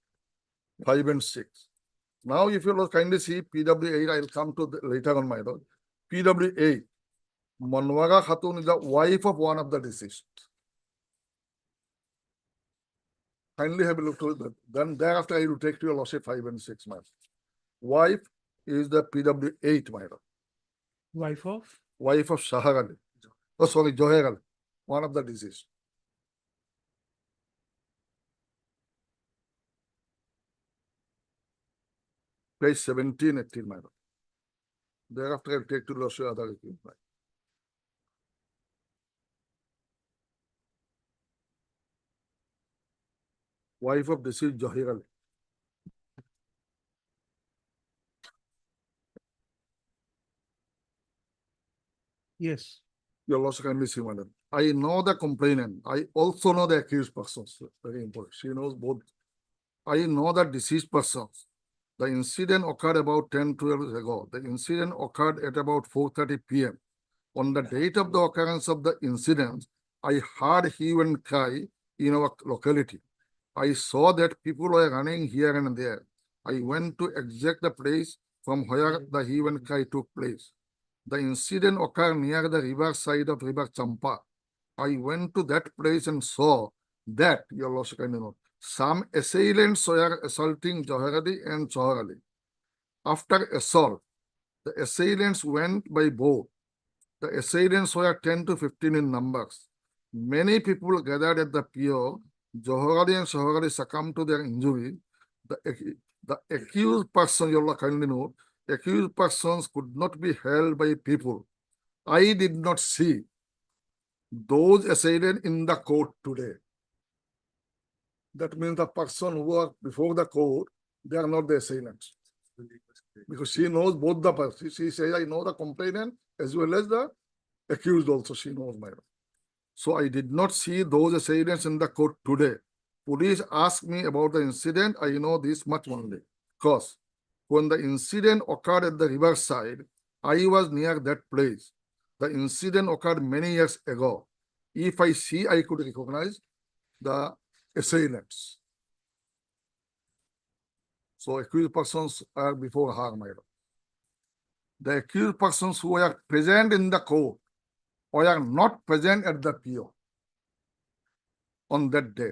5 and 6. Now, if you will kindly see PW8, I'll come to later on, my lord. PW8, Manwaga Khatun is the wife of one of the deceased. Kindly have a look to that. Then thereafter, I will take to your lordship 5 and 6, my lord. Wife is the PW8, my lord. Wife of? Wife of Shahar Ali. Oh, sorry, Joher Ali, one of the deceased. Page 17, 18, my lord. Thereafter, I'll take to lordship other accused, my lord. Wife of deceased Joher Ali. Yes. Your lordship kindly see, madam. I know the complainant. I also know the accused persons. Very important. She knows both. I know the deceased persons. The incident occurred about 10, 12 years ago. The incident occurred at about 4:30 p.m. On the date of the occurrence of the incident, I heard hue and cry in our locality. I saw that people were running here and there. I went to exact the place from where the hue and cry took place. The incident occurred near the river side of River Champa. I went to that place and saw that, your lordship kindly note, some assailants were assaulting Joher Ali and Sohar Ali. After assault, the assailants went by boat. The assailants were 10 to 15 in numbers. Many people gathered at the pier. Joher Ali and Sohar Ali succumbed to their injury. The accused person, your lord kindly note, accused persons could not be held by people. I did not see those assailants in the court today. That means the person who are before the court, they are not the assailants. Because she knows both the persons. She says, I know the complainant as well as the accused also. She knows, my lord. So I did not see those assailants in the court today. Police asked me about the incident. I know this much only. Because when the incident occurred at the riverside, I was near that place. The incident occurred many years ago. If I see, I could recognize the assailants. So accused persons are before her, my lord. The accused persons who are present in the court or are not present at the PO on that day.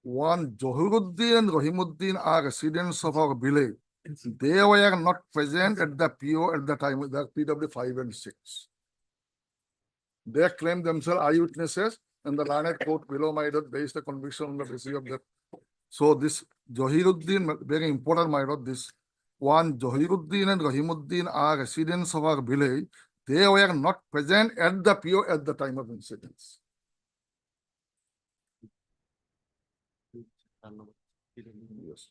One Johiruddin and Rahimuddin are residents of our village. They were not present at the PO at the time of the PW 5 and 6. They claim themselves eyewitnesses, and the learned court below my lord based the conviction on the basis of that. So this Johiruddin, very important, my lord, this one Johiruddin and Rahimuddin are residents of our village. They were not present at the PO at the time of incidents. Yes.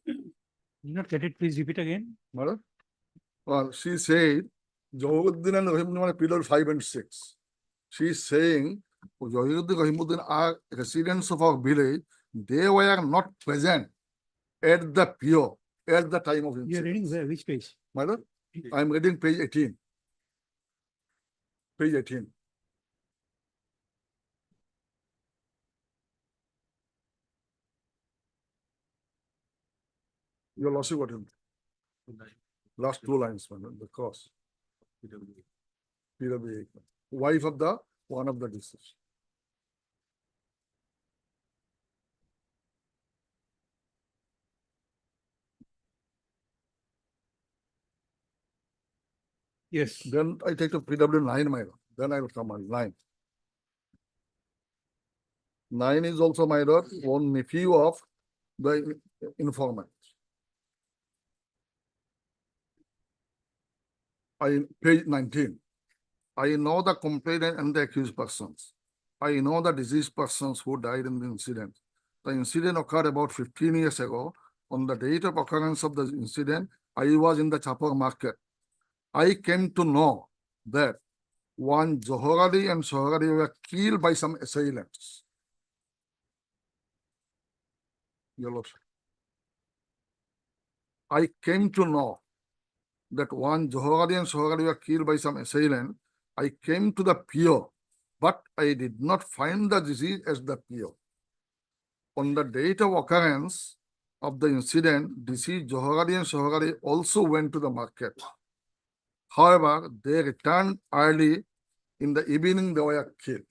Did not get it, please repeat again. Madam? Well, she said, Johiruddin and Rahimuddin are PW 5 and 6. She is saying, Johiruddin and Rahimuddin are residents of our village. They were not present at the PO at the time of You are reading incidents. where, which page? Madam, I am reading page 18. Page 18. Your lordship, what is last two lines, madam, the cause. PW8. Wife of the one of the deceased. Yes. Then I take the PW9, my lord. Then I will come on 9. 9 is also, my lord, one nephew of the informant. Page 19. I know the complainant and the accused persons. I know the deceased persons who died in the incident. The incident occurred about 15 years ago. On the date of occurrence of the incident, I was in the Chapar market. I came to know that one Joher Ali and Sohar Ali were killed by some assailants. Your lordship. I came to know that one Johari and Sohari were killed by some assailant. I came to the PO, but I did not find the disease as the PO. On the date of occurrence of the incident, deceased Johari and Sohari also went to the market. However, they returned early. In the evening, they were killed.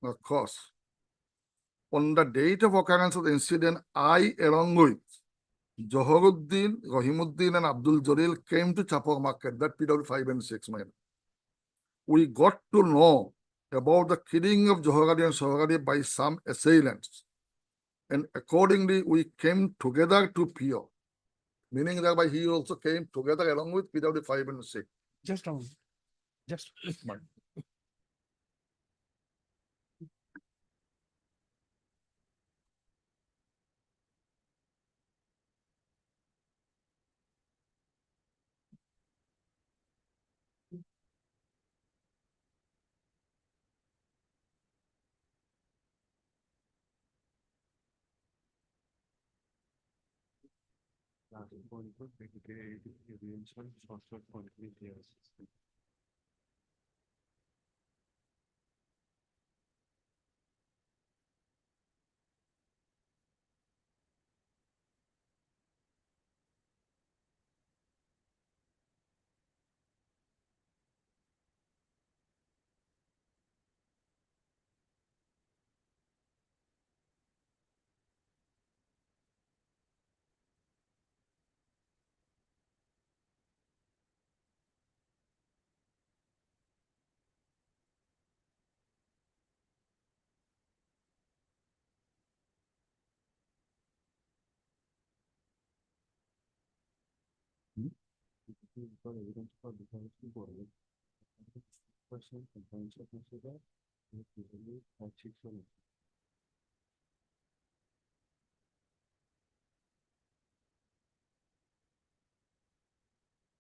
Of course, on the date of occurrence of the incident, I, along with Johoruddin, Rahimuddin, and Abdul Jalil, came to Chapor Market, that period 5 and 6 mile. We got to know about the killing of Johari and Sohari by some assailants. And accordingly, we came together to PO, meaning that by he also came together along with PW 5 and 6. Just a moment. Just.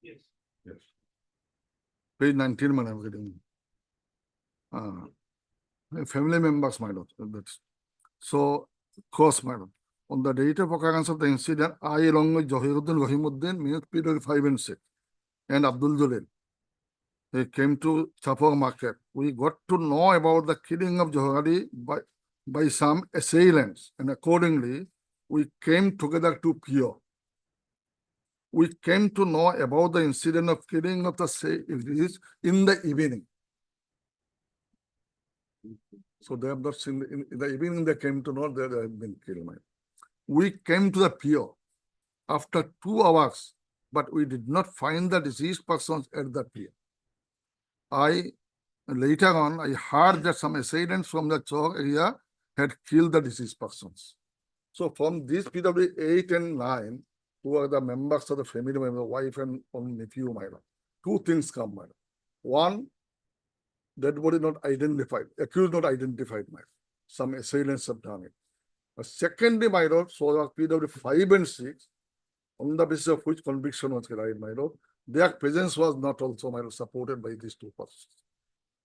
Yes. Yes. Page 19, man, I'm reading. Family members, my lord. That's so, course, madam. On the date of occurrence of the incident, I, along with Johiruddin, Rahimuddin, means period 5 and 6, and Abdul Jalil, they came to Chapor Market. We got to know about the killing of Johari by some assailants, and accordingly, we came together to PO. We came to know about the incident of killing of the assailants in the evening. So they have not seen, in the evening they came to know that they have been killed. We came to the PO after 2 hours, but we did not find the deceased persons at the PO. Later on, I heard that some assailants from the Chowk area had killed the deceased persons. So from these PW 8 and 9, who are the members of the family, my wife and nephew, my lord, 2 things come, my lord. One, dead body not identified, accused not identified, my lord. Some assailants have done it. Secondly, my lord, so the PW 5 and 6, on the basis of which conviction was carried, my lord, their presence was not also, my lord, supported by these 2 persons,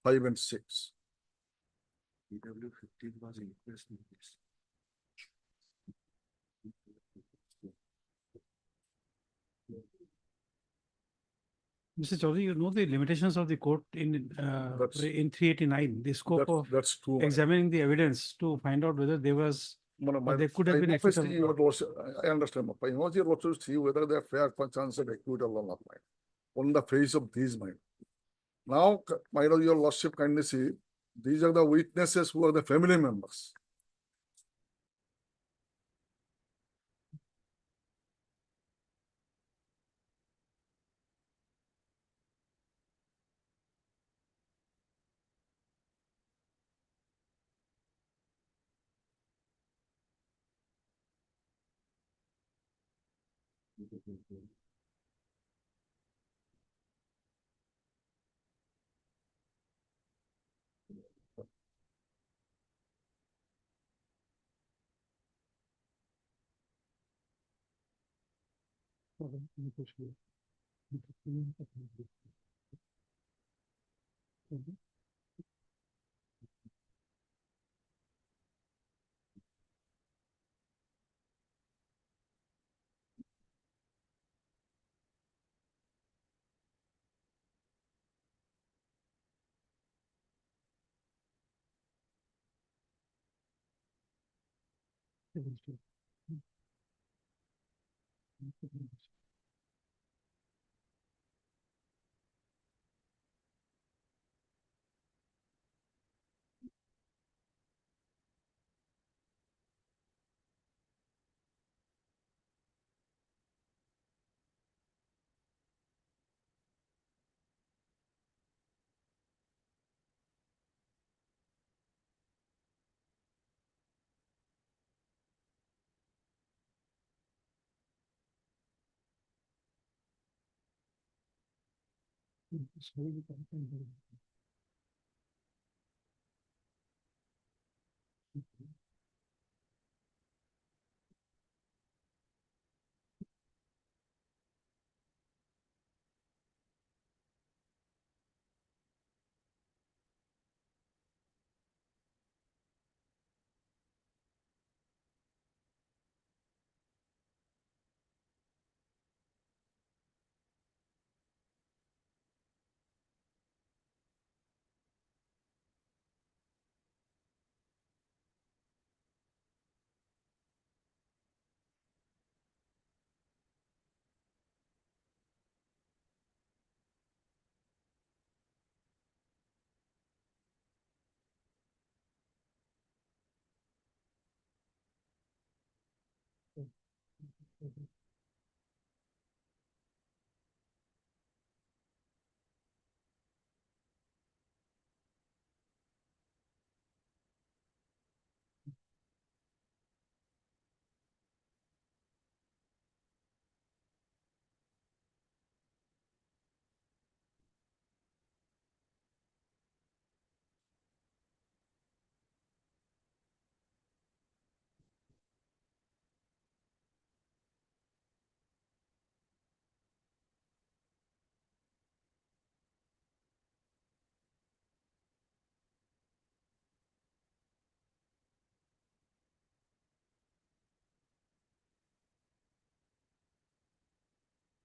5 and 6. PW 15 was inquest in this. Mr. Chaudhary, you know the limitations of the court in 389, the scope of That's true. my lord. examining the evidence to find out whether there was, or there could have been excess of. I understand. I know you want to see whether they are fair chance of acquittal or not. On the face of these, my now, my lord, your lordship kindly see, these are the witnesses who are the family members.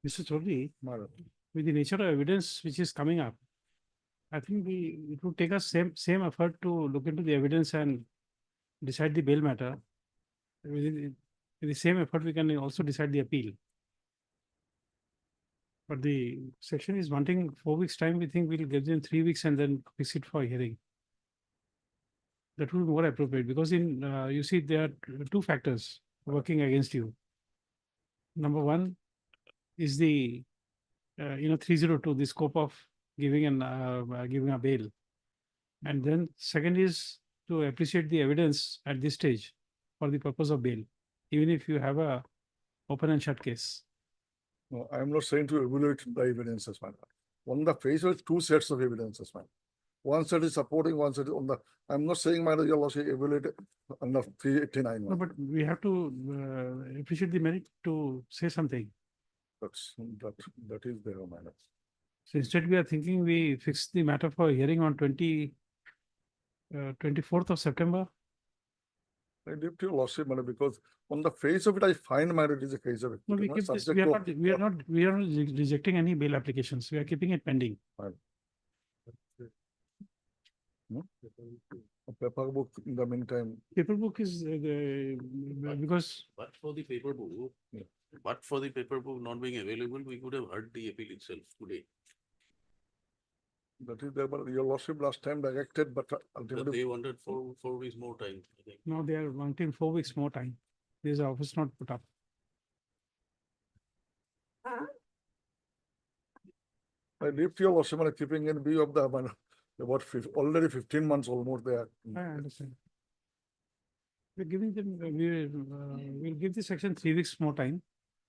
Mr. Chaudhary, My lord. with the nature of evidence which is coming up, I think it would take us same effort to look into the evidence and decide the bail matter. With the same effort, we can also decide the appeal. But the section is wanting 4 weeks time. We think we'll give them 3 weeks and then fix it for hearing. That would be more appropriate because you see, there are two factors working against you. Number one is the 302, the scope of giving a bail. And then second is to appreciate the evidence at this stage for the purpose of bail, even if you have a open and shut case. No, I am not saying to evaluate the evidences, my lord. On the face of two sets of evidences, my lord. One set is supporting, one set is on the, I'm not saying, my lord, your lordship evaluate on the 389. No, but we have to appreciate the merit to say something. That is there, my lord. So instead, we are thinking we fix the matter for hearing on 24th of September. I leave to your lordship, my lord, because on the face of it, I find, my lord, it is a case of. No, we equity, keep this, subject to- we are not rejecting any bail applications. We are keeping it pending. A paper book in the meantime. Paper book is because But for the paper book, Yeah. but for the paper book not being available, we could have heard the appeal itself today. That is there, but your lordship last time directed, but But ultimately. they wanted 4 weeks more time, I think. now they are wanting 4 weeks more time. This office not put up. I leave to your lordship, my lord, keeping in view of the, my lord, about already 15 months almost there. I understand. We're giving them, we'll give the section 3 weeks more time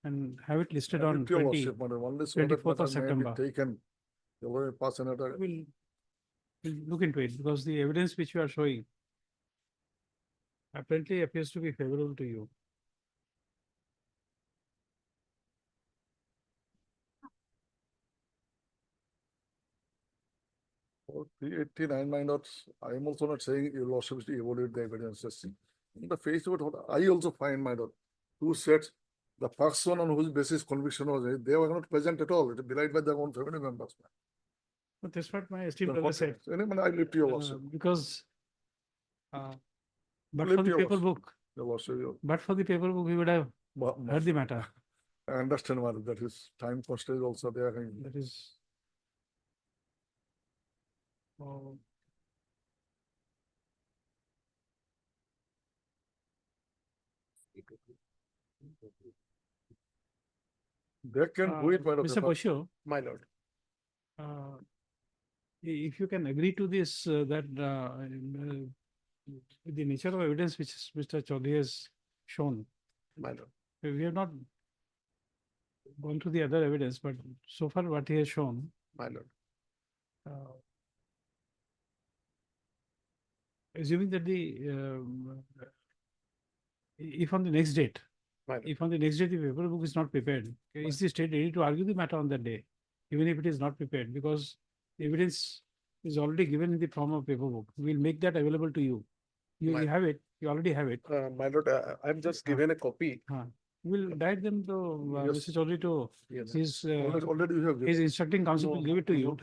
and have it listed I on leave to your 20. lordship, my lord, only so that 24th of matter may be September. taken. You will pass another. We'll look into it because the evidence which you are showing apparently appears to be favorable to you. For 389, my lord, I am also not saying your lordship is to evaluate the evidences. In the face of it, what I also find, my lord, two sets, the person on whose basis conviction was made, they were not present at all. It is belied by their own family members. But that's what my esteemed Then brother what- said. Anyway, I leave to your lordship. Because but Leave for to the your paper lordship. book, Your Lordship, But for the paperwork, we would have heard the matter. I understand what that is time constraint also there. and That is. Oh, They can do it, my Mr. lord. Bashir, My lord. uh, if you can agree to this, that the nature of evidence which Mr. Chaudhary has shown, My lord. we have not gone through the other evidence, but so far what he has shown, My lord. uh, assuming that if on the next date, My lord. if on the next day the paper book is not prepared, is the state ready to argue the matter on that day, even if it is not prepared, because the evidence is already given in the form of paper book. We'll make that available to you. You My- have it, you already have it. My lord, I'm just given a copy. We'll direct them to Yes. Mr. Chaudhary to Yes. Already you have. his instructing counsel to give it to you.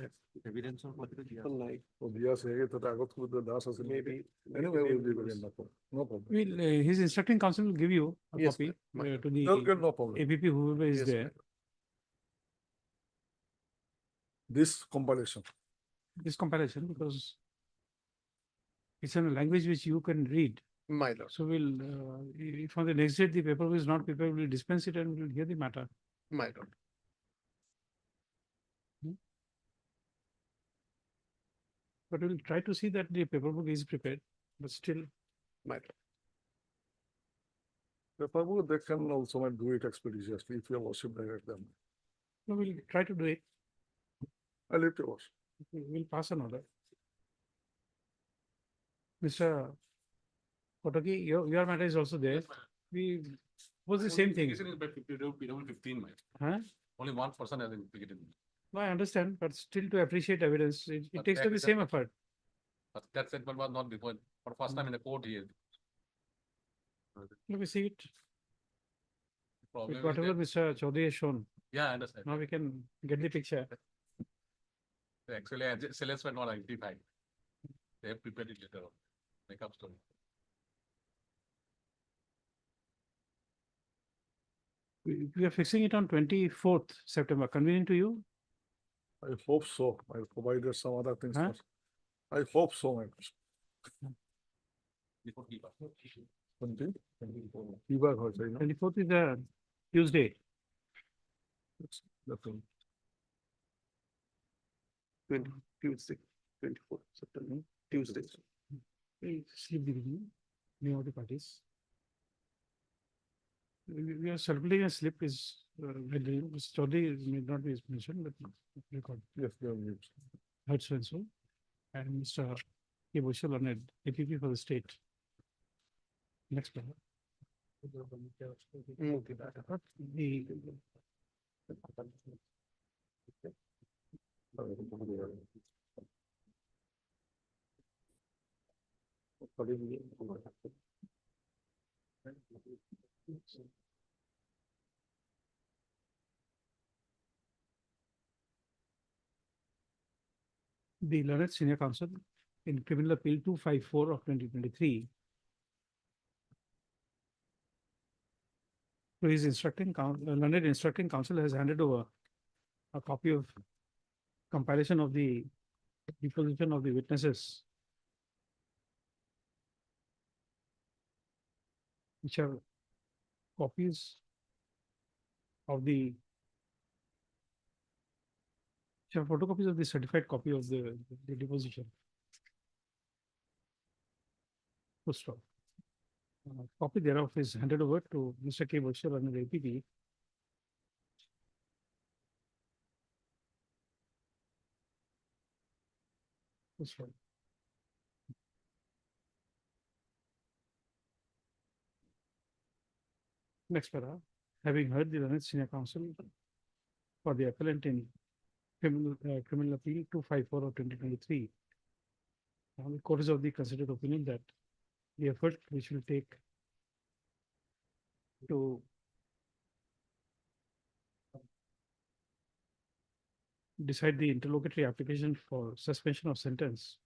Evidence of what it is. Like, Yes, das আছে maybe. Anyway, we'll give it, no problem. No problem. Will his instructing counsel will give you a Yes, copy ma'am. to They'll the get no problem. APP, whoever is Yes, there. ma'am. This compilation. This comparison, because it's in a language which you can read. My lord. So we'll, if on the next date the paper is not prepared, we'll dispense it and we'll hear the matter. My lord. But we'll try to see that the paper book is prepared, but still, My lord. The public, they can also might do it expeditiously if your worship direct them. no, we'll try to do it. I leave to worship. We'll pass an order. Mr. Kotoki, your matter is also there. We was the same thing. PW15, mate. Huh? Only one person has implicated. No, I understand, but still to appreciate evidence, it But takes that to the is a- same effort. But that statement was not before, for first time in the court here. Let me see it. Problem is Whatever that- Mr. Chaudhary has shown, Yeah, I understand. now we can get the picture. Actually, SLS were not identified. They have prepared it later on. Make up story. We are fixing it on 24th September. Convenient to you? I hope so. I provided some other things. Huh? first. I hope so, my lord. Before keep up. 20? Fever হয়েছে, you know? 24th is a Tuesday. That's all. Tuesday, 24th September, Tuesday. Sleep the beginning, name of the parties. We are circulating a slip is, Mr. Chaudhary may not be mentioned, but record. Yes, they are news. Heard so and so. And Mr. K. Bushel on APP for the state. Next one. The learned senior counsel in criminal appeal 254 of 2023. So his learned instructing counsel has handed over a copy of compilation of the deposition of the witnesses, which are copies of the which are photocopies of the certified copy of the deposition. Full stop. Copy thereof is handed over to Mr. K. Bushel under the APP. Full stop. Next para, having heard the learned senior counsel for the appellant in criminal appeal 254 of 2023. The court is of the considered opinion that the effort which will take to decide the interlocutory application for suspension of sentence,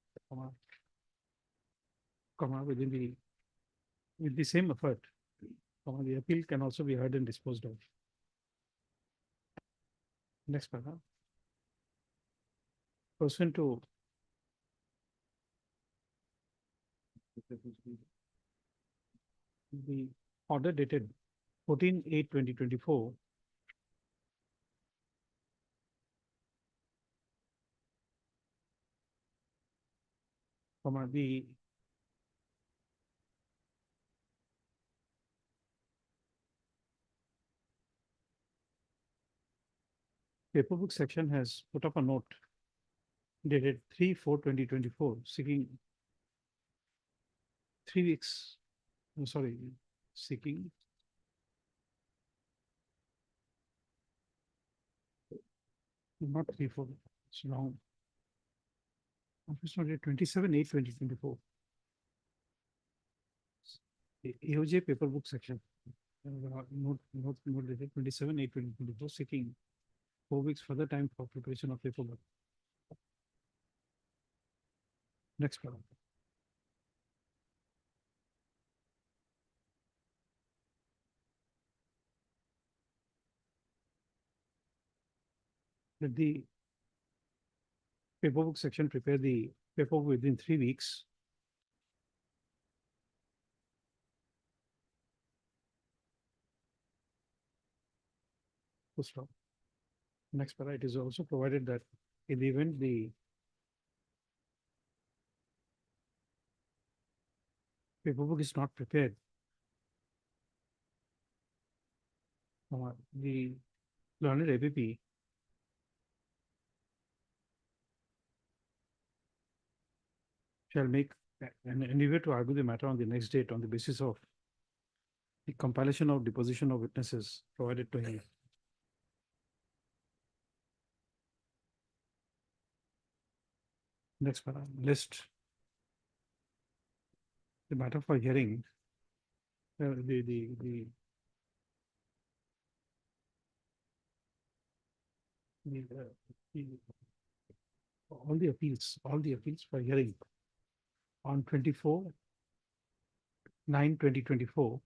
comma, within the with the same effort, the appeal can also be heard and disposed of. Next paragraph. Pursuant to the order dated 14/8/2024, the paperbook section has put up a note dated 3/4/2024 seeking 3 weeks, sorry, seeking not 3/4, it's wrong. Office note 27/8/2024. AOJ paperbook section. Note dated 27/8/2024 seeking 4 weeks further time for preparation of paperwork. Next paragraph. Let the paperwork section prepare the paperwork within 3 weeks. Full stop. Next para, it is also provided that in the event the paperwork is not prepared, the learned APP shall make an endeavor to argue the matter on the next date on the basis of the compilation of deposition of witnesses provided to him. Next para, list the matter for hearing, the all the appeals for hearing on 24/9/2024.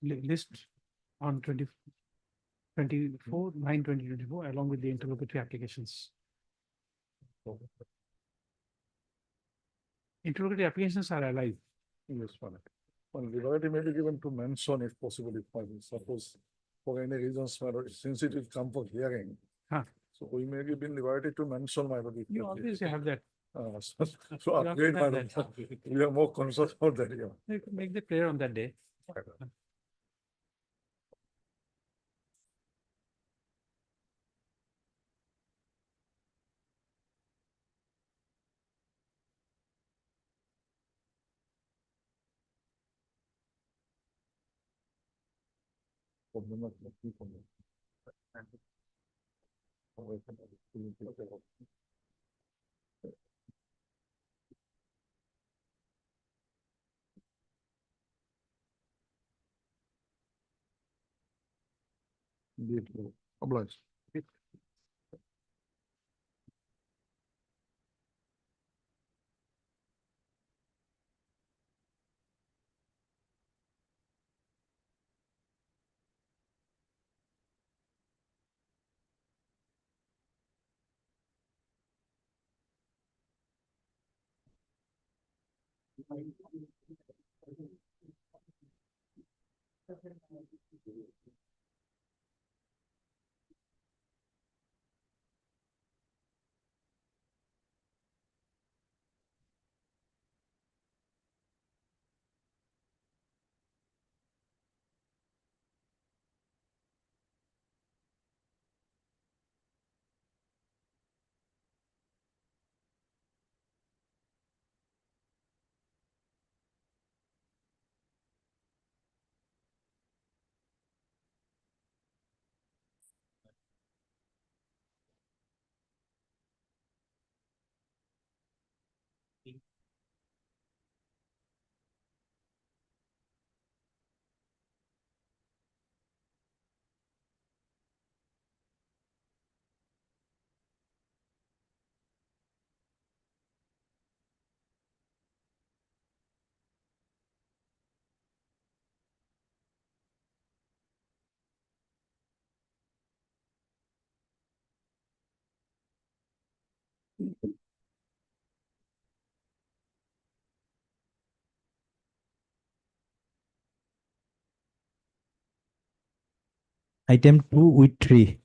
List on 24/9/2024 along with the interlocutory applications. Interlocutory applications are alive. Yes, Father. One liberty may be given to mention if possible, if suppose for any reasons, my lord, since it will come for hearing. Huh. So we may give in liberty to mention, my lord. You always have that. So You also again, my have lord, that. we are more conscious about that, yeah. You can make the prayer on that day. Indeed, obliged. Item 2 with 3.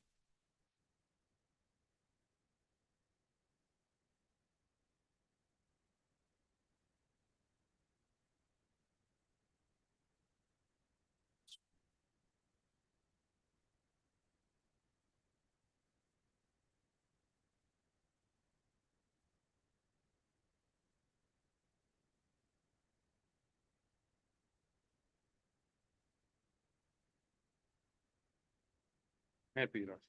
Happy, Lord.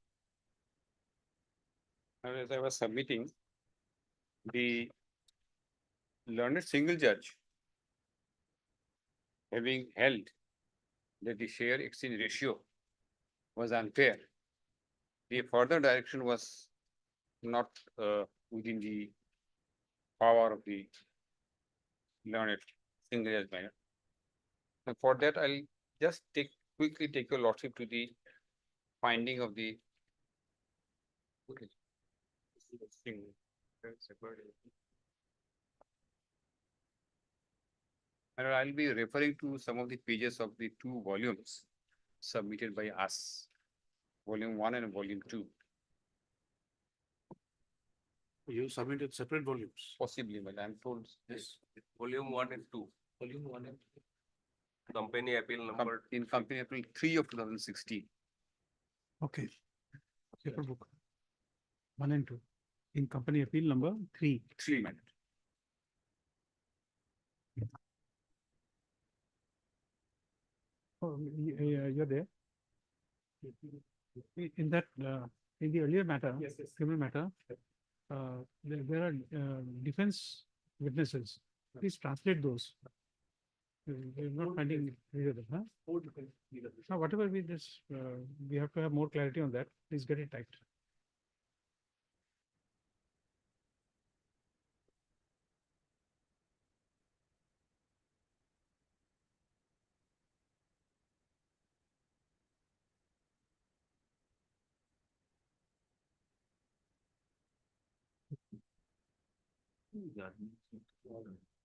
Now, as I was submitting, the learned single judge having held that the share exchange ratio was unfair, the further direction was not within the power of the learned single judge panel. And for that, I'll just quickly take your lordship to the finding of the and I'll be referring to some of the pages of the two volumes submitted by us, volume 1 and volume 2, You submitted separate volumes. possibly, but I'm told. Yes, volume 1 and 2. Volume 1 and 2. Company appeal number. In company April 3 of 2016. Okay. Paper book. 1 and 2. In company appeal number 3. 3. Oh, you're there. In that, in the earlier matter, criminal matter, there are defense witnesses. Please translate those. We're not finding readable, huh? Now, whatever we just, we have to have more clarity on that. Please get it typed.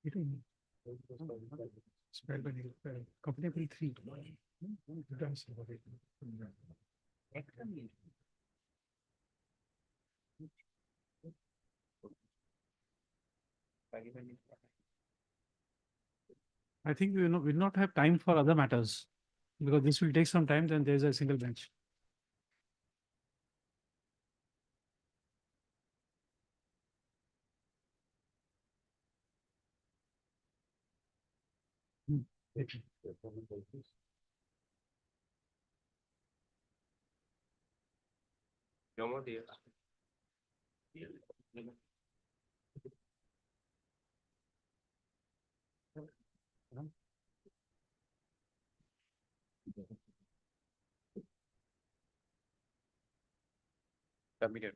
It will- Spelled by company appeal 3. I think we will not have time for other matters because this will take some time, then there's a single bench. Come dear. Submitted.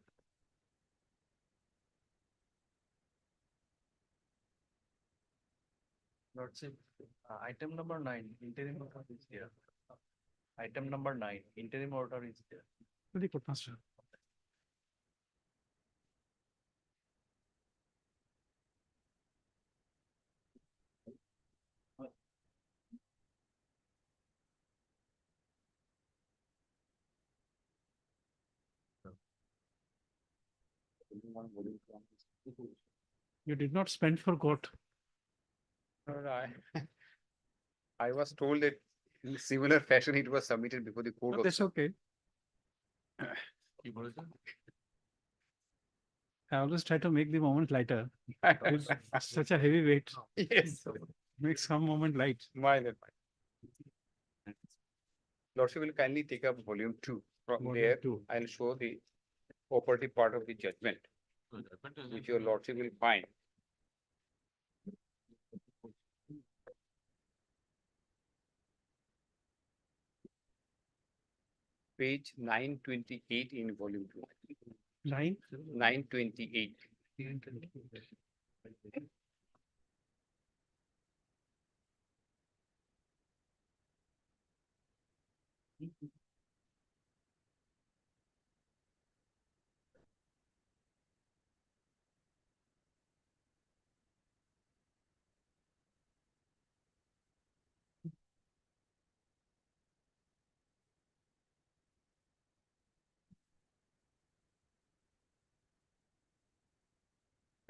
Lordship, item number 9, interim order is there. Item number 9, interim order is there. Very good, Master. You did not spend for court. I was told that in similar fashion it was submitted before the court. No, that's okay. I always try to make the moment lighter. It's such a heavy weight. Yes. Make some moment light. Mine. Lordship will kindly take up volume 2 from Volume there. 2. I'll show the operative part of the judgment, which your lordship will find. Page 928 in volume 2. 928.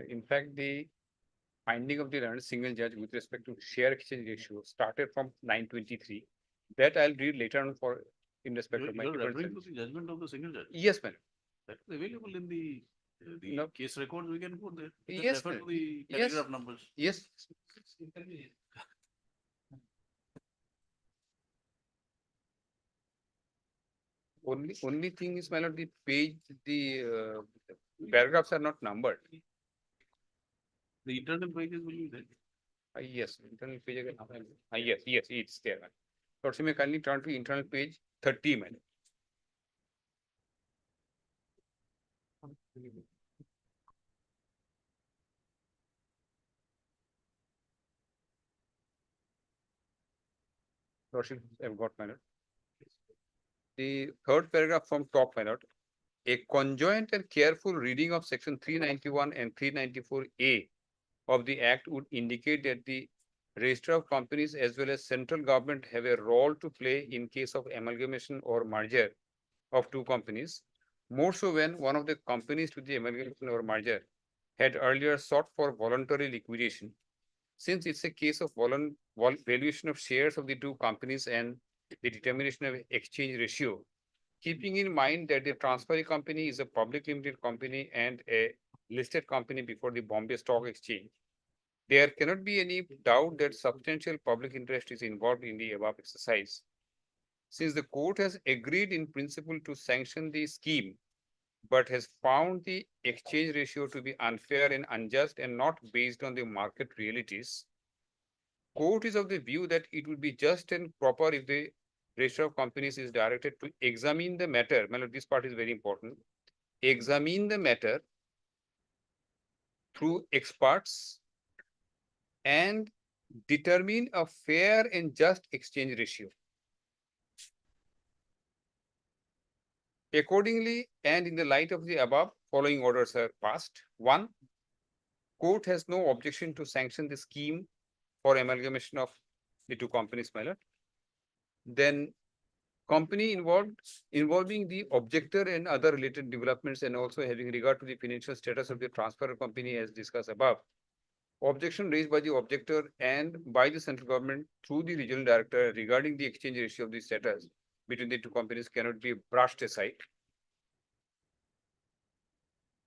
In fact, the finding of the learned single judge with respect to share exchange ratio started from 923. That I'll read later on for in respect You're of my you're different referring to sense. the judgment of the single judge. Yes, madam. That is available in the No. case records, we can put there. You can Yes, refer to ma'am. the Yes. paragraph numbers. Yes. Only thing is, my lord, the page, the paragraphs are not numbered. The internal pages will be there. Yes, internal page again. Yes, it's there. ma'am. Lordship, may kindly turn to internal page 30, madam. Lordship, I've got, my lord. The third paragraph from top, my lord. A conjoint and careful reading of section 391 and 394A of the Act would indicate that the Registrar of Companies as well as central government have a role to play in case of amalgamation or merger of two companies. More so when one of the companies to the amalgamation or merger had earlier sought for voluntary liquidation. Since it's a case of valuation of shares of the two companies and the determination of exchange ratio, keeping in mind that the transferee company is a public limited company and a listed company before the Bombay Stock Exchange, there cannot be any doubt that substantial public interest is involved in the above exercise. Since the court has agreed in principle to sanction the scheme, but has found the exchange ratio to be unfair and unjust and not based on the market realities, court is of the view that it would be just and proper if the Registrar of Companies is directed to examine the matter. My lord, this part is very important. Examine the matter through experts and determine a fair and just exchange ratio. Accordingly, and in the light of the above, following orders are passed. 1. Court has no objection to sanction the scheme for amalgamation of the two companies, my lord. Then company involving the objector and other related developments and also having regard to the financial status of the transfer company as discussed above. Objection raised by the objector and by the central government through the regional director regarding the exchange ratio of the status between the two companies cannot be brushed aside.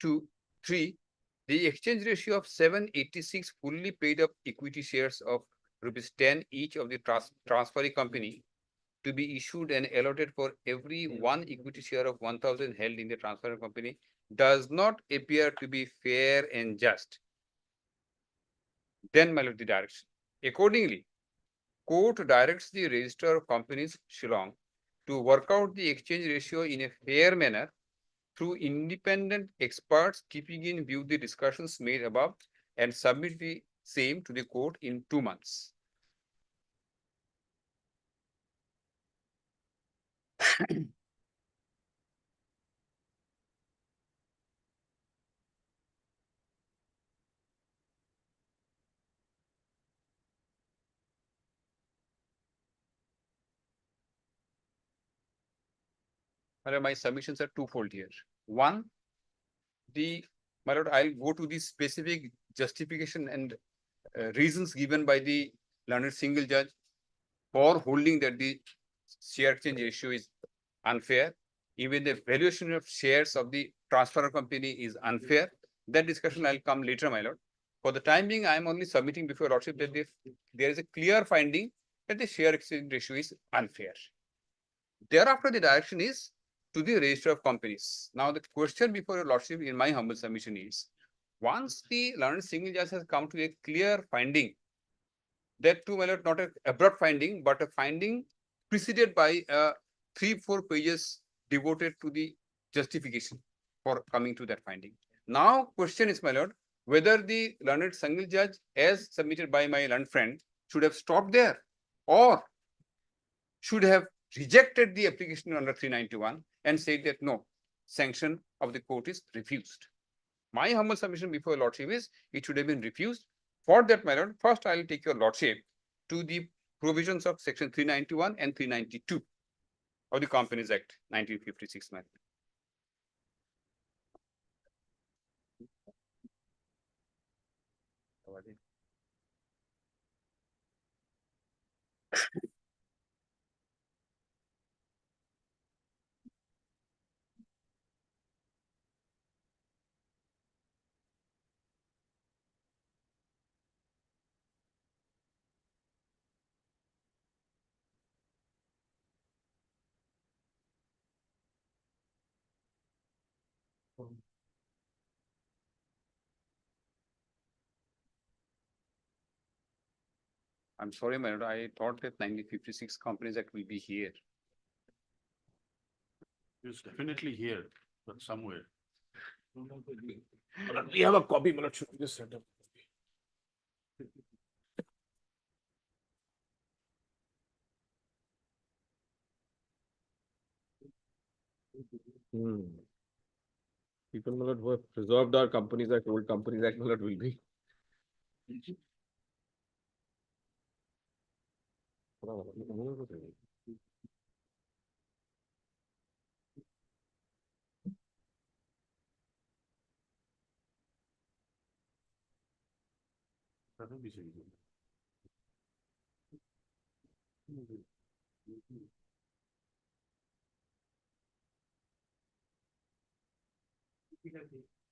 2, 3, the exchange ratio of 786 fully paid up equity shares of ₹10 each of the transferee company to be issued and allotted for every one equity share of 1,000 held in the transfer company does not appear to be fair and just. Then, my lord, the direction. Accordingly, court directs the Registrar of Companies, Shillong, to work out the exchange ratio in a fair manner through independent experts, keeping in view the discussions made above, and submit the same to the court in 2 months. My submissions are twofold here. One, my lord, I'll go to the specific justification and reasons given by the learned single judge for holding that the share exchange ratio is unfair. Even the valuation of shares of the transfer company is unfair. That discussion I'll come later, my lord. For the time being, I am only submitting before lordship that there is a clear finding that the share exchange ratio is unfair. Thereafter, the direction is to the Registrar of Companies. Now, the question before your lordship in my humble submission is, once the learned single judge has come to a clear finding, that too, my lord, not an abrupt finding, but a finding preceded by 3-4 pages devoted to the justification for coming to that finding. Now, question is, my lord, whether the learned single judge, as submitted by my learned friend, should have stopped there or should have rejected the application under 391 and said that no, sanction of the court is refused. My humble submission before your lordship is it should have been refused. For that, my lord, first I will take your lordship to the provisions of section 391 and 392 of the Companies Act 1956. I'm sorry, my lord, I thought that 1956 companies act will be here. It's definitely here, but somewhere. We have a copy, my lord, should we just send up? People, my lord, who have preserved our Companies Act, old Companies Act, my lord, will be.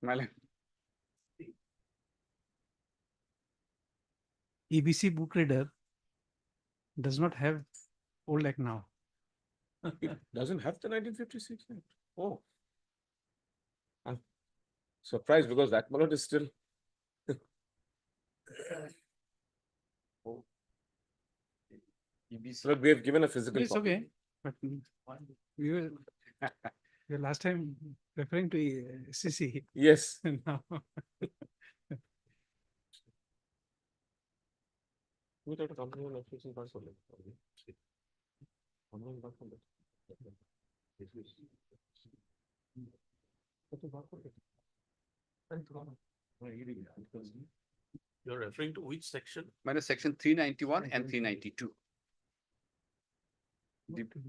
My lord, EBC book reader does not have old act now. It doesn't have the 1956 Act. Oh. I'm surprised because that, my lord, is still. Oh. So we have given a physical It's copy. okay, but we were, the last time referring to SCC Yes. now. Without a company on application parcel. Online document. You're referring to which section? my lord, section 391 and 392.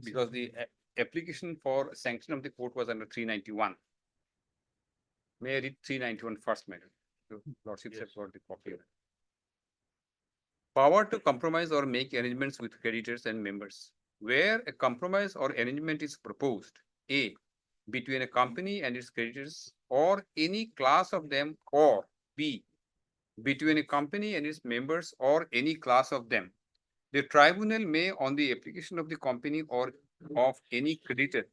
Because the application for sanction of the court was under 391. May I read 391 first, madam? The lordships have got the copy. of it. Power to compromise or make arrangements with creditors and members. Where a compromise or arrangement is proposed, A, between a company and its creditors or any class of them, or B, between a company and its members or any class of them. The tribunal may, on the application of the company or of any creditor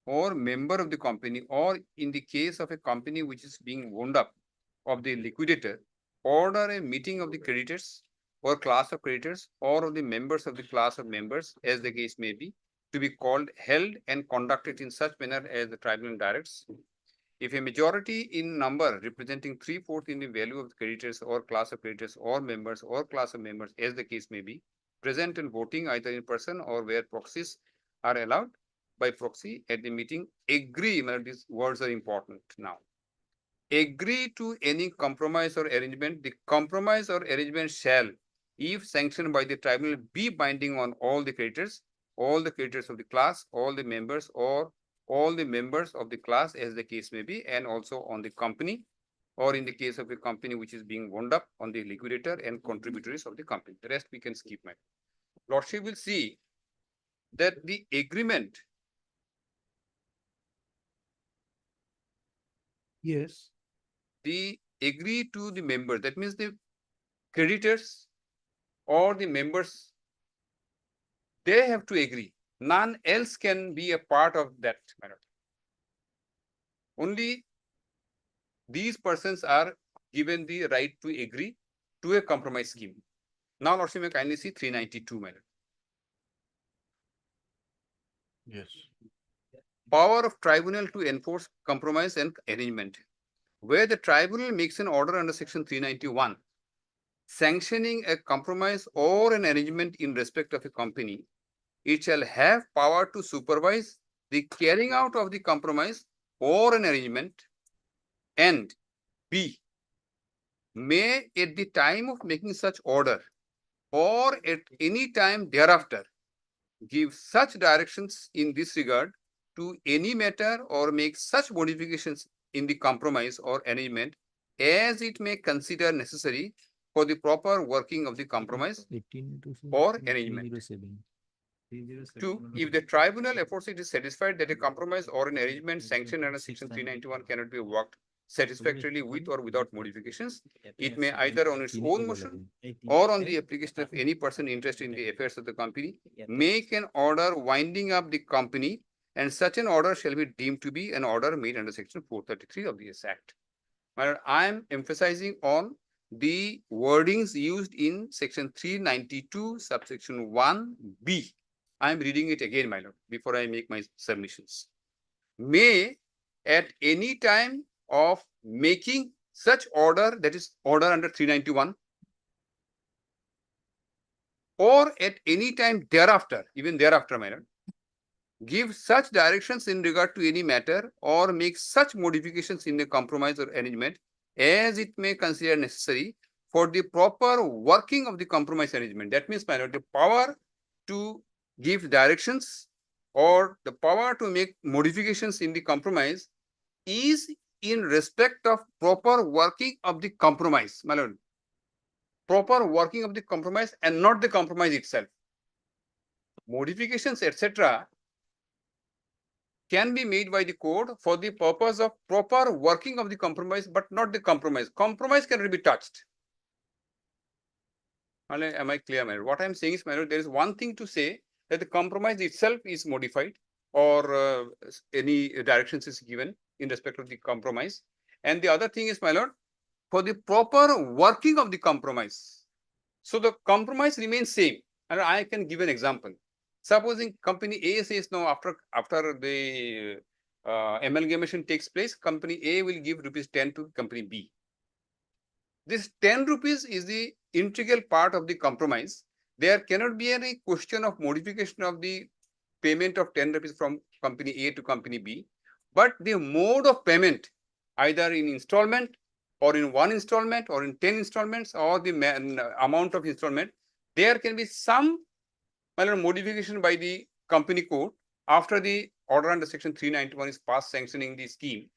or member of the company, or in the case of a company which is being wound up of the liquidator, order a meeting of the creditors or class of creditors or of the members of the class of members, as the case may be, to be called, held, and conducted in such manner as the tribunal directs. If a majority in number representing 3/4 in the value of the creditors or class of creditors or members or class of members, as the case may be, present and voting either in person or where proxies are allowed by proxy at the meeting, agree, these words are important now. Agree to any compromise or arrangement. The compromise or arrangement shall, if sanctioned by the tribunal, be binding on all the creditors of the class, all the members, or all the members of the class, as the case may be, and also on the company, or in the case of a company which is being wound up, on the liquidator and contributories of the company. The rest we can skip, my lordship will see that the agreement, Yes. the agree to the member, that means the creditors or the members, they have to agree. None else can be a part of that matter. Only these persons are given the right to agree to a compromise scheme. Now, lordship, may kindly see 392, my lord. Yes. Power of tribunal to enforce compromise and arrangement. Where the tribunal makes an order under section 391, sanctioning a compromise or an arrangement in respect of a company, it shall have power to supervise the carrying out of the compromise or an arrangement, and B, may at the time of making such order or at any time thereafter give such directions in this regard to any matter or make such modifications in the compromise or arrangement as it may consider necessary for the proper working of the compromise. 18 to or arrangement. 307. 2, if the tribunal affords it is satisfied that a compromise or an arrangement sanctioned under section 391 cannot be worked satisfactorily with or without modifications, it may either on its own motion or on the application of any person interested in the affairs of the company, make an order winding up the company, and such an order shall be deemed to be an order made under section 433 of the Act. I am emphasizing on the wordings used in section 392 subsection 1B. I am reading it again, my lord, before I make my submissions. May at any time of making such order, that is order under 391, or at any time thereafter, even thereafter, my lord, give such directions in regard to any matter or make such modifications in the compromise or arrangement as it may consider necessary for the proper working of the compromise arrangement. That means, my lord, the power to give directions or the power to make modifications in the compromise is in respect of proper working of the compromise, my lord. Proper working of the compromise and not the compromise itself. Modifications, etc., can be made by the court for the purpose of proper working of the compromise, but not the compromise. Compromise cannot be touched. Am I clear, my lord? What I am saying is, my lord, there is one thing to say that the compromise itself is modified or any directions is given in respect of the compromise. And the other thing is, my lord, for the proper working of the compromise. So the compromise remains same. And I can give an example. Supposing company A says now after the amalgamation takes place, company A will give ₹10 to company B. This 10 rupees is the integral part of the compromise. There cannot be any question of modification of the payment of 10 rupees from company A to company B, but the mode of payment, either in installment or in one installment or in 10 installments or the amount of installment, there can be some modification by the company court after the order under section 391 is passed sanctioning the scheme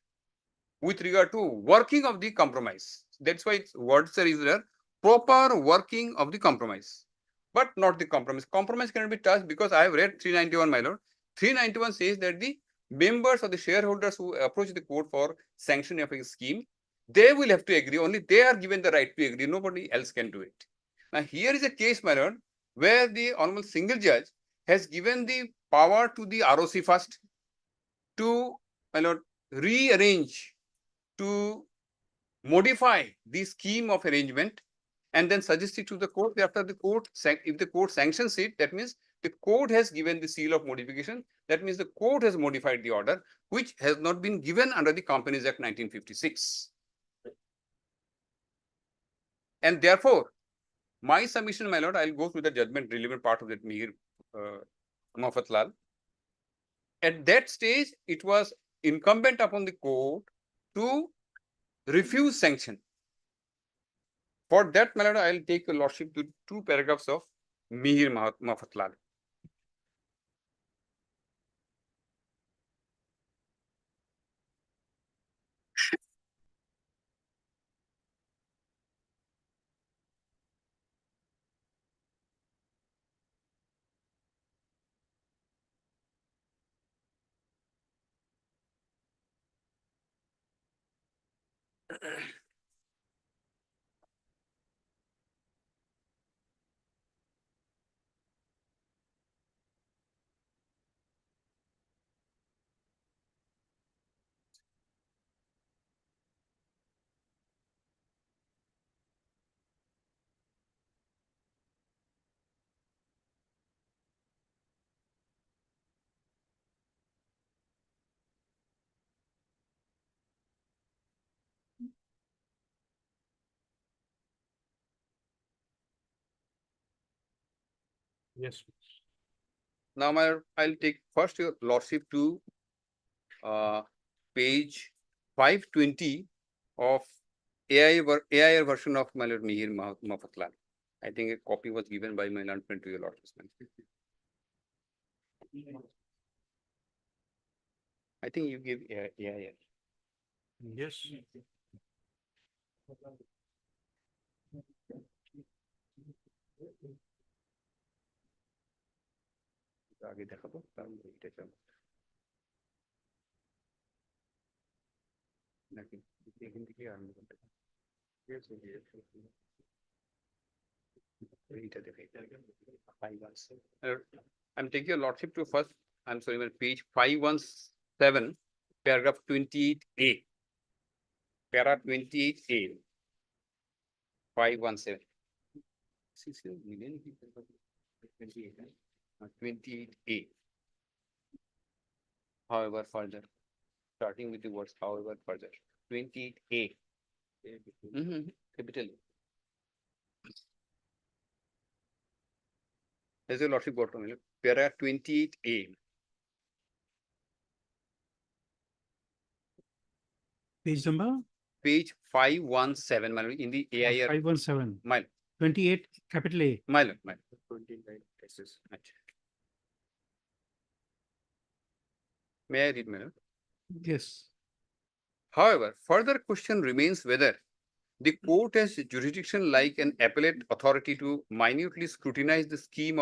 with regard to working of the compromise. That's why its words are there, proper working of the compromise, but not the compromise. Compromise cannot be touched because I have read 391, my lord. 391 says that the members or the shareholders who approach the court for sanctioning of a scheme, they will have to agree. Only they are given the right to agree. Nobody else can do it. Now, here is a case, my lord, where the honorable single judge has given the power to the ROC first to, my lord, rearrange, to modify the scheme of arrangement and then suggest it to the court. After the court, if the court sanctions it, that means the court has given the seal of modification. That means the court has modified the order, which has not been given under the Companies Act 1956. And therefore, my submission, my lord, I'll go through the judgment relevant part of that Mihir Mofathlal. At that stage, it was incumbent upon the court to refuse sanction. For that, my lord, I'll take your lordship to 2 paragraphs of Mihir Mofathlal. Yes. Now, I'll take first your lordship to page 520 of AIR version of my lord Mihir Mofathlal. I think a copy was given by my lord to your lordship. I think you gave AIR. Yes. আগে দেখাবো তারপরে এটা যাবো। নাকি এখান থেকে আরম্ভ করতে হবে? এইটা দেখে I'm taking your lordship to first, I'm sorry, page 517, paragraph 28A. Para 28A. 517. 28A. However, further, starting with the words however further. 28A. Capital. As your lordship got from para 28A. Page number Page 517, my lord, in the AIR. 517, My, 28, capital A. my lord, my. 29 texas. May I read, my lord? Yes. However, further question remains whether the court has jurisdiction like an appellate authority to minutely scrutinize the scheme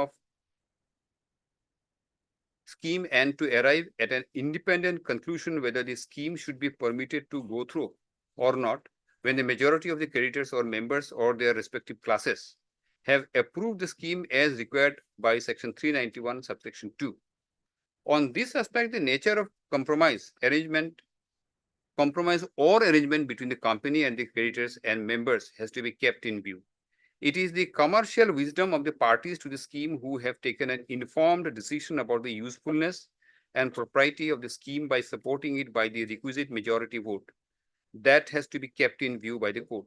and to arrive at an independent conclusion whether the scheme should be permitted to go through or not when the majority of the creditors or members or their respective classes have approved the scheme as required by section 391 subsection 2. On this aspect, the nature of compromise or arrangement between the company and the creditors and members has to be kept in view. It is the commercial wisdom of the parties to the scheme who have taken an informed decision about the usefulness and propriety of the scheme by supporting it by the requisite majority vote. That has to be kept in view by the court.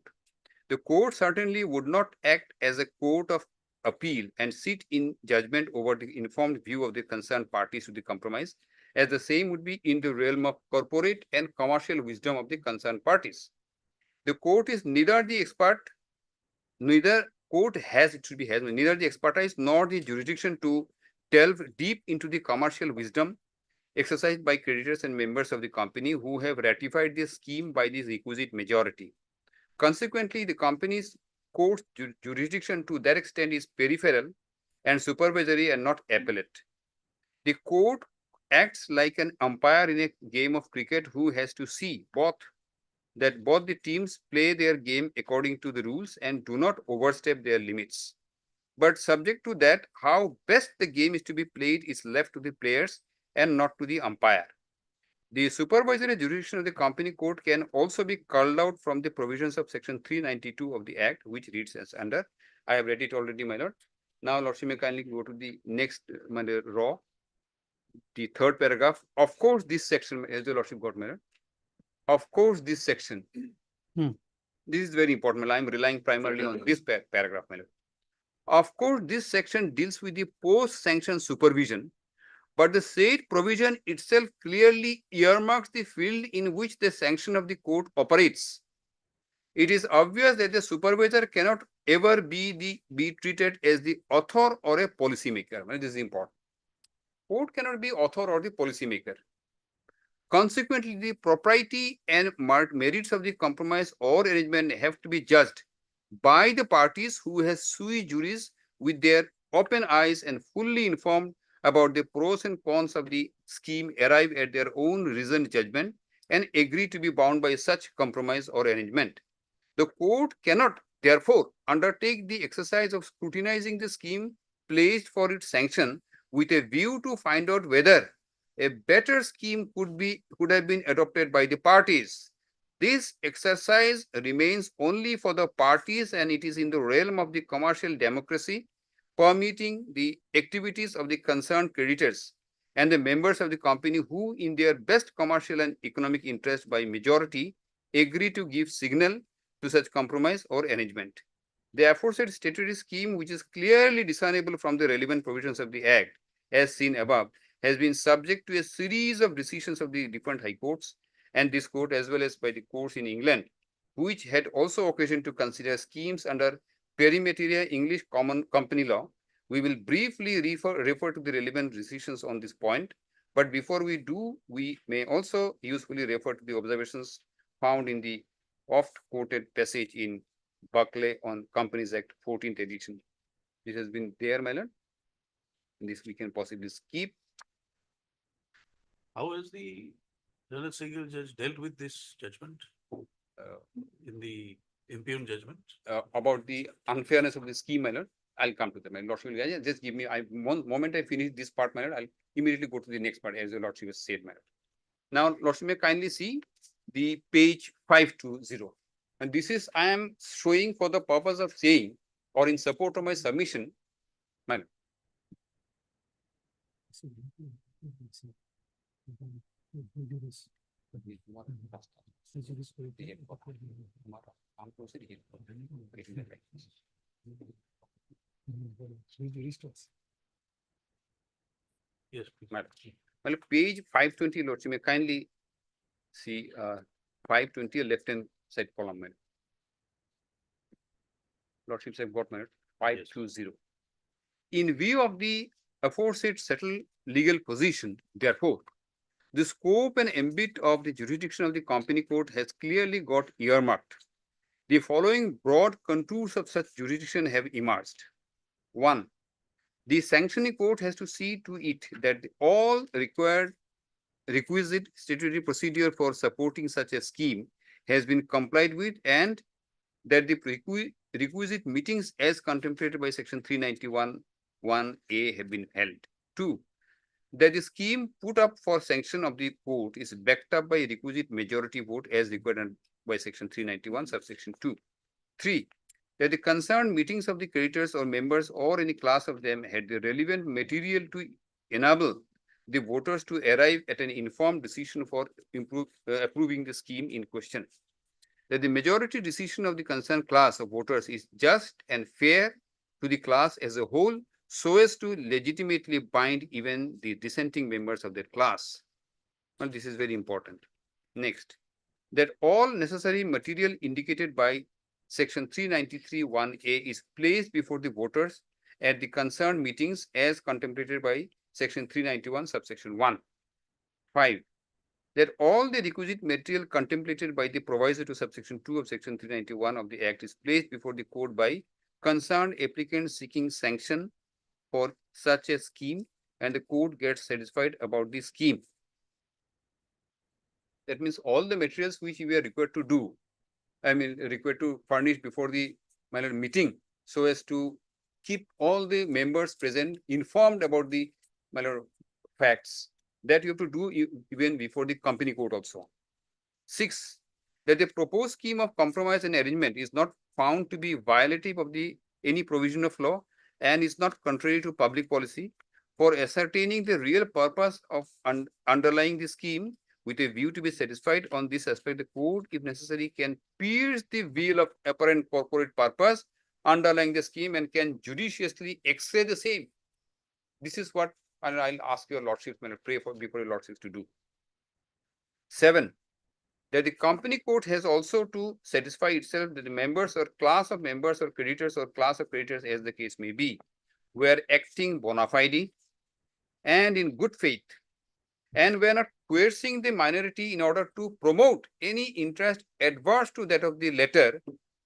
The court certainly would not act as a court of appeal and sit in judgment over the informed view of the concerned parties to the compromise, as the same would be in the realm of corporate and commercial wisdom of the concerned parties. The court is neither the expert, neither the expertise nor the jurisdiction to delve deep into the commercial wisdom exercised by creditors and members of the company who have ratified the scheme by the requisite majority. Consequently, the company's court's jurisdiction to that extent is peripheral and supervisory and not appellate. The court acts like an umpire in a game of cricket who has to see that both the teams play their game according to the rules and do not overstep their limits. But subject to that, how best the game is to be played is left to the players and not to the umpire. The supervisory jurisdiction of the company court can also be culled out from the provisions of section 392 of the act, which reads as under. I have read it already, my lord. Now, lordship may kindly go to the next raw, the third paragraph. Of course, this section, as the lordship got, my lord. Of course, this section. This is very important. I am relying primarily on this paragraph, my lord. Of course, this section deals with the post-sanction supervision, but the said provision itself clearly earmarks the field in which the sanction of the court operates. It is obvious that the supervisor cannot ever be treated as the author or a policymaker. This is important. Court cannot be author or the policymaker. Consequently, the propriety and merits of the compromise or arrangement have to be judged by the parties who has sui juris with their open eyes and fully informed about the pros and cons of the scheme, arrive at their own reasoned judgment and agree to be bound by such compromise or arrangement. The court cannot, therefore, undertake the exercise of scrutinizing the scheme placed for its sanction with a view to find out whether a better scheme could have been adopted by the parties. This exercise remains only for the parties, and it is in the realm of the commercial democracy, permitting the activities of the concerned creditors and the members of the company who, in their best commercial and economic interest by majority, agree to give signal to such compromise or arrangement. The aforesaid statutory scheme, which is clearly discernible from the relevant provisions of the Act, as seen above, has been subject to a series of decisions of the different high courts and this court, as well as by the courts in England, which had also occasion to consider schemes under perimeter English common company law. We will briefly refer to the relevant decisions on this point, but before we do, we may also usefully refer to the observations found in the oft quoted passage in Buckley on Companies Act 14th edition. This has been there, my lord. This we can possibly skip. How has the General Single Judge dealt with this judgment in the impugned judgment? About the unfairness of the scheme, my lord. I'll come to that. My lordship will just give me, moment I finish this part, my lord, I'll immediately go to the next part, as your lordship has said, my lord. Now, lordship may kindly see the page 520. And this is, I am showing for the purpose of saying, or in support of my submission, my lord. Yes, please. Madam. Well, page 520, lordship may kindly see 520 left hand side column, madam. Lordships have got, madam, 520. In view of the aforesaid settled legal position, therefore, the scope and ambit of the jurisdiction of the company court has clearly got earmarked. The following broad contours of such jurisdiction have emerged. 1. The sanctioning court has to see to it that all requisite statutory procedure for supporting such a scheme has been complied with, and that the requisite meetings as contemplated by section 391(1)(a) have been held. 2. That the scheme put up for sanction of the court is backed up by requisite majority vote as required by section 391 subsection 2. 3. That the concerned meetings of the creditors or members or any class of them had the relevant material to enable the voters to arrive at an informed decision for approving the scheme in question. That the majority decision of the concerned class of voters is just and fair to the class as a whole, so as to legitimately bind even the dissenting members of that class. Well, this is very important. Next, that all necessary material indicated by section 393(1)(a) is placed before the voters at the concerned meetings as contemplated by section 391 subsection 1. 5. That all the requisite material contemplated by the proviso to subsection 2 of section 391 of the Act is placed before the court by concerned applicants seeking sanction for such a scheme, and the court gets satisfied about the scheme. That means all the materials which we are required to do, required to furnish before the meeting, so as to keep all the members present informed about the facts, that you have to do even before the company court also. 6. That the proposed scheme of compromise and arrangement is not found to be violative of any provision of law and is not contrary to public policy. For ascertaining the real purpose of underlying the scheme, with a view to be satisfied on this aspect, the court, if necessary, can pierce the veil of apparent corporate purpose underlying the scheme and can judiciously x-ray the same. This is what I'll ask your lordships, pray for before your lordships to do. 7. That the company court has also to satisfy itself that the members or class of members or creditors or class of creditors, as the case may be, were acting bona fide and in good faith, and were not coercing the minority in order to promote any interest adverse to that of the latter,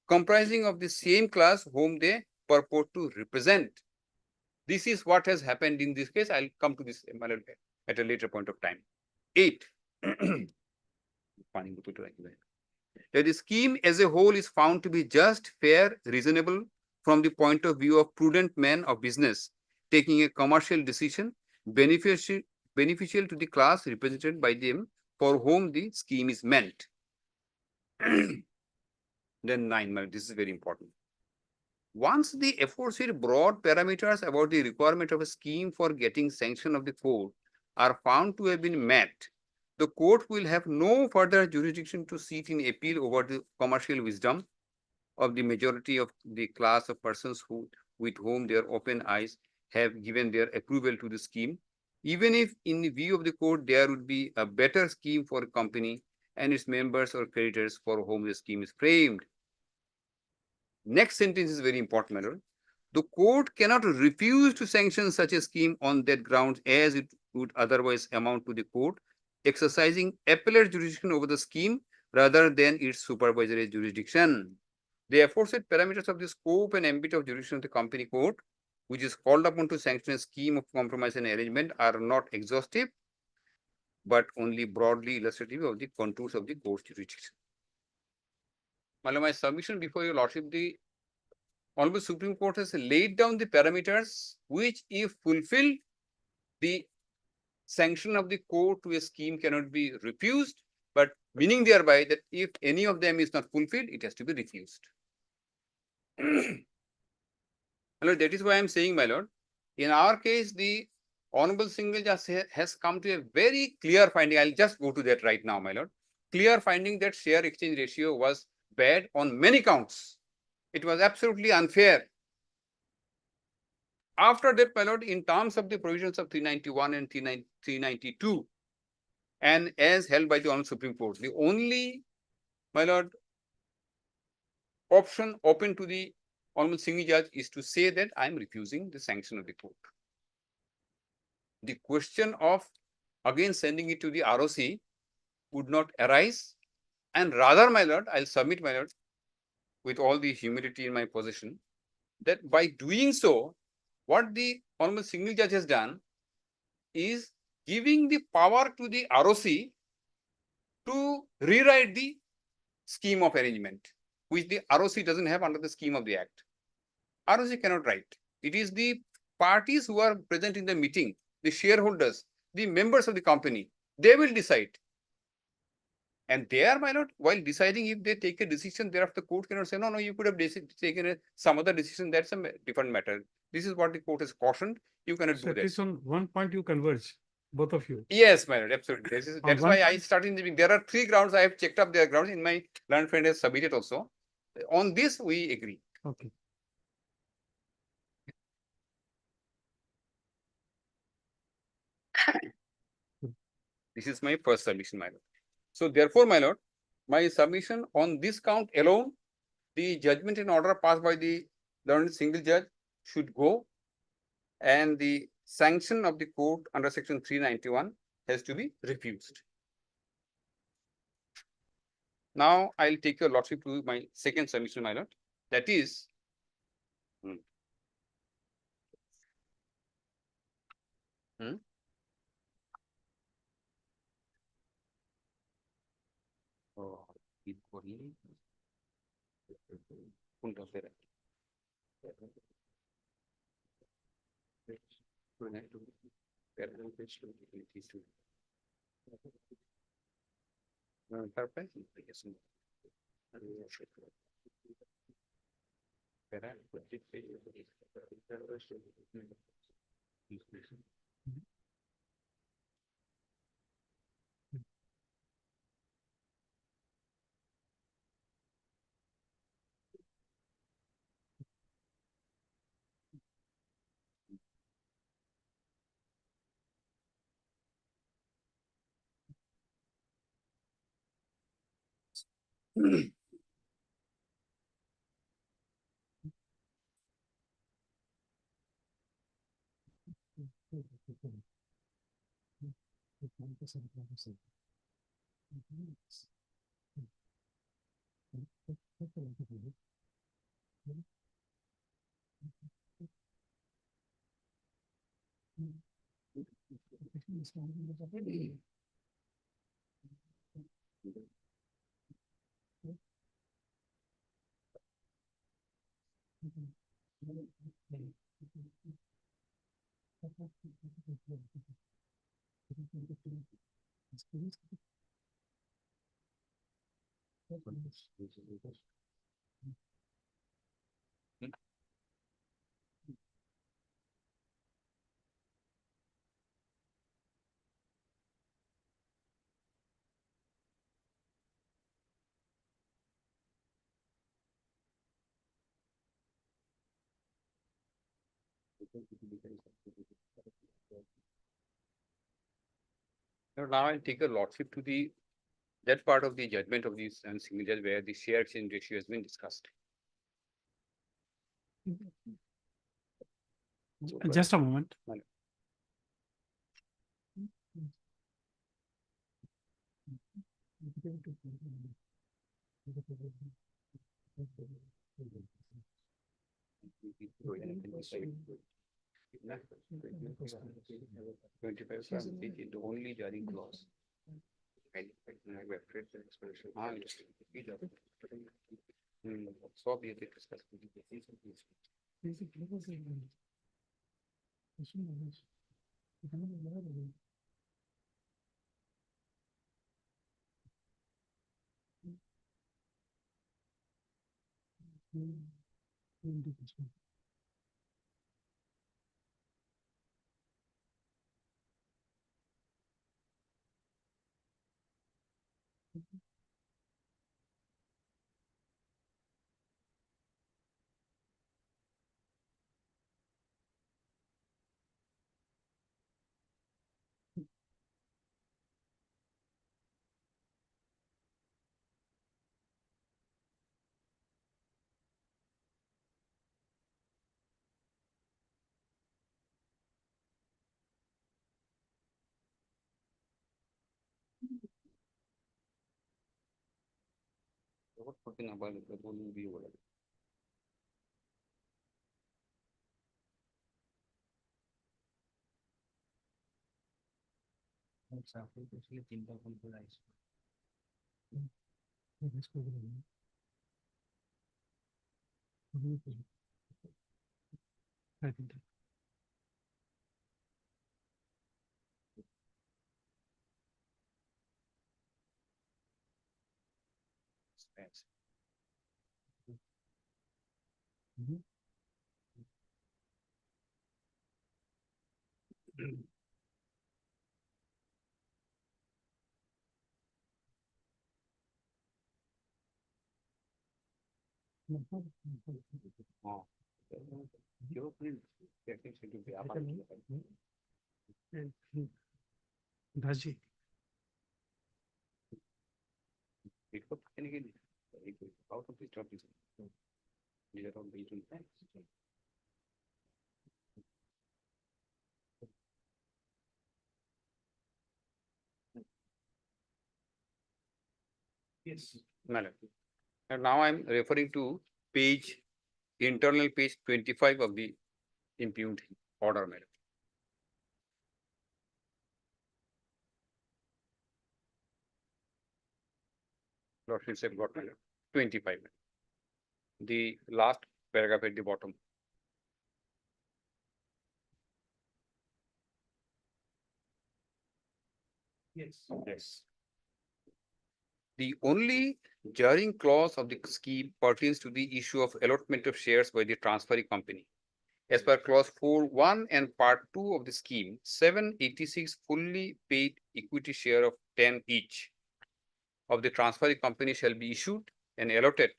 comprising of the same class whom they purport to represent. This is what has happened in this case. I'll come to this at a later point of time. 8. That the scheme as a whole is found to be just, fair, reasonable from the point of view of prudent men of business, taking a commercial decision beneficial to the class represented by them for whom the scheme is meant. Then 9, this is very important. Once the aforesaid broad parameters about the requirement of a scheme for getting sanction of the court are found to have been met, the court will have no further jurisdiction to sit in appeal over the commercial wisdom of the majority of the class of persons with whom their open eyes have given their approval to the scheme, even if in the view of the court there would be a better scheme for a company and its members or creditors for whom the scheme is framed. Next sentence is very important, my lord. The court cannot refuse to sanction such a scheme on that grounds as it would otherwise amount to the court exercising appellate jurisdiction over the scheme rather than its supervisory jurisdiction. The aforesaid parameters of the scope and ambit of jurisdiction of the company court which is called upon to sanction a scheme of compromise and arrangement are not exhaustive, but only broadly illustrative of the contours of the court's jurisdiction. My submission before your lordship, the Honorable Supreme Court has laid down the parameters which, if fulfilled, the sanction of the court to a scheme cannot be refused, but meaning thereby that if any of them is not fulfilled, it has to be refused. My lord, that is why I am saying, my lord, in our case, the Honorable Single Judge has come to a very clear finding. I'll just go to that right now, my lord. Clear finding that share exchange ratio was bad on many counts. It was absolutely unfair. After that, my lord, in terms of the provisions of 391 and 392, and as held by the Honorable Supreme Court, the only, my lord, option open to the Honorable Single Judge is to say that I am refusing the sanction of the court. The question of again sending it to the ROC would not arise, and rather, my lord, I'll submit, my lord, with all the humility in my possession, that by doing so, what the Honorable Single Judge has done is giving the power to the ROC to rewrite the scheme of arrangement, which the ROC doesn't have under the scheme of the Act. ROC cannot write. It is the parties who are present in the meeting, the shareholders, the members of the company, they will decide. And there, my lord, while deciding, if they take a decision, thereafter the court cannot say, no, you could have taken some other decision. That's a different matter. This is what the court has cautioned. You cannot So do at that. least on one point you converge, both of you. Yes, my lord, absolutely. That's one why I point- started in the beginning. There are 3 grounds. I have checked up their grounds in my learned friend has submitted also. On this, we agree. Okay. This is my first submission, my lord. So therefore, my lord, my submission on this count alone, the judgment in order passed by the learned single judge should go, and the sanction of the court under section 391 has to be refused. Now I'll take your lordship to my second submission, my lord. That is, now I'll take a lordship to the that part of the judgment of these and single judge where the share exchange ratio has been discussed. Just a moment. 25 the only jarring clause. I've read the expression. So be it discussed. What putting about the whole view? I think that- Yes. Oh. Your print, getting into the Raji, out of this topic. These are all based on facts. yes. Madam. And now I'm referring to page, internal page 25 of the impugned order, madam. Lordship said got madam, 25. The last paragraph at the bottom. Yes. Yes. The only jarring clause of the scheme pertains to the issue of allotment of shares by the transferring company. As per clause 4.1 and part 2 of the scheme, 786 fully paid equity share of 10 each of the transferring company shall be issued and allotted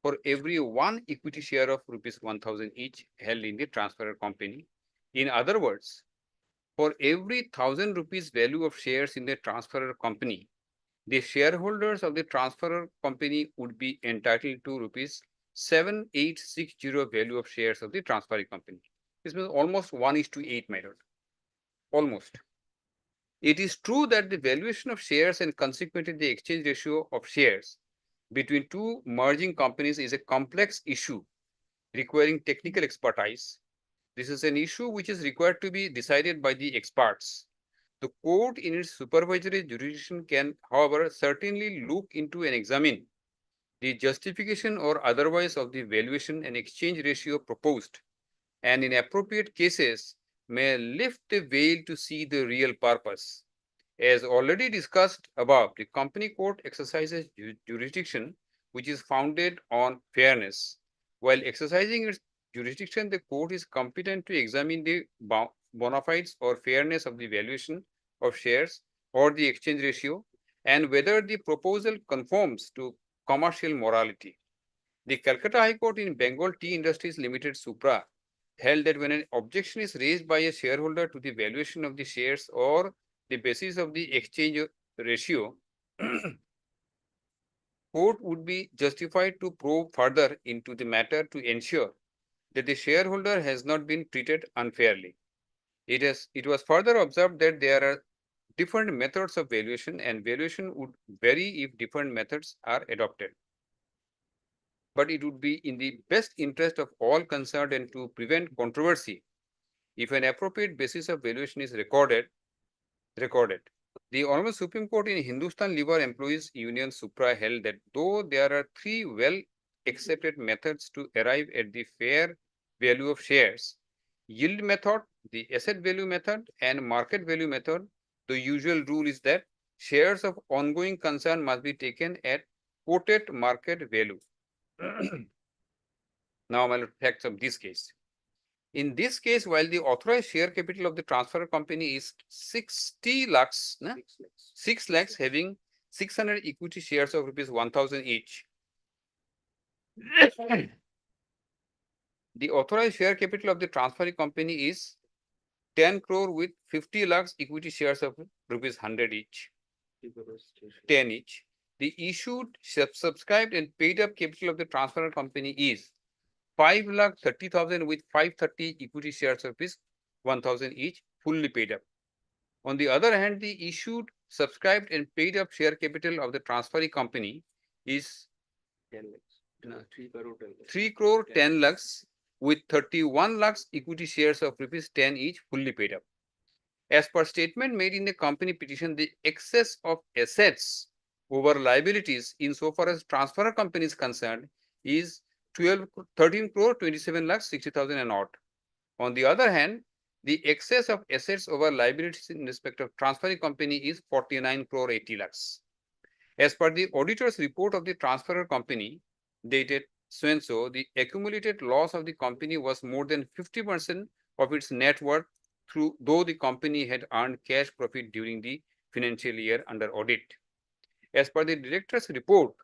for every one equity share of rupees 1000 each held in the transferor company. In other words, for every 1000 rupees value of shares in the transferor company, the shareholders of the transferor company would be entitled to rupees 7860 value of shares of the transferring company. This means almost 1:8, my lord. Almost. It is true that the valuation of shares and consequently the exchange ratio of shares between two merging companies is a complex issue requiring technical expertise. This is an issue which is required to be decided by the experts. The court in its supervisory jurisdiction can, however, certainly look into and examine the justification or otherwise of the valuation and exchange ratio proposed, and in appropriate cases may lift the veil to see the real purpose. As already discussed above, the company court exercises jurisdiction which is founded on fairness. While exercising its jurisdiction, the court is competent to examine the bona fides or fairness of the valuation of shares or the exchange ratio and whether the proposal conforms to commercial morality. The Calcutta High Court in Bengal Tea Industries Limited Supra held that when an objection is raised by a shareholder to the valuation of the shares or the basis of the exchange ratio, court would be justified to probe further into the matter to ensure that the shareholder has not been treated unfairly. It was further observed that there are different methods of valuation and valuation would vary if different methods are adopted. But it would be in the best interest of all concerned and to prevent controversy if an appropriate basis of valuation is recorded. The Honorable Supreme Court in Hindustan Liver Employees Union Supra held that though there are three well accepted methods to arrive at the fair value of shares, yield method, the asset value method, and market value method, the usual rule is that shares of ongoing concern must be taken at quoted market value. Now, my facts of this case. In this case, while the authorized share capital of the transfer company is 60 lakhs, 6 lakhs having 600 equity shares of rupees 1,000 each. The authorized share capital of the transferring company is 10 crore with 50 lakhs equity shares of rupees 100 each, 10 each. The issued, subscribed and paid up capital of the transfer company is 5,30,000 with 530 equity shares of rupees 1,000 each, fully paid up. On the other hand, the issued, subscribed and paid up share capital of the transferee company is 3 crore 10 lakhs with 31 lakhs equity shares of rupees 10 each, fully paid up. As per statement made in the company petition, the excess of assets over liabilities insofar as transfer company is concerned is 13 crore 27 lakhs 60,000 and odd. On the other hand, the excess of assets over liabilities in respect of transferring company is 49 crore 80 lakhs. As per the auditor's report of the transferor company dated so, the accumulated loss of the company was more than 50% of its net worth, though the company had earned cash profit during the financial year under audit. As per the director's report,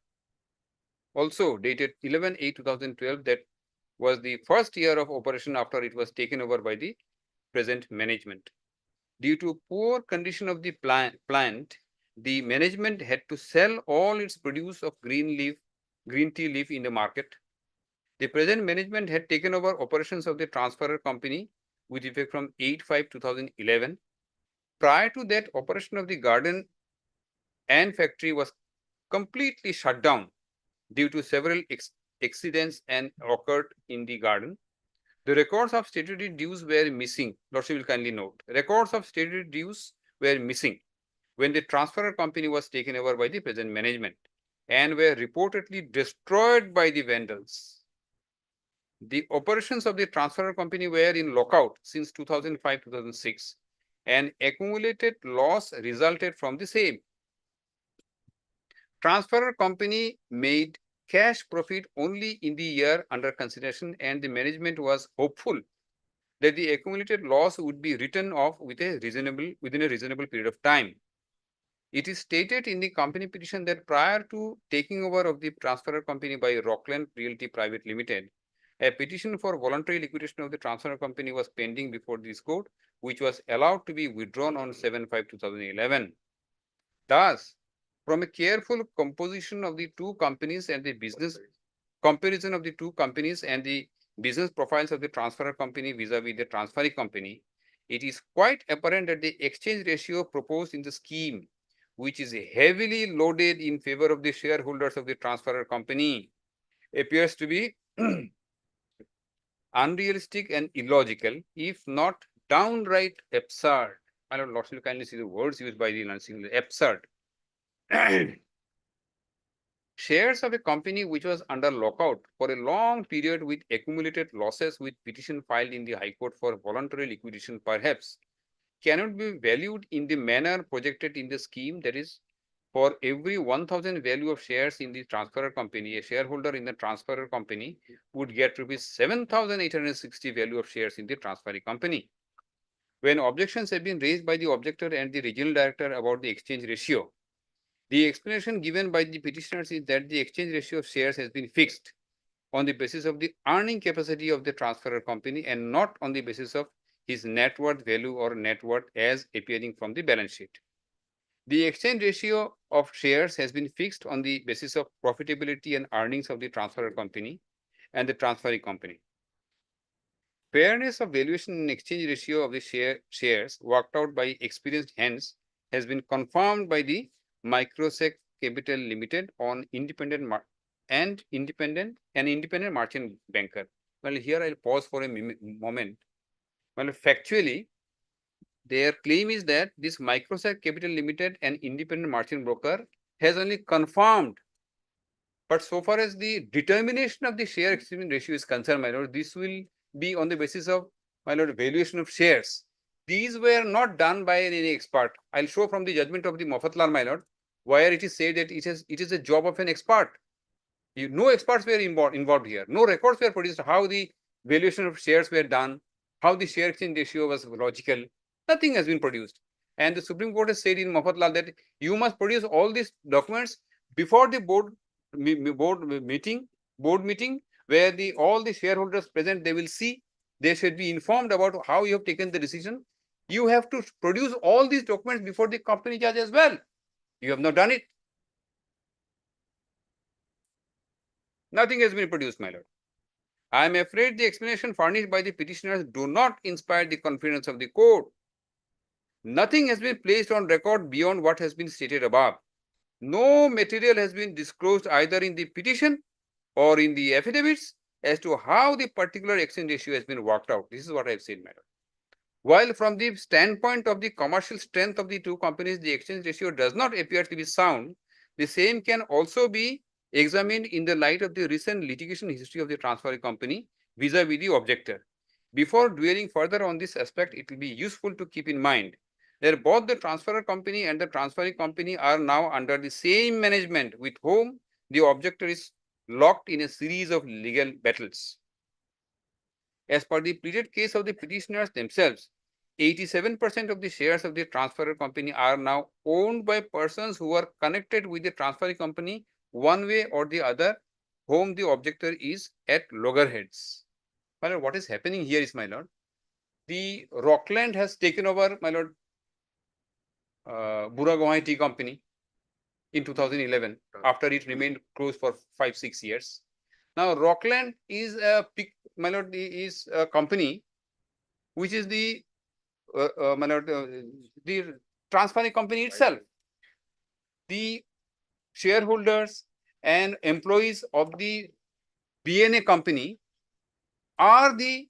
also dated 11/8/2012, that was the first year of operation after it was taken over by the present management. Due to poor condition of the plant, the management had to sell all its produce of green tea leaf in the market. The present management had taken over operations of the transferor company with effect from 8/5/2011. Prior to that, operation of the garden and factory was completely shut down due to several accidents and occurred in the garden. The records of statutory dues were missing. Lordship will kindly note. Records of statutory dues were missing when the transferor company was taken over by the present management and were reportedly destroyed by the vandals. The operations of the transferor company were in lockout since 2005-2006 and accumulated loss resulted from the same. Transferor company made cash profit only in the year under consideration, and the management was hopeful that the accumulated loss would be written off within a reasonable period of time. It is stated in the company petition that prior to taking over of the transferor company by Rockland Realty Private Limited, a petition for voluntary liquidation of the transferor company was pending before this court, which was allowed to be withdrawn on 7/5/2011. Thus, from a careful composition of the two companies and the business comparison of the two companies and the business profiles of the transferor company vis-a-vis the transferring company, it is quite apparent that the exchange ratio proposed in the scheme, which is heavily loaded in favor of the shareholders of the transferor company, appears to be unrealistic and illogical, if not downright absurd. My Lord, Lordship, kindly see the words used by the announcing absurd. Shares of a company which was under lockout for a long period with accumulated losses with petition filed in the High Court for voluntary liquidation perhaps cannot be valued in the manner projected in the scheme, that is, for every 1,000 value of shares in the transferor company, a shareholder in the transferor company would get rupees 7,860 value of shares in the transferring company. When objections have been raised by the objector and the regional director about the exchange ratio, the explanation given by the petitioners is that the exchange ratio of shares has been fixed on the basis of the earning capacity of the transferor company and not on the basis of his net worth value or net worth as appearing from the balance sheet. The exchange ratio of shares has been fixed on the basis of profitability and earnings of the transferor company and the transferring company. Fairness of valuation and exchange ratio of the shares worked out by experienced hands has been confirmed by the Microsec Capital Limited on independent merchant banker. Well, here I'll pause for a moment. Well, factually, their claim is that this Microsac Capital Limited, an independent merchant broker, has only confirmed. But so far as the determination of the share exchange ratio is concerned, my lord, this will be on the basis of, my lord, valuation of shares. These were not done by any expert. I'll show from the judgment of the Mofatlal, my lord, where it is said that it is a job of an expert. No experts were involved here. No records were produced how the valuation of shares were done, how the share exchange ratio was logical. Nothing has been produced. And the Supreme Court has said in Mofatlal that you must produce all these documents before the board meeting, where all the shareholders present, they will see, they should be informed about how you have taken the decision. You have to produce all these documents before the company judge as well. You have not done it. Nothing has been produced, my lord. I am afraid the explanation furnished by the petitioners do not inspire the confidence of the court. Nothing has been placed on record beyond what has been stated above. No material has been disclosed either in the petition or in the affidavits as to how the particular exchange ratio has been worked out. This is what I have said, madam. While from the standpoint of the commercial strength of the two companies, the exchange ratio does not appear to be sound, the same can also be examined in the light of the recent litigation history of the transferring company vis-a-vis the objector. Before dwelling further on this aspect, it will be useful to keep in mind that both the transferor company and the transferring company are now under the same management with whom the objector is locked in a series of legal battles. As per the pleaded case of the petitioners themselves, 87% of the shares of the transferor company are now owned by persons who are connected with the transferring company one way or the other, whom the objector is at loggerheads. My lord, what is happening here is, my lord, the Rockland has taken over, my lord, Buragohai Tea Company in 2011, after it remained closed for 5-6 years. Now, Rockland is a company which is the transferring company itself. The shareholders and employees of the BNA company are the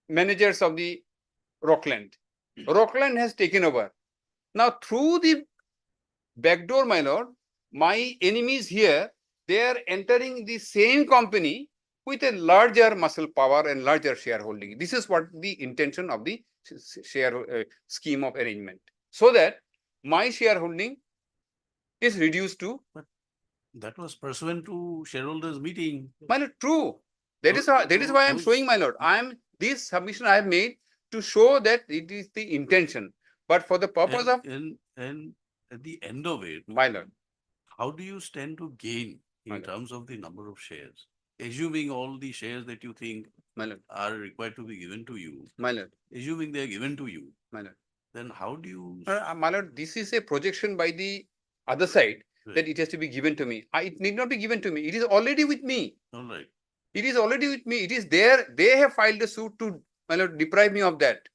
managers of the Rockland. Rockland has taken over. Now, through the backdoor, my lord, my enemies here, they are entering the same company with a larger muscle power and larger shareholding. This is what the intention of the share scheme of arrangement. So that my shareholding is reduced to. That was pursuant to shareholders meeting. My lord, true. That is why I am showing, my lord. This submission I have made to show that it is the intention. But for the purpose of. And at the end of it, my lord, how do you stand to gain My in lord. terms of the number of shares? Assuming all the shares that you think my lord, are required to be given to you, my lord, assuming they are given to you, my lord. then how do you? My lord, this is a projection by the other side Right. that it has to be given to me. It need not be given to me. It is already with me. All right. It is already with me. It is there. They have filed a suit to, my lord, deprive me of that.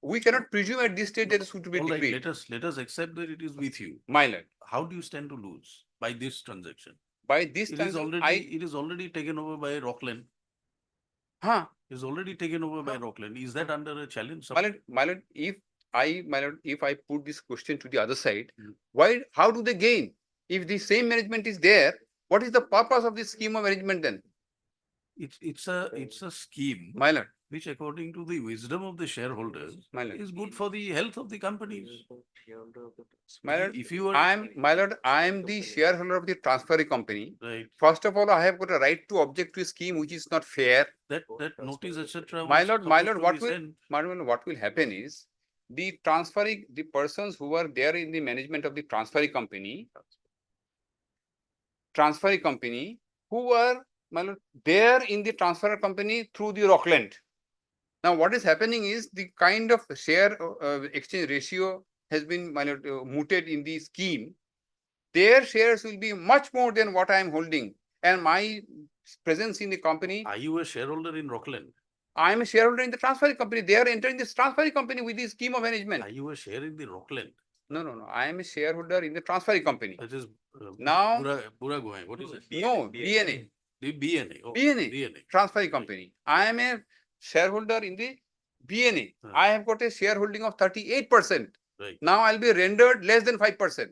We cannot presume at this stage that the suit to be All right, decreed. let us accept that it is with you. My lord, How do you stand to lose by this transaction? by this It time, is already taken over by Rockland. It is already taken over by Rockland. Is that under a challenge? my lord, if I put this question to the other side, Hmm. how do they gain? If the same management is there, what is the purpose of this scheme of arrangement then? It's a scheme My lord, which, according to the wisdom of the shareholders, my lord, is good for the health of the companies. my lord, If you are I am the shareholder of the transferring company. right, First of all, I have got a right to object to a scheme which is not fair. that notice, etc. My was lord, supposed to what be will, sent. my lord, what will happen is the persons who are there in the management of the transferring company who were, my lord, there in the transfer company through the Rockland. Now, what is happening is the kind of share exchange ratio has been, my lord, mooted in the scheme. Their shares will be much more than what I am holding, and my presence in the company. Are you a shareholder in Rockland? I am a shareholder in the transferring company. They are entering this transferring company with the scheme of management. Are you a share in the Rockland? No. I am a shareholder in the transferring company. That is Now- Buragohai. What is it? No, BNA. The BNA. Oh, BNA. BNA. Transferring company. I am a shareholder in the BNA. Huh. I have got a shareholding of 38%. Right. Now I'll be rendered less than 5%.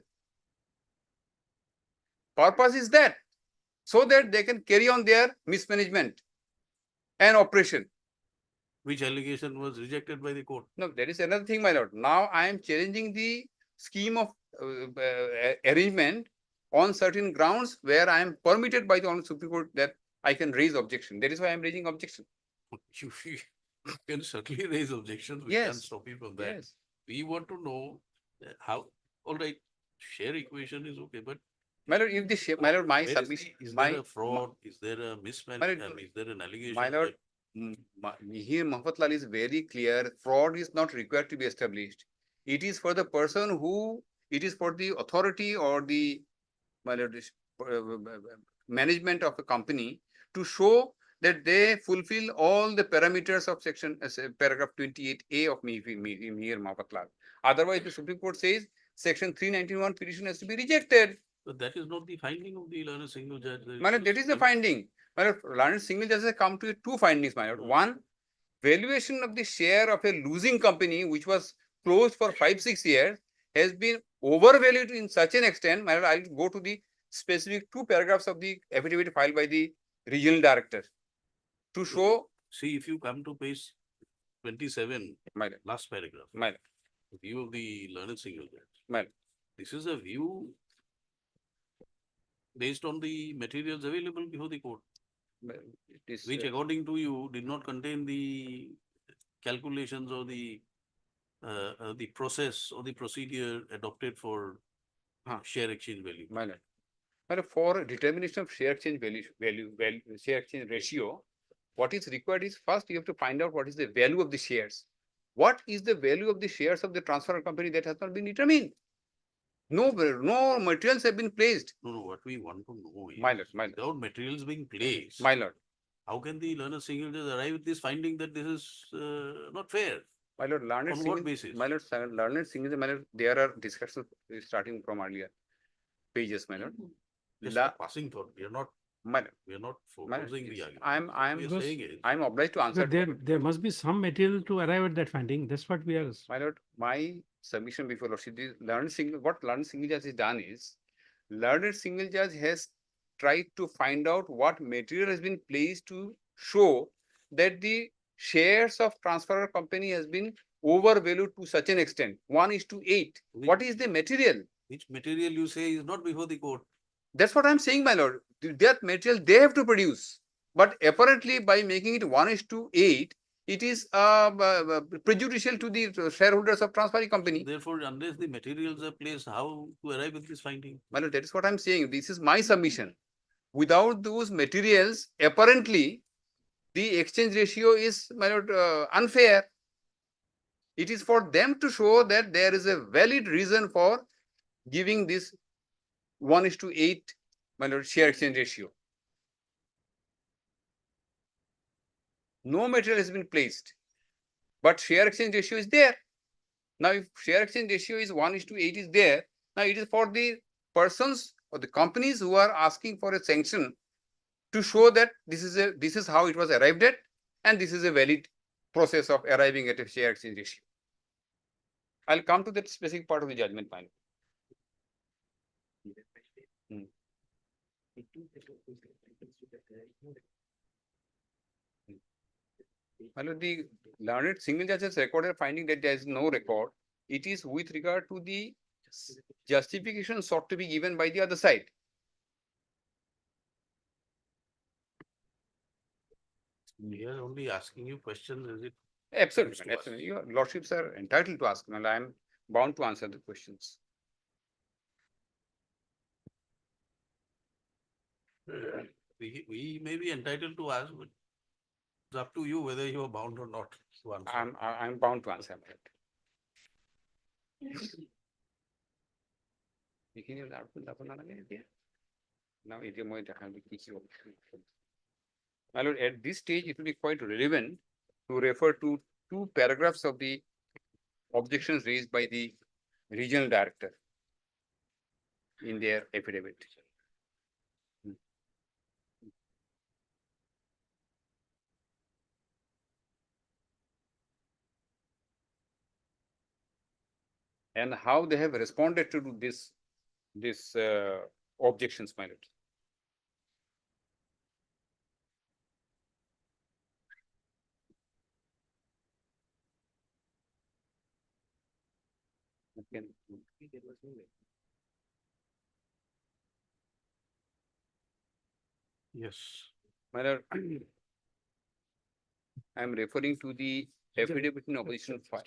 Purpose is that so that they can carry on their mismanagement and operation. Which allegation was rejected by the court? No, there is another thing, my lord. Now I am challenging the scheme of arrangement on certain grounds where I am permitted by the Honorable Supreme Court that I can raise objection. That is why I am raising objection. You can certainly raise objections. We can't Yes. stop you from that. Yes. We want to know how, all right, share equation is okay, but My lord, if the my lord, my where is submission, is my, there a fraud? Is there a mismanagement? Is there an allegation? my lord, that- here Mahfatlal is very clear. Fraud is not required to be established. It is for the person who, it is for the authority or the, my lord, management of a company to show that they fulfill all the parameters of section, paragraph 28A of Mihir Mahfatlal. Otherwise, the Supreme Court says section 391 petition has to be rejected. But that is not the finding of the learned single judge. My lord, that is the finding. My lord, learned single judges have come to two findings, my lord. One, valuation of the share of a losing company which was closed for 5-6 years has been overvalued in such an extent. My lord, I will go to the specific 2 paragraphs of the affidavit filed by the regional director to show. See, if you come to page 27, My lord, last paragraph, my lord, view of the learned single judge. my lord. This is a view based on the materials available before the court, It is, which according to you did not contain the calculations or the process or the procedure adopted for share exchange value. my lord. My lord, for determination of share exchange share exchange ratio, what is required is first you have to find out what is the value of the shares. What is the value of the shares of the transfer company that has not been determined? No materials have been placed. No, what we want to know is, My lord, my lord, without materials being placed, my lord, how can the learned single judge arrive at this finding that this is not fair? my lord, learned On single, what basis? my lord, learned single, my lord, there are discussions starting from earlier pages, my lord. Just La- a passing thought. We are not, My lord, we are not my lord, foreclosing the argument. I'm, What we are saying is, I'm obliged to answer. But there must be some material to arrive at that finding. That's what we are. My lord, my submission before lordship is learned single, what learned single judge has done is, learned single judge has tried to find out what material has been placed to show that the shares of transfer company has been overvalued to such an extent, 1:8. What is the material? which material you say is not before the court. That's what I'm saying, my lord. That material they have to produce. But apparently by making it 1:8, it is prejudicial to the shareholders of transferring company. Therefore, unless the materials are placed, how to arrive at this finding? My lord, that is what I'm saying. This is my submission. Without those materials, apparently the exchange ratio is, my lord, unfair. It is for them to show that there is a valid reason for giving this 1:8, my lord, share exchange ratio. No material has been placed, but share exchange ratio is there. Now, if share exchange ratio is 1:8 is there, now it is for the persons or the companies who are asking for a sanction to show that this is how it was arrived at, and this is a valid process of arriving at a share exchange ratio. I'll come to that specific part of the judgment, my lord. My lord, the learned single judge has recorded finding that there is no record. It is with regard to the justification sought to be given by the other side. We are only asking you questions, is it? Absolutely, to us. absolutely. Your lordships are entitled to ask, and I am bound to answer the questions. We may be entitled to ask, but it's up to you whether you are bound or not to answer. I'm bound to answer that. Now, my lord, at this stage, it will be quite relevant to refer to 2 paragraphs of the objections raised by the regional director in their affidavit. and how they have responded to this objections, my lord. Again, Yes. my lord, I am referring to the affidavit in opposition file.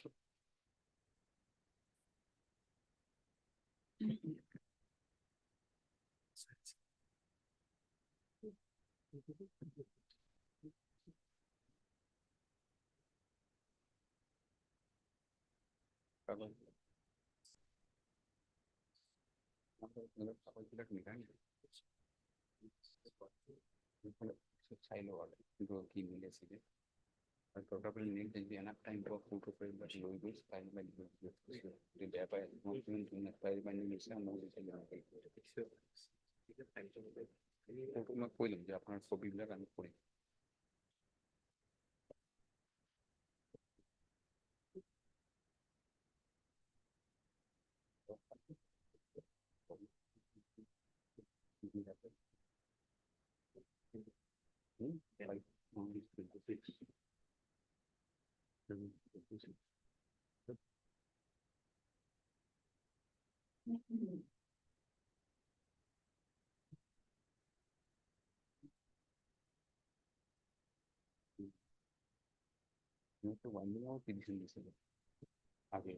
Probably need enough time for photo frame, but low goes file by the thereby not even doing a file by photo में कोई लग जाए अपना copy लगा नहीं पड़े तो winding और फिनिशिंग जैसे आगे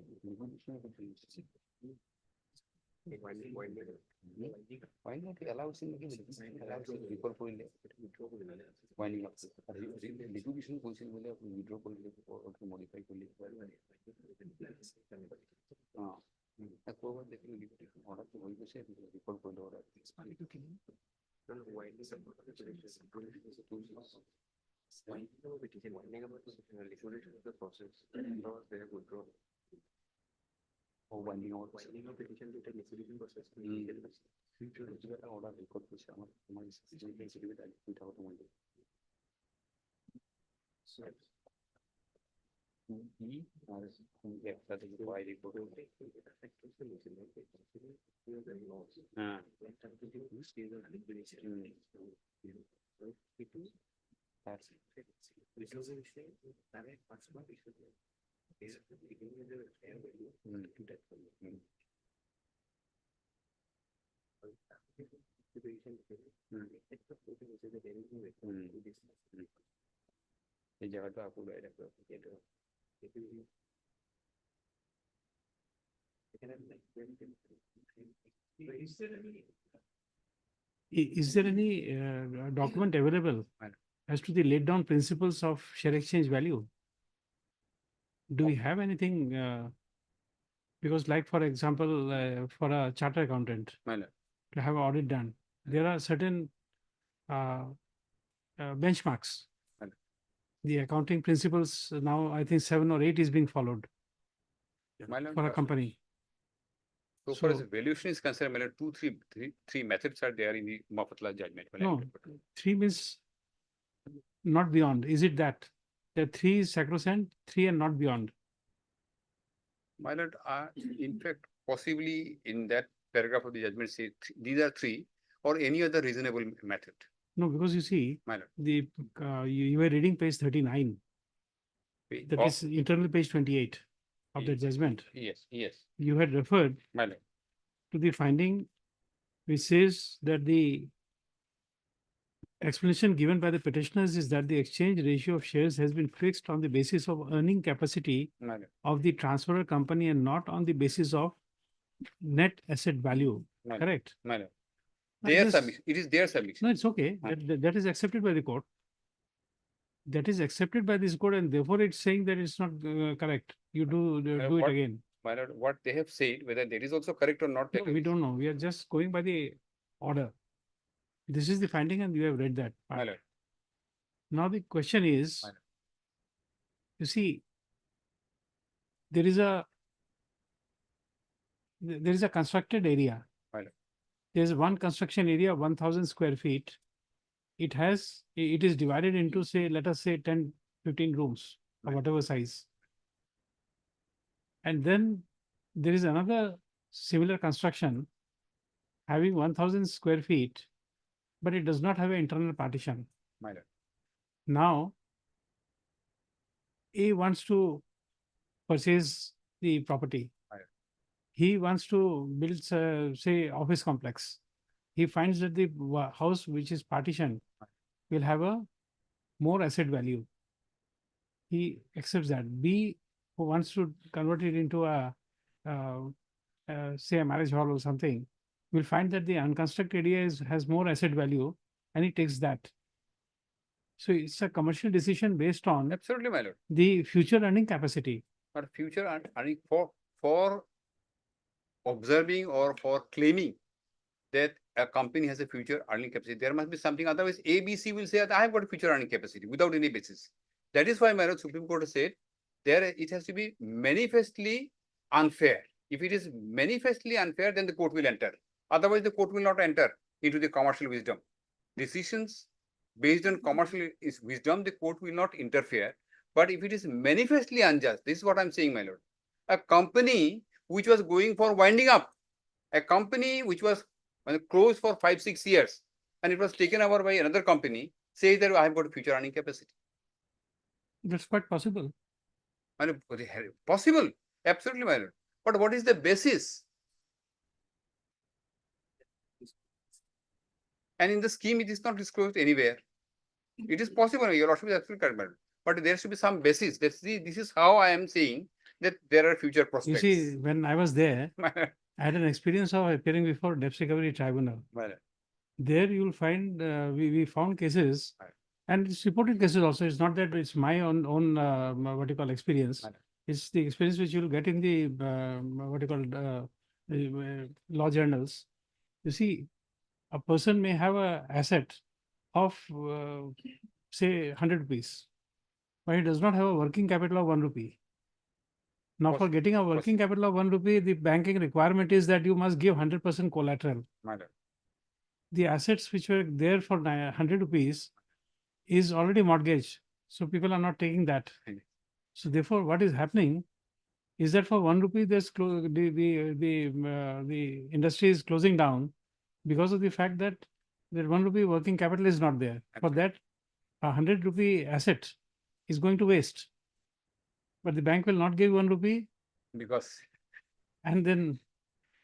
winding allows in allows in recall করলে वाइंडिंग लिटिगेशन position বলে আপনি withdraw করলে ওকে modify করলে হ্যাঁ একবার দেখুন লিটিগেশন অর্ডার তো হয়ে গেছে রিকল করলে order winding about the liquidation of the process or their withdrawal. Or winding out petition to take liquidation process. Future order record which are without one. So he that is why report. That's ये जगह तो आपको guide Is there any document available as to the laid down principles of share exchange value? Do we have anything? Because like, for example, for a charter accountant to have audit done, there are certain benchmarks. The accounting principles now, I think 7 or 8 is being followed for a company. So far as So- valuation is concerned, three methods are there in the Mafatla judgment. No, 3 means not beyond. Is it that? That 3 is sacrosanct, 3 and not beyond. My lord, in fact, possibly in that paragraph of the judgment say these are 3 or any other reasonable method. No, because you see, My lord. you were reading page 39. That Oh, is internal page 28 of the judgment. yes, yes, You had referred my lord. to the finding which says that the explanation given by the petitioners is that the exchange ratio of shares has been fixed on the basis of earning capacity My lord. of the transferor company and not on the basis of net asset value. My lord. Correct? My lord. Now, Their just- submission, it is their submission. No, it's okay. That is accepted by the court. That is accepted by this court, and therefore it's saying that it's not correct. You do it what- again. My lord, what they have said, whether that is also correct or not. No, we don't know. We are just going by the order. This is the finding, and you have read that. My part. lord. Now the question is, My lord. you see, there is a constructed area. My lord. There is one construction area, 1,000 square feet. It is divided into, say, let us say 10, 15 rooms or Right. whatever size. And then there is another similar construction having 1000 square feet, but it does not have an internal partition. My lord. Now, A wants to purchase the property. Right. He wants to build, say, office complex. He finds that the house which is partitioned will have a more asset value. He accepts that. B, who wants to convert it into a, say, a marriage hall or something, will find that the unconstructed area has more asset value, and he takes that. So it's a commercial decision based on Absolutely, my lord. the future earning capacity. But future earning for observing or for claiming that a company has a future earning capacity, there must be something. Otherwise, ABC will say that I have got a future earning capacity without any basis. That is why, my lord, Supreme Court has said there it has to be manifestly unfair. If it is manifestly unfair, then the court will enter. Otherwise, the court will not enter into the commercial wisdom. Decisions based on commercial wisdom, the court will not interfere. But if it is manifestly unjust, this is what I'm saying, my lord. A company which was going for winding up, a company which was closed for 5-6 years, and it was taken over by another company, says that I have got a future earning capacity. That's quite possible. Possible, absolutely, my lord. But what is the basis? And in the scheme, it is not disclosed anywhere. It is possible, your lordship is absolutely correct, madam. But there should be some basis. This is how I am saying that there are future You prospects. see, when I was there, I had an experience of appearing before Debt Recovery Tribunal. There you will find, we found cases, Right. and it's reported cases also. It's not that it's my own what you call experience. Right. It's the experience which you'll get in the what you call law journals. You see, a person may have a asset of say 100 rupees, but he does not have a working capital of 1 rupee. Now, for getting a working capital of 1 rupee, the banking requirement is that you must give 100% collateral. The assets which were there for 100 rupees is already mortgaged. So people are not taking that. Hmm. So therefore, what is happening is that for 1 rupee, there's the industry is closing down because of the fact that the 1 rupee working capital is not there. For that, a 100 rupee asset is going to waste. But the bank will not give 1 rupee, Because and then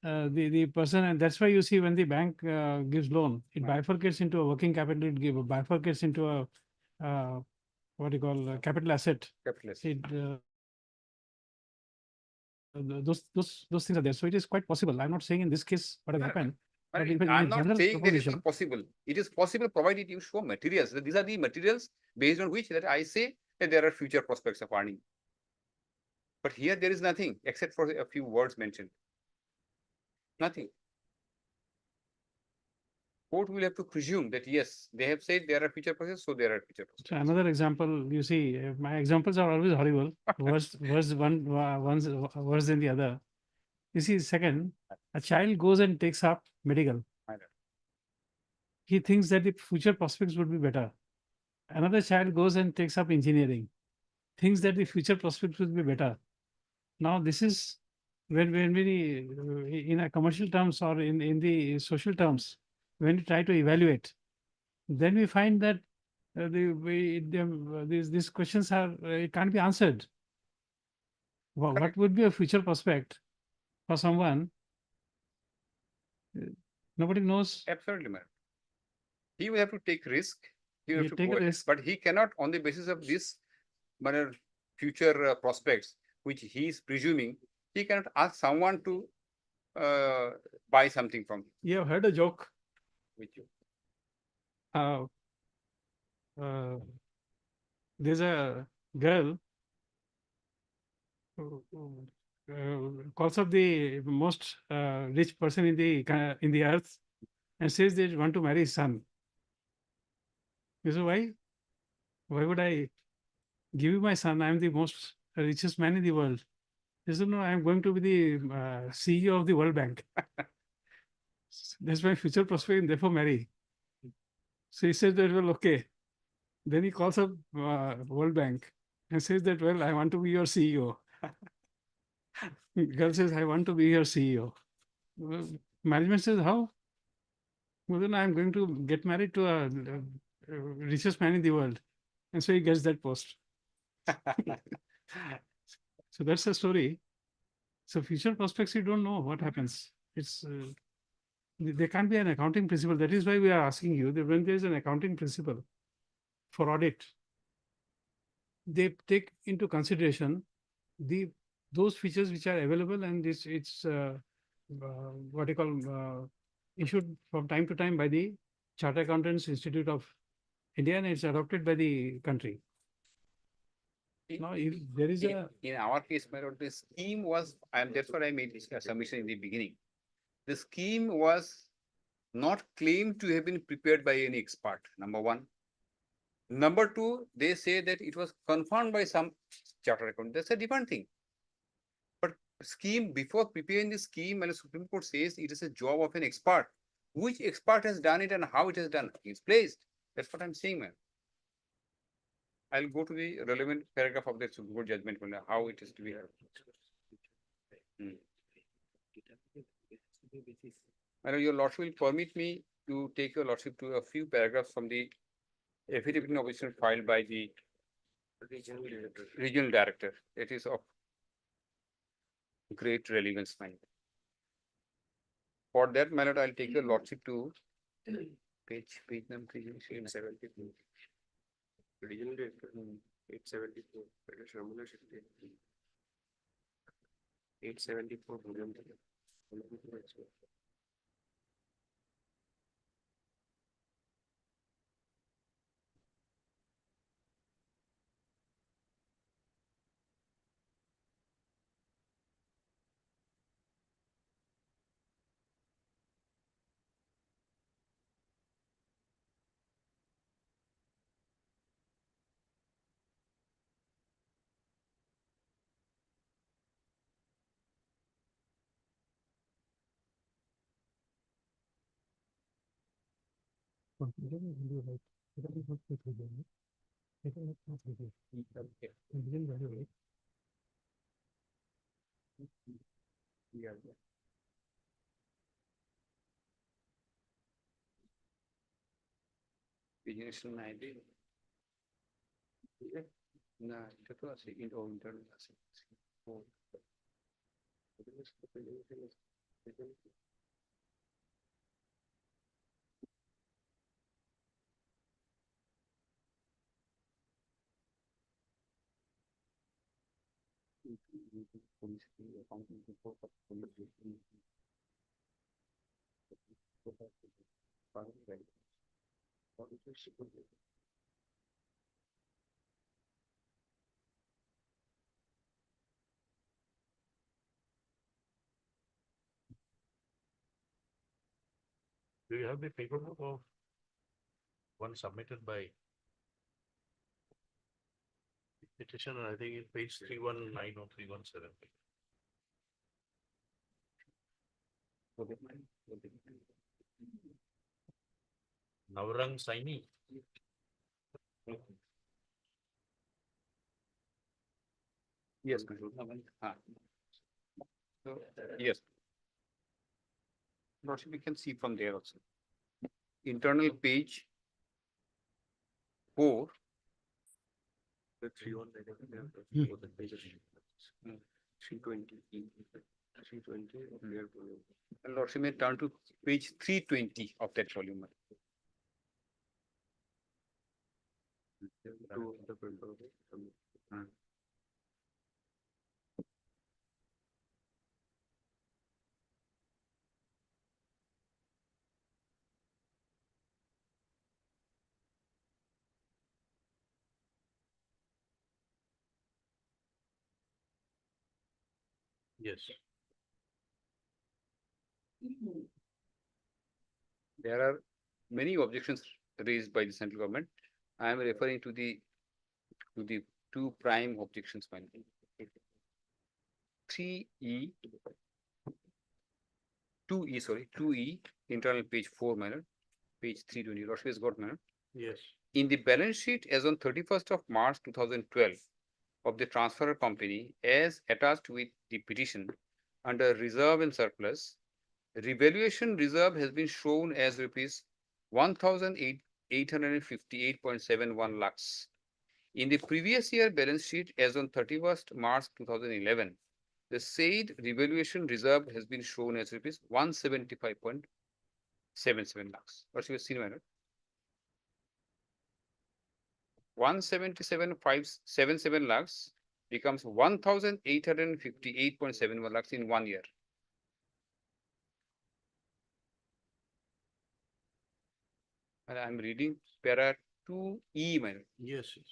the person, and that's why you see when the bank gives loan, it Right. bifurcates into a working capital, bifurcates into a what do you call capital asset. capitalist. It, those things are there. So it is quite possible. I'm not saying in this case what has No, happened. But But in a I'm not general saying that it's proposition- not possible. It is possible provided you show materials. These are the materials based on which that I say that there are future prospects of earning. But here there is nothing except for a few words mentioned. Nothing. Court will have to presume that yes, they have said there are future prospects, so there are future prospects. So another example, you see, my examples are always horrible, worse than the other. You see, second, a child goes and takes up medical. Right. He thinks that the future prospects would be better. Another child goes and takes up engineering, thinks that the future prospects would be better. Now, this is when we, in a commercial terms or in the social terms, when we try to evaluate, then we find that these questions are, it can't be answered. What Correct. would be a future prospect for someone? Nobody knows. Absolutely, madam. He will have to take risk. He will You have to take go a ahead. risk. But he cannot, on the basis of this future prospects, which he is presuming, he cannot ask someone to buy something from him. You have heard a joke. With you. There's a girl who calls up the most rich person in the earth and says they want to marry his son. You say, why? Why would I give you my son? I am the most richest man in the world. He said, no, I am going to be the CEO of the World Bank. That's my future prospect, and therefore marry. So he says that, well, okay. Then he calls up World Bank and says that, well, I want to be your CEO. Girl says, I want to be your CEO. Well, management says, how? Well, then I'm going to get married to a richest man in the world. And so he gets that post. So that's the story. So future prospects, you don't know what happens. It's there can't be an accounting principle. That is why we are asking you that when there is an accounting principle for audit, they take into consideration those features which are available, and it's what you call issued from time to time by the Chartered Accountants Institute of India, and it's adopted by the country. Now, if there is a In our case, my lord, the scheme was, and that's what I made this submission in the beginning. The scheme was not claimed to have been prepared by any expert, number one. Number two, they say that it was confirmed by some chartered accountant. That's a different thing. But scheme, before preparing the scheme, and the Supreme Court says it is a job of an expert. Which expert has done it and how it is done? It's placed. That's what I'm saying, man. I'll go to the relevant paragraph of the Supreme Court judgment, how it is to be. Your lordship will permit me to take your lordship to a few paragraphs from the affidavit in opposition filed by the regional director. It is of great relevance, my lord. For that, my lord, I'll take your lordship to page number 372. Regional director, 874, Sharmila Shetty. 874. Regional ID. না, এটা তো আছে internal আছে। Do you have the paperwork of one submitted by petitioner, I think in page 319 or 317. Navrang Saini. Yes, my lord. So, yes. Lordship, we can see from there also. Internal page 4. The 319. Hmm. 320. 320. Clear volume. And Lordship may turn to page 320 of that volume. To the printer. Yes. There are many objections raised by the central government. I am referring to the two prime objections. 3E, 2E, sorry, 2E, internal page 4, manner, page 320. Lordship has got, manner. Yes. In the balance sheet as on 31st of March 2012, of the transferor company as attached with the petition under reserve and surplus, revaluation reserve has been shown as rupees 1,858.71 lakhs. In the previous year balance sheet as on 31st March 2011, the said revaluation reserve has been shown as rupees 175.77 lakhs. What's your seen, my lord? 177.577 lakhs becomes 1,858.71 lakhs in 1 year. And I'm reading para 2E, my lord. Yes, yes.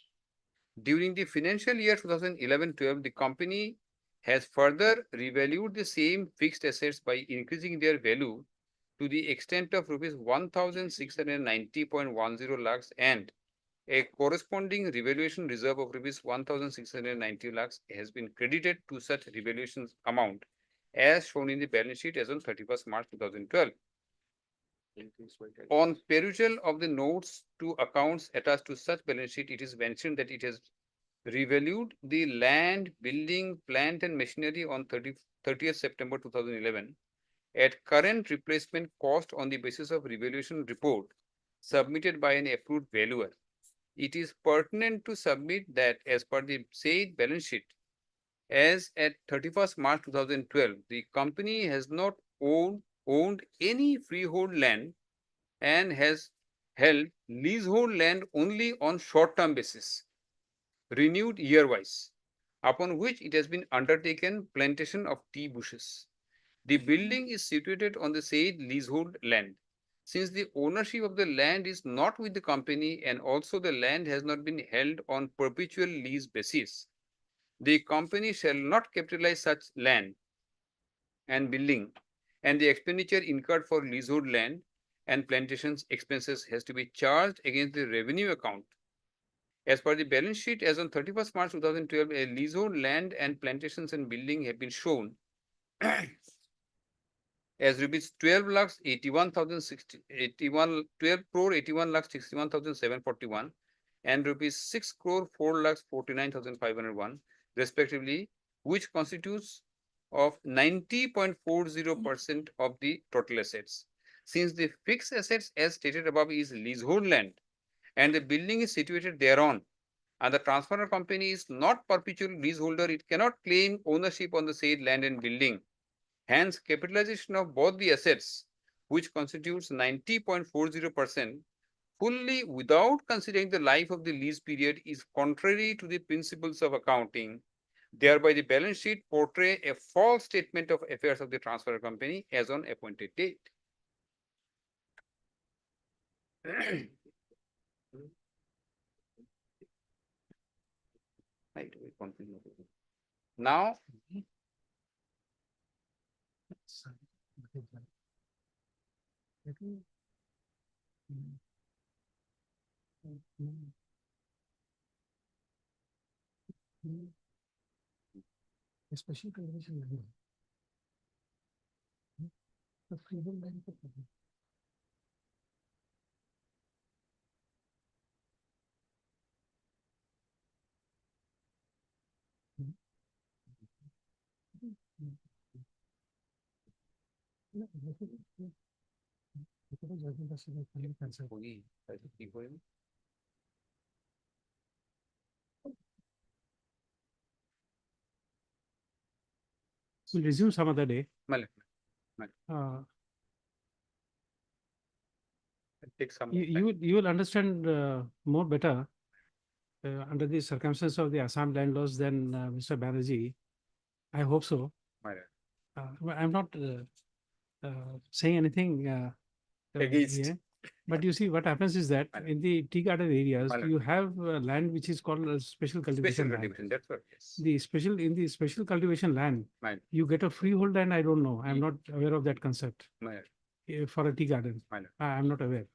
During the financial year 2011-12, the company has further revalued the same fixed assets by increasing their value to the extent of rupees 1,690.10 lakhs, and a corresponding revaluation reserve of rupees 1,690 lakhs has been credited to such revaluation amount as shown in the balance sheet as on 31st March 2012. On perusal of the notes to accounts attached to such balance sheet, it is mentioned that it has revalued the land, building, plant and machinery on 30th September 2011 at current replacement cost on the basis of revaluation report submitted by an approved valuer. It is pertinent to submit that as per the said balance sheet, as at 31st March 2012, the company has not owned any freehold land and has held leasehold land only on short-term basis, renewed year-wise, upon which it has been undertaken plantation of tea bushes. The building is situated on the said leasehold land. Since the ownership of the land is not with the company and also the land has not been held on perpetual lease basis, the company shall not capitalize such land and building, and the expenditure incurred for leasehold land and plantations expenses has to be charged against the revenue account. As per the balance sheet as on 31st March 2012, a leasehold land and plantations and building have been shown as rupees 12 lakhs 12 crore 81 lakhs 61,741 and rupees 6 crore 4 lakhs 49,501 respectively, which constitutes of 90.40% of the total assets. Since the fixed assets as stated above is leasehold land and the building is situated thereon, and the transferor company is not perpetual leaseholder, it cannot claim ownership on the said land and building. Hence, capitalization of both the assets, which constitutes 90.40%, fully without considering the life of the lease period, is contrary to the principles of accounting. Thereby, the balance sheet portray a false statement of affairs of the transfer company as on appointed date. Right, we continue. Now, Special condition. The freedom line. We'll resume some other day. Malik, take some more time. You will understand more better under the circumstances of the Assam land laws than Mr. Banerjee. I hope so. My lord. But I'm not saying anything Against. here. But you see, what happens is that in the tea garden areas, Malad. you have land which is called a special cultivation Special land. cultivation, that's what, yes. In the special cultivation land, Right. you get a freehold land. I don't know. I'm not aware of that concept My lord. for a tea garden. Malad. I'm not aware.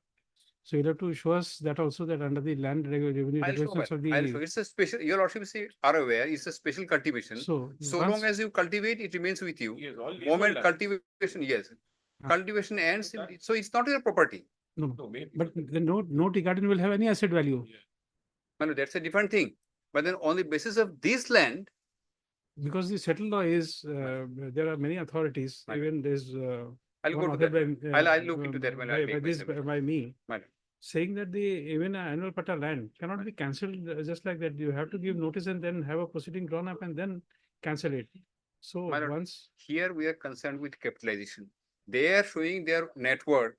So you'll have to show us that also, that under the land revenue I'll show, regulations of I'll show. the. It's a special, your lordship are aware, it's a special cultivation. So So once- long as you cultivate, it remains with you. Yes, all leasehold Moment land. cultivation, yes. Ah. Cultivation ends, so it's not your property. No, No, maybe. but the no tea garden will have any asset value. No, that's a different thing. But then on the basis of this land, Because the settled law is, there are many authorities, Right. even there's, I'll one go to authored that. by, I'll look into that when I by take my this, submission. by me, Right. saying that the, even an annual pata land cannot be cancelled just like that. You have to give notice and then have a proceeding drawn up and then cancel it. So My lord, once, here we are concerned with capitalization. They are showing their net worth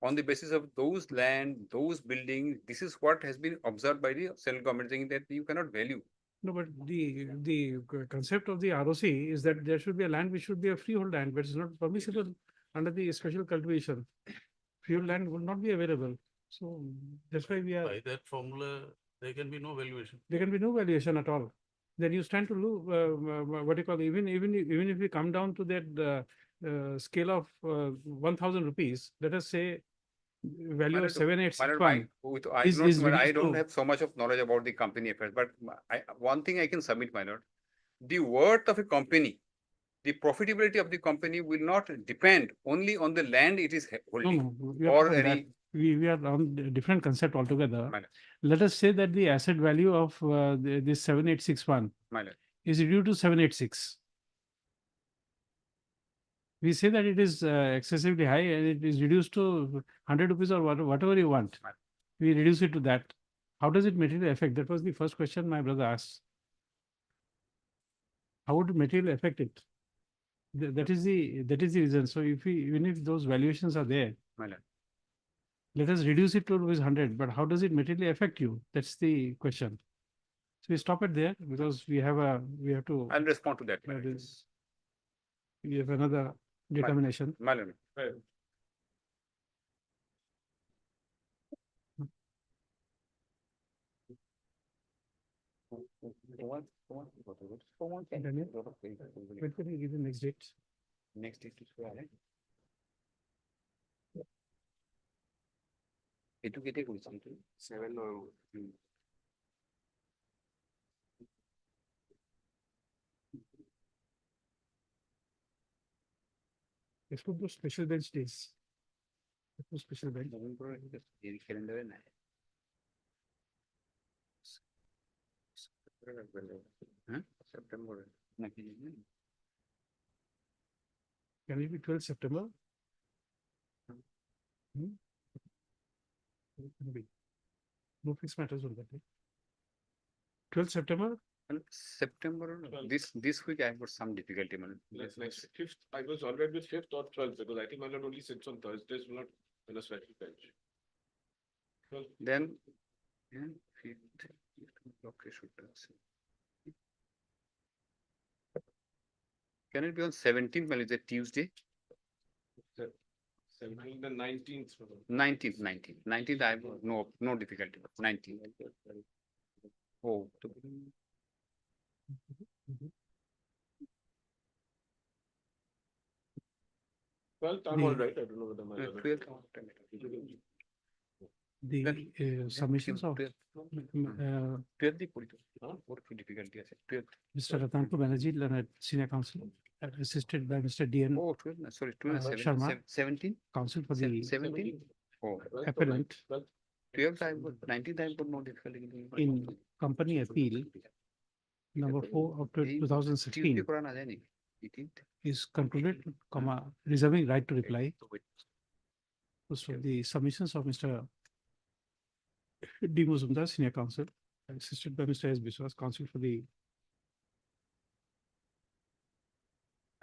on the basis of those land, those buildings. This is what has been observed by the central government, saying that you cannot value. no, but the concept of the ROC is that there should be a land which should be a freehold land, but it's not permissible under the special cultivation. Freehold land would not be available. So that's why we are, By that formula, there can be no valuation. there can be no valuation at all. Then you stand to lose, what do you call, even if we come down to that scale of 1,000 rupees, let us say value My of lord, 7,861. I is- don't, is I reduced don't to- have so much of knowledge about the company affairs, but one thing I can submit, my lord. The worth of a company, the profitability of the company will not depend only on the land it is No, holding. no, we are or not on that. any- We are on a different concept altogether. My lord, Let us say that the asset value of this 7,861 my lord. is due to 786. We say that it is excessively high and it is reduced to 100 rupees or whatever you want. Right. We reduce it to that. How does it materially affect? That was the first question my brother asked. How would it materially affect it? That is the reason. So if we, even if those valuations are there, My lord. let us reduce it to rupees 100, but how does it materially affect you? That's the question. So we stop it there because we have to, I'll respond to that. my that lord. is, we have another determination. My lord. Daniel? When can we give the next date? Next date is where? এইটো কেতিয়া কৰিছিল এইটো? 7 November. Let's put those special bench days. Let's put special bench. নৱেম্বৰৰ এই ক্যালেন্ডারে নাই। হ্যাঁ September নাকি জানেন? Can it be 12th September? Hmm? It can be. No fixed matters on that day. 12th September? And September, this week I have got some difficulty, man. Next fifth, I was already with fifth or 12th because I think my lord only sits on Thursdays, will not in a special bench. Then, yeah, fifth, okay, should be. Can it be on 17th, well, is it Tuesday? 17th and 19th. 19th, I have no difficulty, 19th. Oh. 12th, I'm all right. I don't know whether my. lord- 12th. The submissions of 12th দি করি তো। ওর কি difficulty আছে? 12th. Mr. Ratanko Banerjee, Learned Senior Counsel, assisted by Mr. DN, Oh, 12th, no, sorry, 12th, Sharma. 17th? Counsel for the 17th? Oh, 12th or appellant 12th? 12th, I have got 19th, I have got no difficulty. in Company Appeal number 4 of এই 2016 Tuesday করা না যায় নি? 18th? is concluded, comma, reserving right to reply. So the submissions of Mr. D. Muzumdar, Senior Counsel, assisted by Mr. S. Biswas, Counsel for the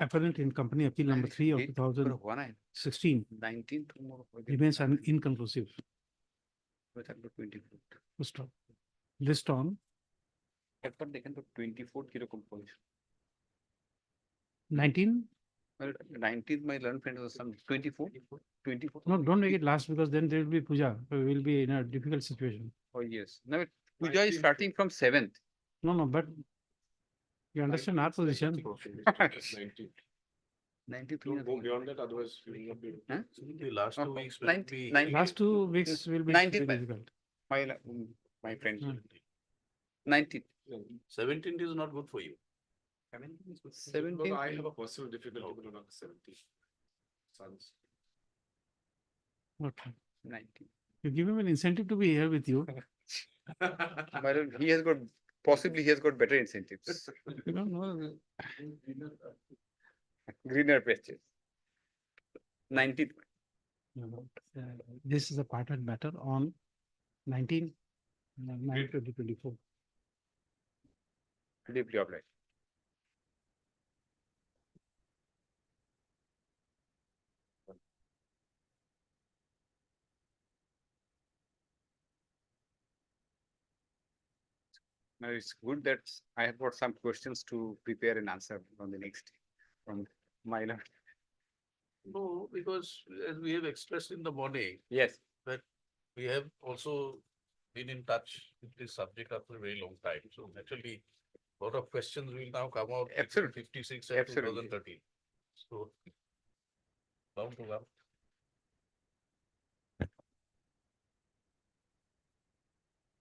appellant in Company Appeal number 3 of Date 2016 হওয়া নাই? 19th tomorrow হয়ে যাবে। remains inconclusive. হয়ে থাকলো 24th। Full stop. List on একবার দেখেন তো 24th কিরকম position. 19. Well, 19th, my learned friend was some 24th. No, don't make it last because then there will be puja. We will be in a difficult situation. Oh, yes. Now, puja is starting from 7th. No, but you understand our position. 19th. 19th. Don't go beyond that, otherwise we will not be. Huh? The last 2 weeks will 19th, be. 19th. Last 2 weeks will be 19th, very difficult. My friend. Hmm. 19th. 17th is not good for you. 17th. I have a personal difficulty with on the 17th. Sons. Okay. 19th. You give him an incentive to be here with you. My lord, he has got possibly he has got better incentives, You don't know. greener pastures. 19th. This is a pattern matter on 2024. Deeply obliged. Now it's good that I have got some questions to prepare and answer on the next from my lord. No, because as we have expressed in the morning, Yes, we have also been in touch with this subject after a very long time. So naturally, a lot of questions will now come out. in Absolutely. 56 and Absolutely. 2013. So bound to come.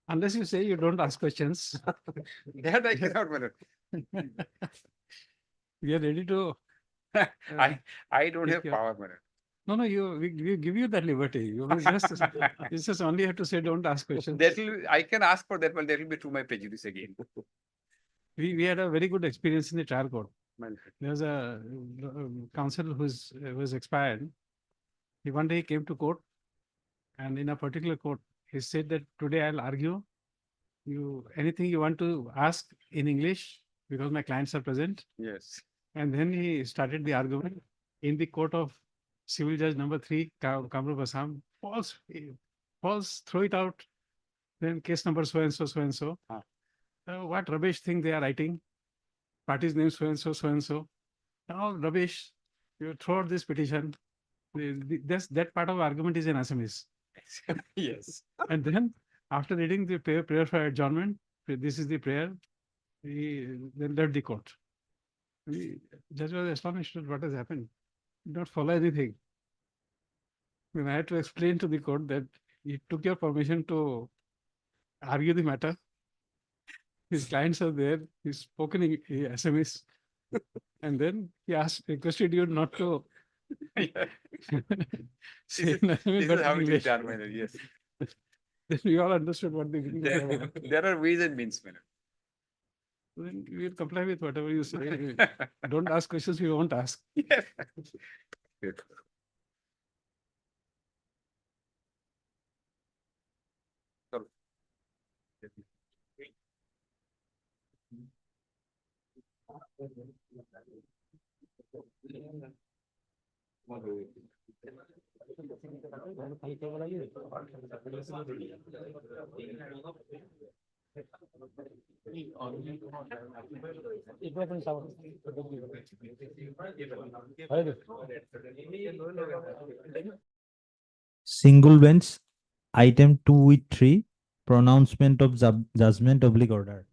Unless you say you don't ask questions, that I cannot, my lord. we are ready to. I don't take have your- power, my lord. No, we give you that liberty. You will just, you just only have to say, don't ask questions. That will, I can ask for that, but that will be to my prejudice again. We had a very good experience in the trial court. My lord. There was a counsel who's was expired. He one day came to court, and in a particular court, he said that today I'll argue. Anything you want to ask in English because my clients are present. Yes. And then he started the argument in the court of Civil Judge number 3, Kamrup Assam. False, throw it out. Then case number so and so, so and so. Ah. What rubbish thing they are writing? Party's name so and so, so and so. All rubbish. You throw out this petition. That part of argument is in Assamese. Yes. And then after reading the prayer for adjournment, this is the prayer, we then left the court. Judge was astonished at what has happened. Did not follow anything. When I had to explain to the court that he took your permission to argue the matter. His clients are there. He's spoken in SMS. And then he requested you not to say in Assamese, This but is how in it is English. done, my lord, yes. Then we all understood what the meaning was. There are ways and means, my Then we will comply with whatever you say. Don't ask questions we won't ask. lord. Yes. Single bench, item 2 with 3, pronouncement of judgment oblique order.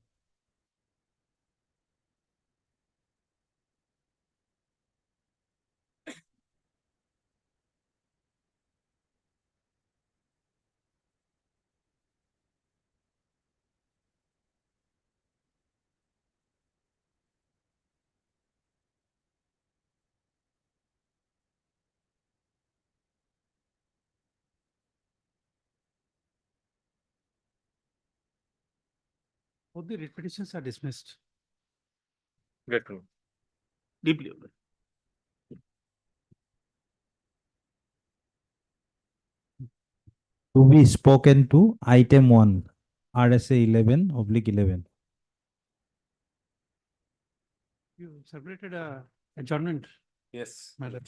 Both the writ petitions are dismissed. Grateful. Deeply. To be spoken to, item 1, RSA 11/11. You celebrated a adjournment, Yes, madam.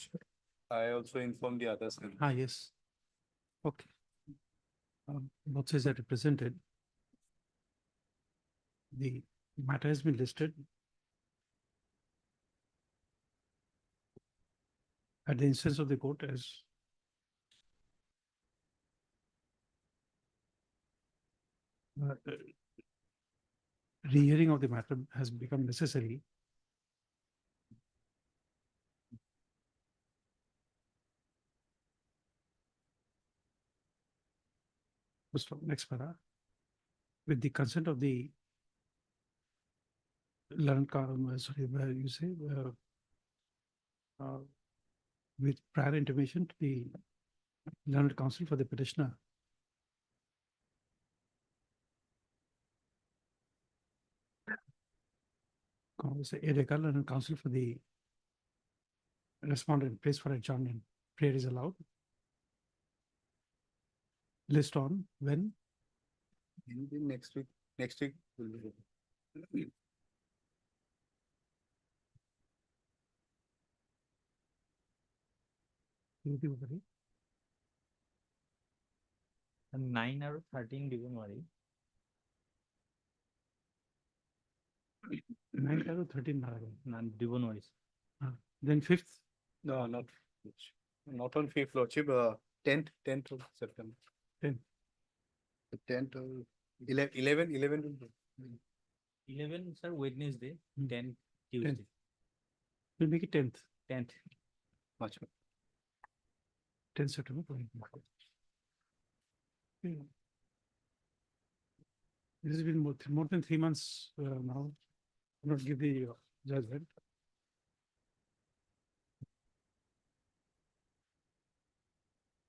I also informed the others. Ah, yes. Okay. Both sides are represented. The matter has been listed. At the instance of the court as rehearing of the matter has become necessary. Next para. With the consent of the learned, you say, with prior intimation to the learned counsel for the petitioner. Edekal and counsel for the respondent, place for adjournment. Prayer is allowed. List on when. Maybe next week will be. And 9 or 13 দিব নোৱাৰি 9 আৰু 13 নালাগে। দিব নোৱাৰিছে Then 5th, No, not on fifth, Lordship, tenth of September. 10th. The tenth of 11 will be. 11 sir Wednesday, 10 10th. Tuesday, We'll make it 10th, 10th. Much. 10th September. This has been more than 3 months now. Not give the judgment.